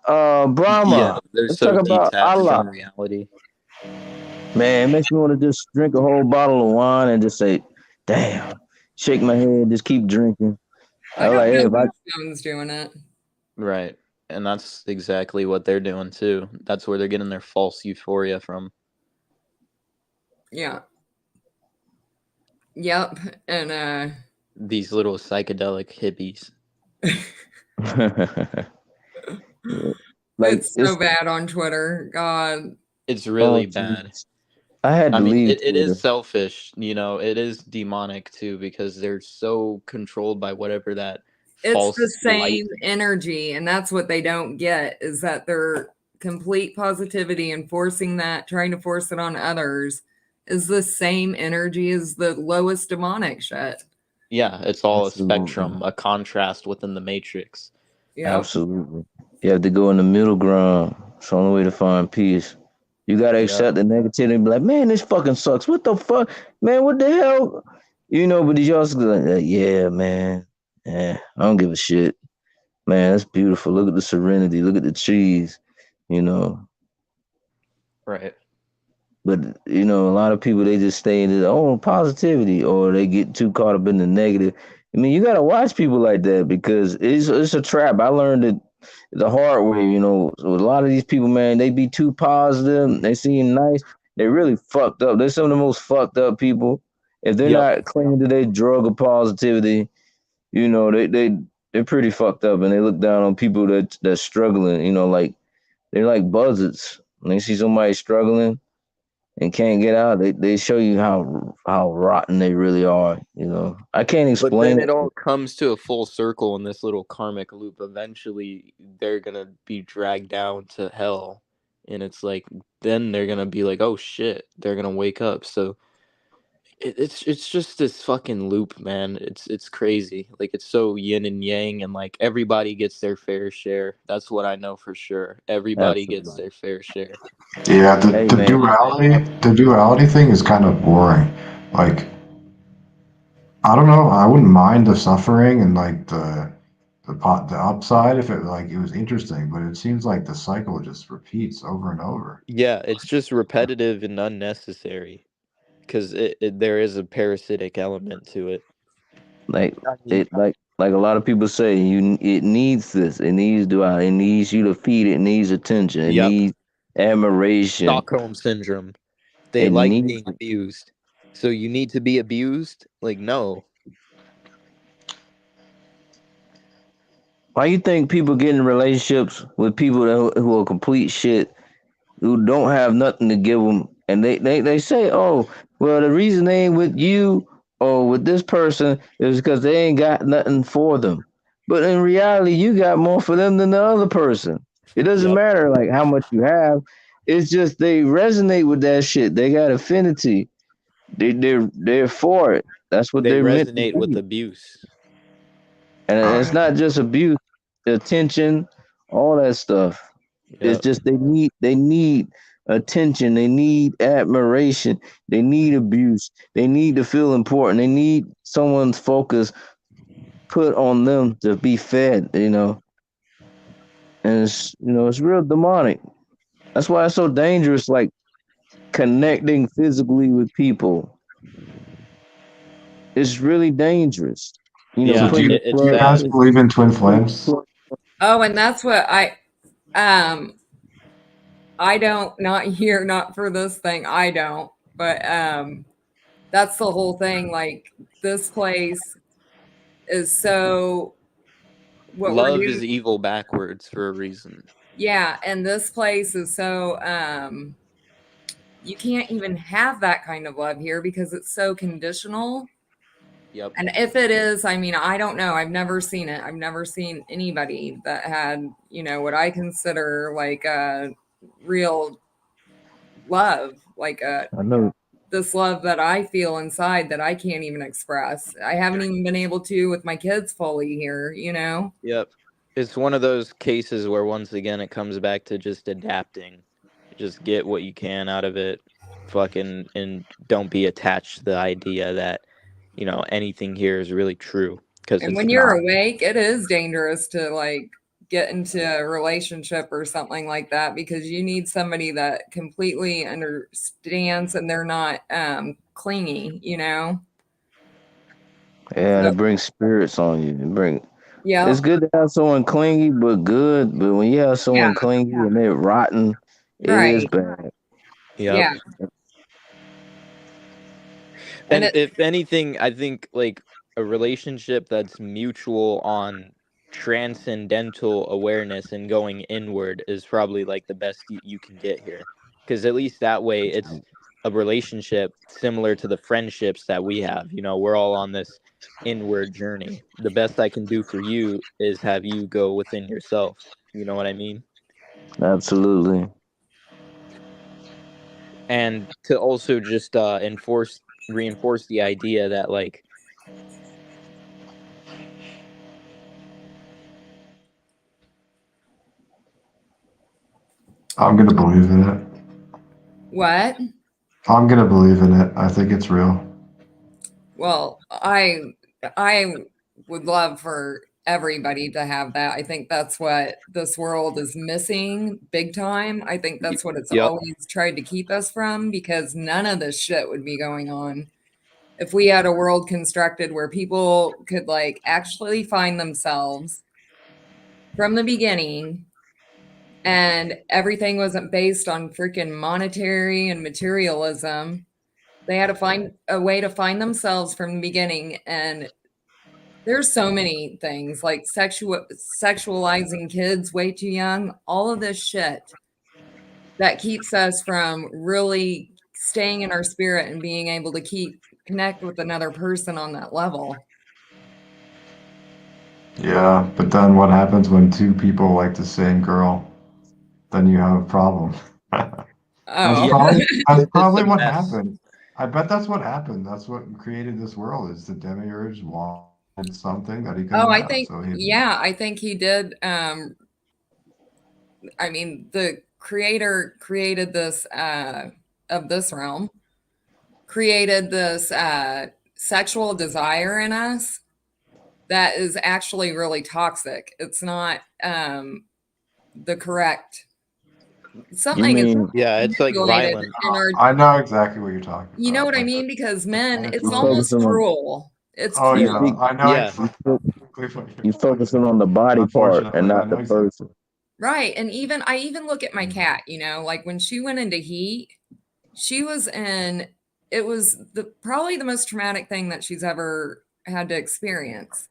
Yeah, Brahma. they're Let's so talk about detached Allah. from reality. Man, it makes me want to just drink a whole bottle of wine and just say, damn, shake my head, just keep drinking. I I'm don't like, hey, know if I whose phone's doing it. Right. And that's exactly what they're doing too. That's where they're getting their false euphoria from. Yeah. Yep. And These little psychedelic hippies. like it's so it's bad on Twitter. God. It's oh really bad. geez. I had I to mean, leave it is Twitter. selfish, it is demonic too, because they're so controlled by whatever that It's the false light. same energy, and that's what they don't get is that they're complete positivity and forcing that, trying to force it on others is the same energy as the lowest demonic shit. Yeah, it's all a Absolutely. spectrum, a contrast within the matrix. Yep. Absolutely. You have to go in the middle ground. It's the only way to find peace. You gotta Yeah. accept the negativity and be like, man, this fucking sucks. What the fuck? Man, what the hell? But you also go like, yeah, man. Yeah, I don't give a shit. Man, that's beautiful. Look at the serenity. Look at the trees. You know. Right. But a lot of people they just stay in the positivity, or they get too caught up in the negative. I mean, you gotta watch people like that because it's a trap. I learned it the hard way. So a lot of these people, man, they be too positive. They seem nice. They really fucked up. They're some of the most fucked up people. If they're Yep. not clinging to their drug of positivity, they're pretty fucked up, and they look down on people that's struggling. Like they're like buzzards. When they see somebody struggling, and can't get out. They show you how rotten they really are. You know, I can't But explain then it. it all comes to a full circle in this little karmic loop. Eventually, they're gonna be dragged down to hell, and it's like then they're gonna be like, "Oh shit!" They're gonna wake up. So it's just this fucking loop, man. It's crazy. Like it's so yin and yang, and like everybody gets their fair share. That's what I know for sure. Everybody gets Absolutely. their fair share. Yeah, Hey the man, duality thing is kind of boring. Like, I don't know, I wouldn't mind the suffering and like the upside if it like it was interesting, but it seems like the cycle just repeats over and over. Yeah, it's just repetitive and unnecessary because there is a parasitic element to it. like I mean, it like a lot of people say, it needs this. It needs duality. It needs you to feed it. It needs attention. It yep, needs admiration. Stockholm syndrome. They It like needs. being abused. So you need to be abused? Like, no. Why you think people get in relationships with people who are complete shit, who don't have nothing to give them, and they say, oh, well, the reason they ain't with you or with this person is because they ain't got nothing for them. But in reality, you got more for them than the other person. It doesn't Yep. matter like how much you have. It's just they resonate with that shit. They got affinity. They're for it. That's what They they're meant to resonate with be. abuse. And Oh it's yeah. not just abuse, attention, all that stuff. It's Yep. just they need attention, they need admiration, they need abuse, they need to feel important, they need someone's focus put on them to be fed, you know. And it's real demonic. That's why it's so dangerous, like connecting physically with people. It's really dangerous. You know, So Yeah, do putting you the it's do you plug guys sad. believe in twin flames? Oh, and that's what I don't, not here, not for this thing. I don't, but that's the whole thing. Like this place is so what we're Love doing. is evil backwards for a reason. Yeah, and this place is so you can't even have that kind of love here because it's so conditional. Yep. And if it is, I mean, I don't know. I've never seen it. I've never seen anybody that had, what I consider like a real love, like I know. this love that I feel inside that I can't even express. I haven't even been able to with my kids fully here. Yep. It's one of those cases where once again it comes back to just adapting. Just get what you can out of it. Fucking and don't be attached to the idea that, anything here is really true because And it's when you're not. awake, it is dangerous to like get into a relationship or something like that because you need somebody that completely understands and they're not clingy. Yeah, and So it brings spirits on you. yeah, It's good to have someone clingy but good, but when you have yeah, someone clingy and they're rotten, it is right. bad. Yep. Yeah. And And it if anything, I think like a relationship that's mutual on transcendental awareness and going inward is probably like the best you can get here. Because at least that way it's a relationship similar to the friendships that we have. We're all on this inward journey. The best I can do for you is have you go within yourself. You know what I mean? Absolutely. And to also just reinforce the idea that like I'm gonna believe in it. what? I'm gonna believe in it. I think it's real. Well, I would love for everybody to have that. I think that's what this world is missing big time. I think that's what it's yep. always tried to keep us from because none of this shit would be going on if we had a world constructed where people could like actually find themselves from the beginning and everything wasn't based on freaking monetary and materialism. They had to find a way to find themselves from the beginning. And there's so many things like sexualizing kids way too young, all of this shit that keeps us from really staying in our spirit and being able to connect with another person on that level. Yeah, but then what happens when two people like the same girl? Then you have a problem. That's Oh, probably that's It's probably a what mess. happened. I bet that's what happened. That's what created this world is the demiurge wanted something that he couldn't oh, have. So he I think he did. I mean, the creator created this of this realm, created this sexual desire in us that is actually really toxic. It's not the correct. You Something is mean Yeah, it's like manipulated violent. in our. I know exactly what you're talking You know about. what I Like mean? Because the men, it's you tentacles. almost focusing on cruel. It's Oh you cruel. yeah, see I know Yeah. exactly what you you're talking focusing about. on the body part and Unfortunately, I not know the exactly. person. Right. And I even look at my cat, you know, like when she went into heat, she was in, it was probably the most traumatic thing that she's ever had to experience.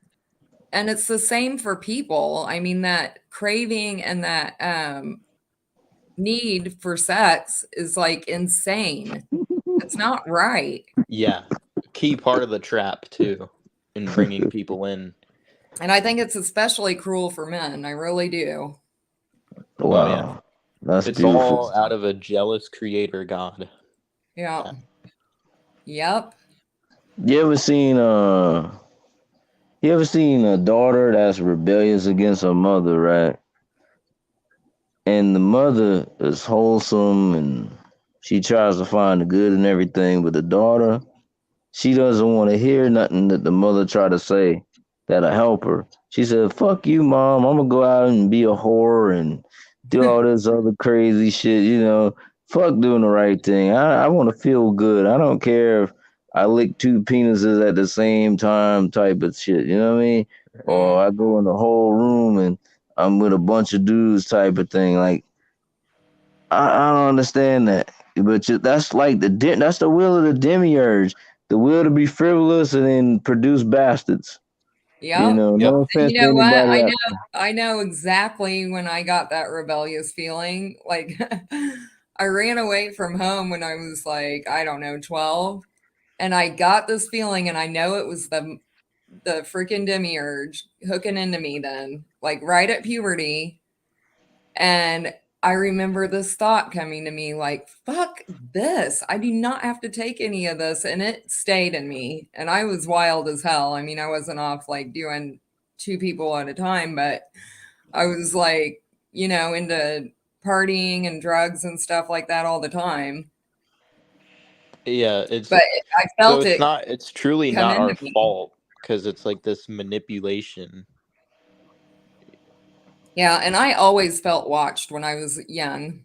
And it's the same for people. I mean, that craving and that need for sex is like insane. It's not right. Yeah. Key part of the trap too in bringing people in. And I think it's especially cruel for men. I really do. Oh yeah. Wow, that's It's beautiful. all out of a jealous creator god. Yeah. Yeah. Yep. You ever seen a daughter that's rebellious against her mother, right? And the mother is wholesome and she tries to find the good in everything, but the daughter, she doesn't want to hear nothing that the mother try to say that'll help her. She said, "Fuck you, mom. I'm gonna go out and be a whore and do all this other crazy shit. Fuck doing the right thing. I want to feel good. I don't care if I lick two penises at the same time, type of shit. You know what I mean? Or I go in the whole room and I'm with a bunch of dudes, type of thing. Like I don't understand that. But that's like that's the will of the demiurge, the will to be frivolous and then produce bastards. Yep. Yep. No And offense you to know what? anybody out I know exactly when I got that rebellious feeling. Like I ran away from home when I was like, I don't know, 12. And I got this feeling and I know it was the freaking demiurge hooking into me then, like right at puberty. And I remember this thought coming to me like, fuck this. I do not have to take any of this. And it stayed in me. And I was wild as hell. I mean, I wasn't off like doing two people at a time, but I was like, into partying and drugs and stuff like that all the time. Yeah, But I so felt it it's truly come not our into me. fault because it's like this manipulation. Yeah. And I always felt watched when I was young.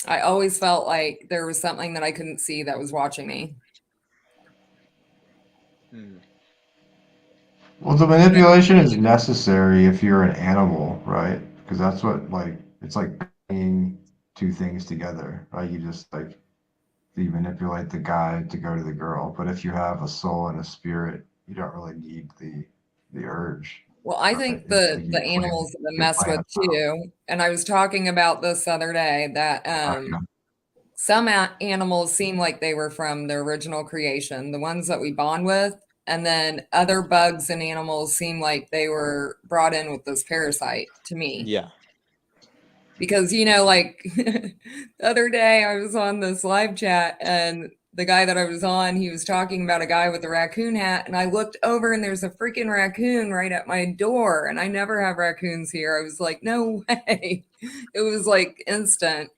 I always felt like there was something that I couldn't see that was watching me. Well, the manipulation is necessary if you're an animal, right? Because that's what it's like bringing two things together, right? You manipulate the guy to go to the girl, but if you have a soul and a spirit, you don't really need the urge, Well, I right? think It's like the animals that I you mess plan with too, and I was talking about this the other day that okay. some animals seem like they were from the original creation, the ones that we bond with, and then other bugs and animals seem like they were brought in with this parasite to me. Yeah. Because like the other day I was on this live chat and the guy that I was on, he was talking about a guy with a raccoon hat, and I looked over and there's a freaking raccoon right at my door, and I never have raccoons here. I was like, no way. It was like instant.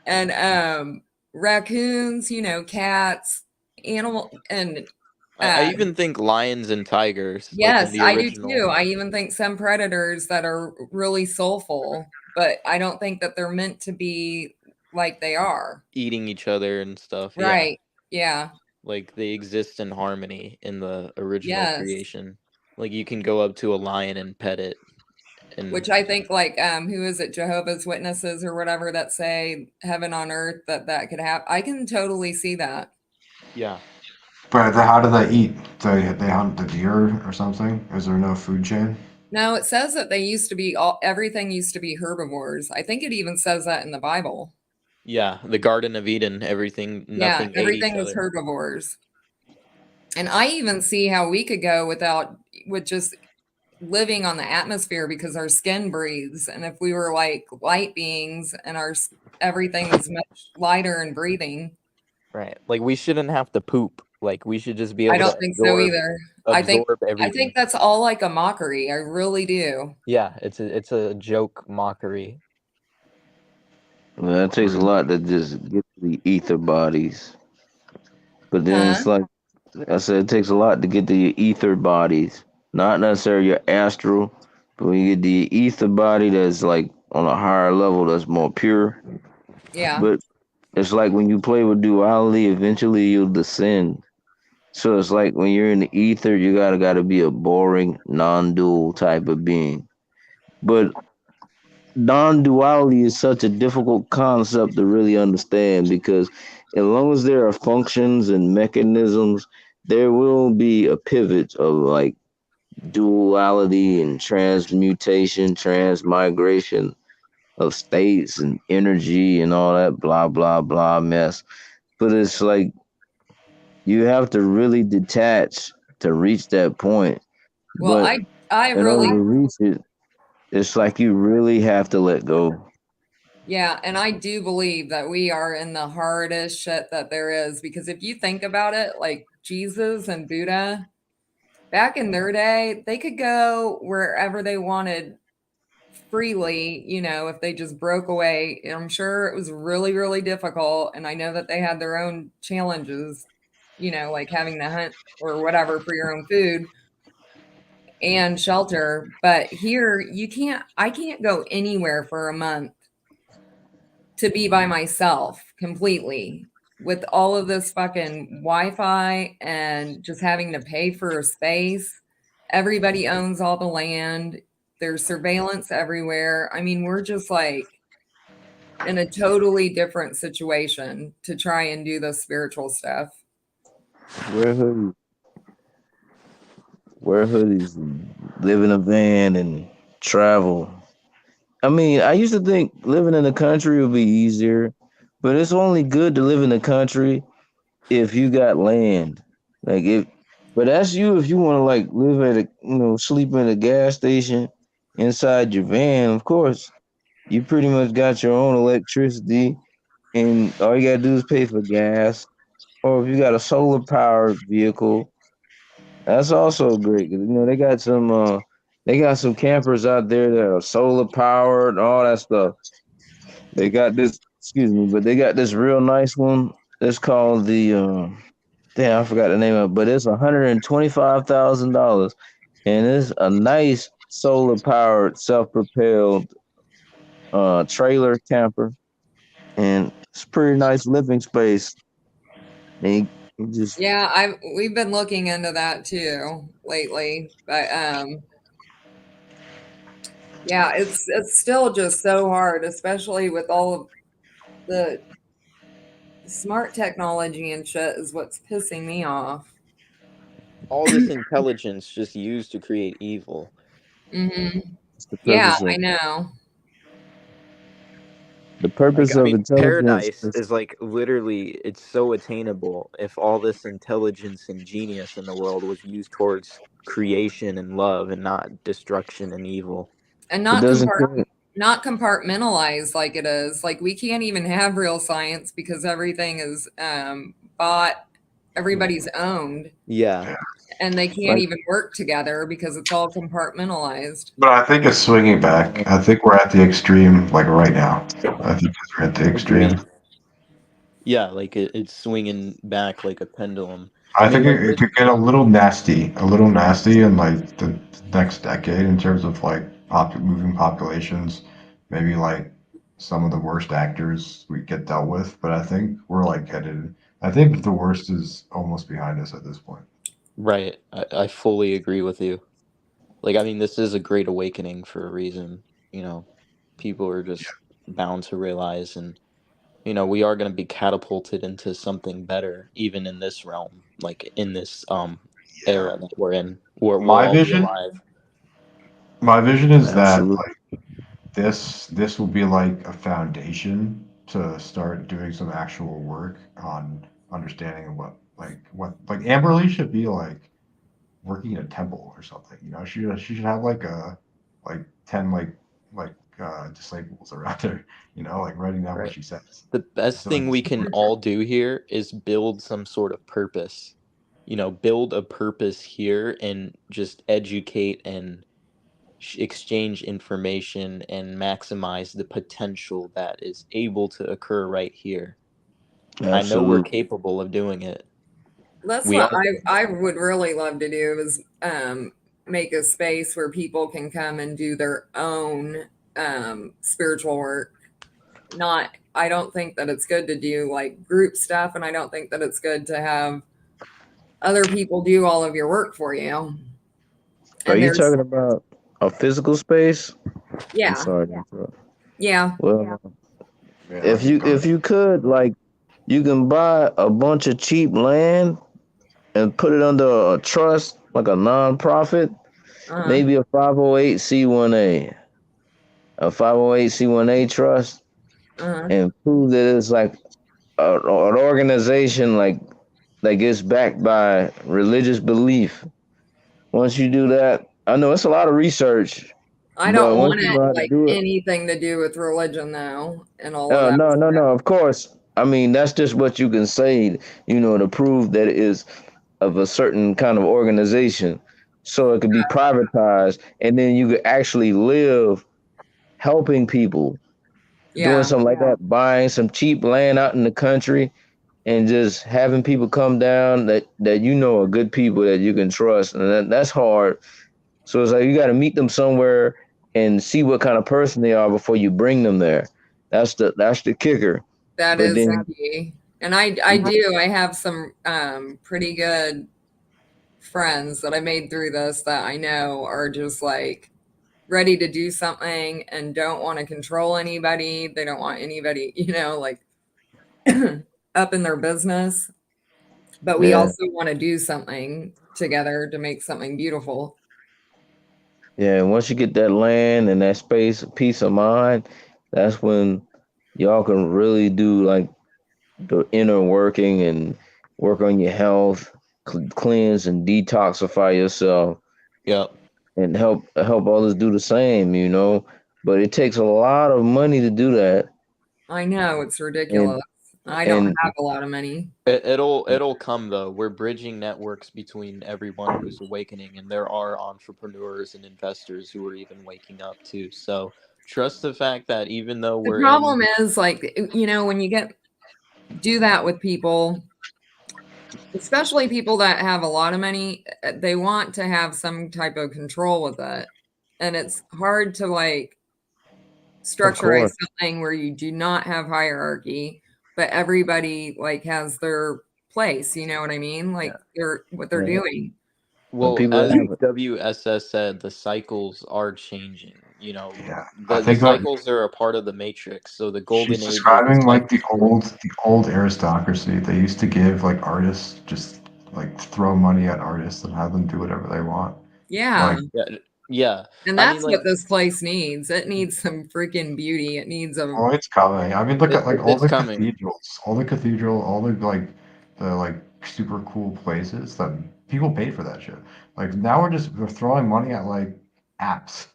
And raccoons, cats, animal, and I even think lions and tigers, like in yes, the I do original, too. I even think some predators that are really soulful, but I don't think that they're meant to be like they are. eating each other and stuff. Yeah. Right. Yeah. Like they exist in harmony in the original Yes. creation. Like you can go up to a lion and pet it and Which I think like who is it, Jehovah's Witnesses or whatever, that say heaven on earth, that could happen. I can totally see that. yeah. But how do they eat? They hunt the deer or something? Is there no food chain? No, it says that they used to be everything used to be herbivores. I think it even says that in the Bible. Yeah, the Garden of Eden, everything, Yeah, nothing ate each everything was other. herbivores. And I even see how we could go with just living on the atmosphere because our skin breathes. And if we were like light beings and everything was much lighter and breathing, Right. Like we shouldn't have to poop. Like we should just be I able to don't think so either. absorb I everything. think that's all like a mockery. I really do. Yeah, it's a joke mockery. Well, it takes a lot to just get to the ether bodies. But then Huh? it's like I said, it takes a lot to get to your ether bodies. Not necessarily your astral, but when you get the ether body that's like on a higher level that's more pure. Yeah. But it's like when you play with duality, eventually you'll descend. So it's like when you're in the ether, you gotta be a boring, non-dual type of being. But non-duality is such a difficult concept to really understand because as long as there are functions and mechanisms, there will be a pivot of like duality and transmutation, transmigration of states and energy and all that blah blah blah mess. But it's like you have to really detach to reach that point. Well, But I in order really to reach it, it's like you really have to let go. yeah, and I do believe that we are in the hardest shit that there is because if you think about it, like Jesus and Buddha, back in their day, they could go wherever they wanted freely, if they just broke away. I'm sure it was really, really difficult. And I know that they had their own challenges, like having to hunt or whatever for your own food and shelter. But here, I can't go anywhere for a month to be by myself completely with all of this fucking Wi-Fi and just having to pay for a space. Everybody owns all the land. There's surveillance everywhere. I mean, we're just like in a totally different situation to try and do the spiritual stuff. Wear hoodies, wear hoodies, and live in a van and travel. I mean, I used to think living in the country would be easier, but it's only good to live in the country if you got land. Like if, but that's you if you want to like live at a sleep in a gas station inside your van. Of course, you pretty much got your own electricity, and all you gotta do is pay for gas. Or if you got a solar powered vehicle, that's also great. 'Cause, they got some campers out there that are solar powered and all that stuff. They got this, excuse me, but they got this real nice one. It's called the damn, I forgot the name of it, but it's $125,000, and it's a nice solar powered, self propelled trailer camper, and it's pretty nice living space. And you just Yeah, we've been looking into that too lately, but yeah, it's still just so hard, especially with all of the smart technology and shit is what's pissing me off. All this intelligence just used to create evil. Hmm. it's the Yeah, purpose I of know. Like I mean, intelligence. paradise is like literally it's so attainable if all this intelligence and genius in the world was used towards creation and love and not destruction and evil. And It doesn't care. not compartmentalized like it is. Like we can't even have real science because everything is bought, everybody's owned, Yeah. and they can't Like even work together because it's all compartmentalized. But I think it's swinging back. I think we're at the extreme, like right now. I think we're at the extreme. agreed. Yeah, like it's swinging back like a pendulum. I I mean, think like it could get a little nasty in like the next decade in terms of like moving populations. Maybe like some of the worst actors we get dealt with, but I think we're like headed. I think the worst is almost behind us at this point. right. I fully agree with you. Like, I mean, this is a great awakening for a reason. You know, people are just bound to realize, and we are going to be catapulted into something better, even in this realm, like in this Yeah. era that we're in, where we'll My all be vision, alive. my vision is that Absolutely. like this will be like a foundation to start doing some actual work on understanding what like Amberly should be like working in a temple or something. You know, she should have like 10 disciples around her. You know, like writing down what Right. she says. The best So like thing this we is can all do here is build some sort of purpose. You know, build a purpose here and just educate and exchange information and maximize the potential that is able to occur right here. I know we're Absolutely. capable of doing it. That's We what are. I would really love to do is make a space where people can come and do their own spiritual work. Not, I don't think that it's good to do like group stuff, and I don't think that it's good to have other people do all of your work for you. Are And you there's, talking about a physical space? I'm yeah, sorry to interrupt. yeah, Well, yeah, like if you could, like, you can buy a bunch of cheap land and put it under a trust, like a nonprofit, uh, maybe a 508c1a, a 508c1a trust, uh, and prove that it's like an organization like that gets backed by religious belief. Once you do that, I know it's a lot of research, I but don't once want you it know how to like do it, anything to do with religion though, and all of that no, no, stuff. no. Of course, I mean that's just what you can say, to prove that it is of a certain kind of organization, so it could be privatized, and then you could actually live helping people, doing Yeah, something like that, buying some cheap land out in the country, and just having people come down that are good people that you can trust, and that's hard. So it's like you got to meet them somewhere and see what kind of person they are before you bring them there. That's the kicker. that But is the then, key. And I have some pretty good friends that I made through this that I know are just like ready to do something and don't want to control anybody. They don't want anybody, like up in their business. But we yeah, also want to do something together to make something beautiful. yeah. Once you get that land and that space, peace of mind, that's when y'all can really do like the inner working and work on your health, cleanse and detoxify yourself, Yep. and help others do the same. But it takes a lot of money to do that, I know it's and ridiculous. I don't and have a lot of money. It'll come though. We're bridging networks between everyone who's awakening, and there are entrepreneurs and investors who are even waking up too. So trust the fact that even though The we're in, problem is like, when you do that with people, especially people that have a lot of money, they want to have some type of control with it. And it's hard to like of structureize course, something where you do not have hierarchy, but everybody like has their place, you know what I mean? Like what they're yeah. doing. When well, people as have it, WSS said, the cycles are changing. yeah. I The think that cycles are a part of the matrix. So the she's golden age is the describing like cycles of life. the old aristocracy. They used to give like artists just like throw money at artists and have them do whatever they want. Yeah. Like, Yeah, yeah. And I mean, that's like what this place needs. It needs some freaking beauty. It needs a oh, it's coming. I mean, look at like it's coming. all the like super cool places that people pay for that shit. Like now we're throwing money at like apps.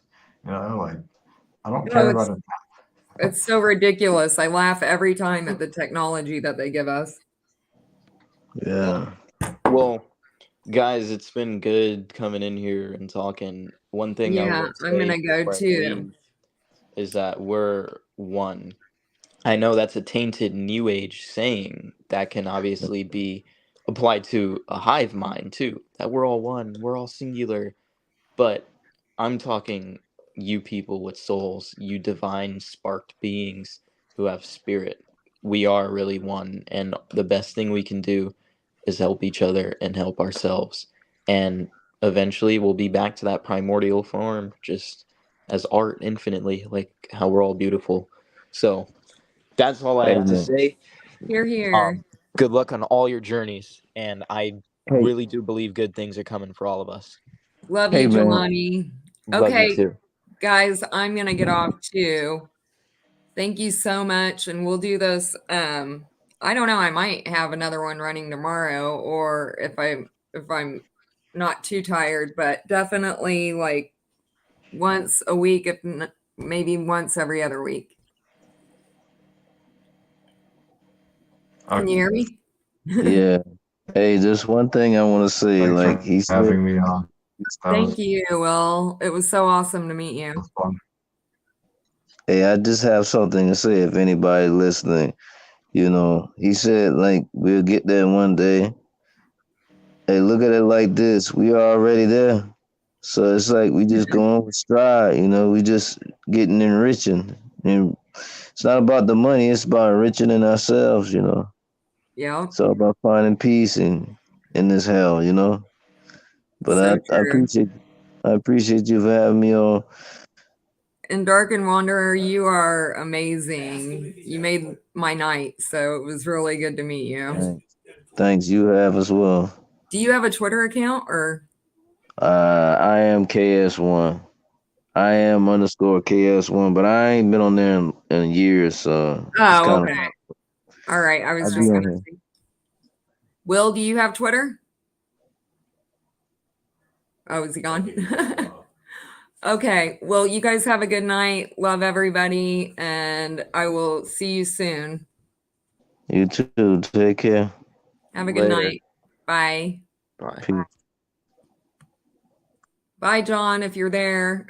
You know, like I don't oh, care about it. it's so ridiculous. I laugh every time at the technology that they give us. Well, yeah. well, guys, it's been good coming in here and talking. One thing I Yeah, will I'm say gonna go before I too. leave is that we're one. I know that's a tainted new age saying that can obviously be applied to a hive mind too. That we're all one, we're all singular. But I'm talking you people with souls, you divine sparked beings who have spirit. We are really one, and the best thing we can do is help each other and help ourselves. And eventually we'll be back to that primordial form, just as art infinitely, like how we're all beautiful. So that's all I have to Amen. say. Here, here. Good luck on all your journeys, and I Hey, really do believe good things are coming for all of us. Love hey, you, man. Jelani. Love you Okay, too. guys, I'm gonna get off too. Thank you so much. And we'll do this. I don't know. I might have another one running tomorrow, or if I'm not too tired, but definitely like once a week, maybe once every other week. Can you hear me? Yeah. Hey, just one thing I want to say. Thanks Like for he said, having me on. That Thank you, Will. It was so awesome to meet you. was fun. hey, I just have something to say if anybody listening. He said like we'll get there one day. Hey, look at it like this. We are already there. So it's like we just going with stride, we just getting enriching. And it's not about the money, it's about enriching in ourselves. Yeah, It's all about finding peace in this hell. But so I true. appreciate you for having me on. And Dark and Wanderer, you are amazing. You made my night, so it was really good to meet you. Thanks, you have as well. Do you have a Twitter account or? I am KS1. I am underscore KS1, but I ain't been on there in years, so it's Oh, kind of. okay. All right. I was I'll be just on gonna here. see. Will, do you have Twitter? Oh, is he gone? Okay. Well, you guys have a good night. Love everybody, and I will see you soon. You too. Take care. Have a good Later. night. Bye. Bye. Peace. Bye, John, if you're there.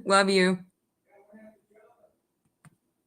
Love you.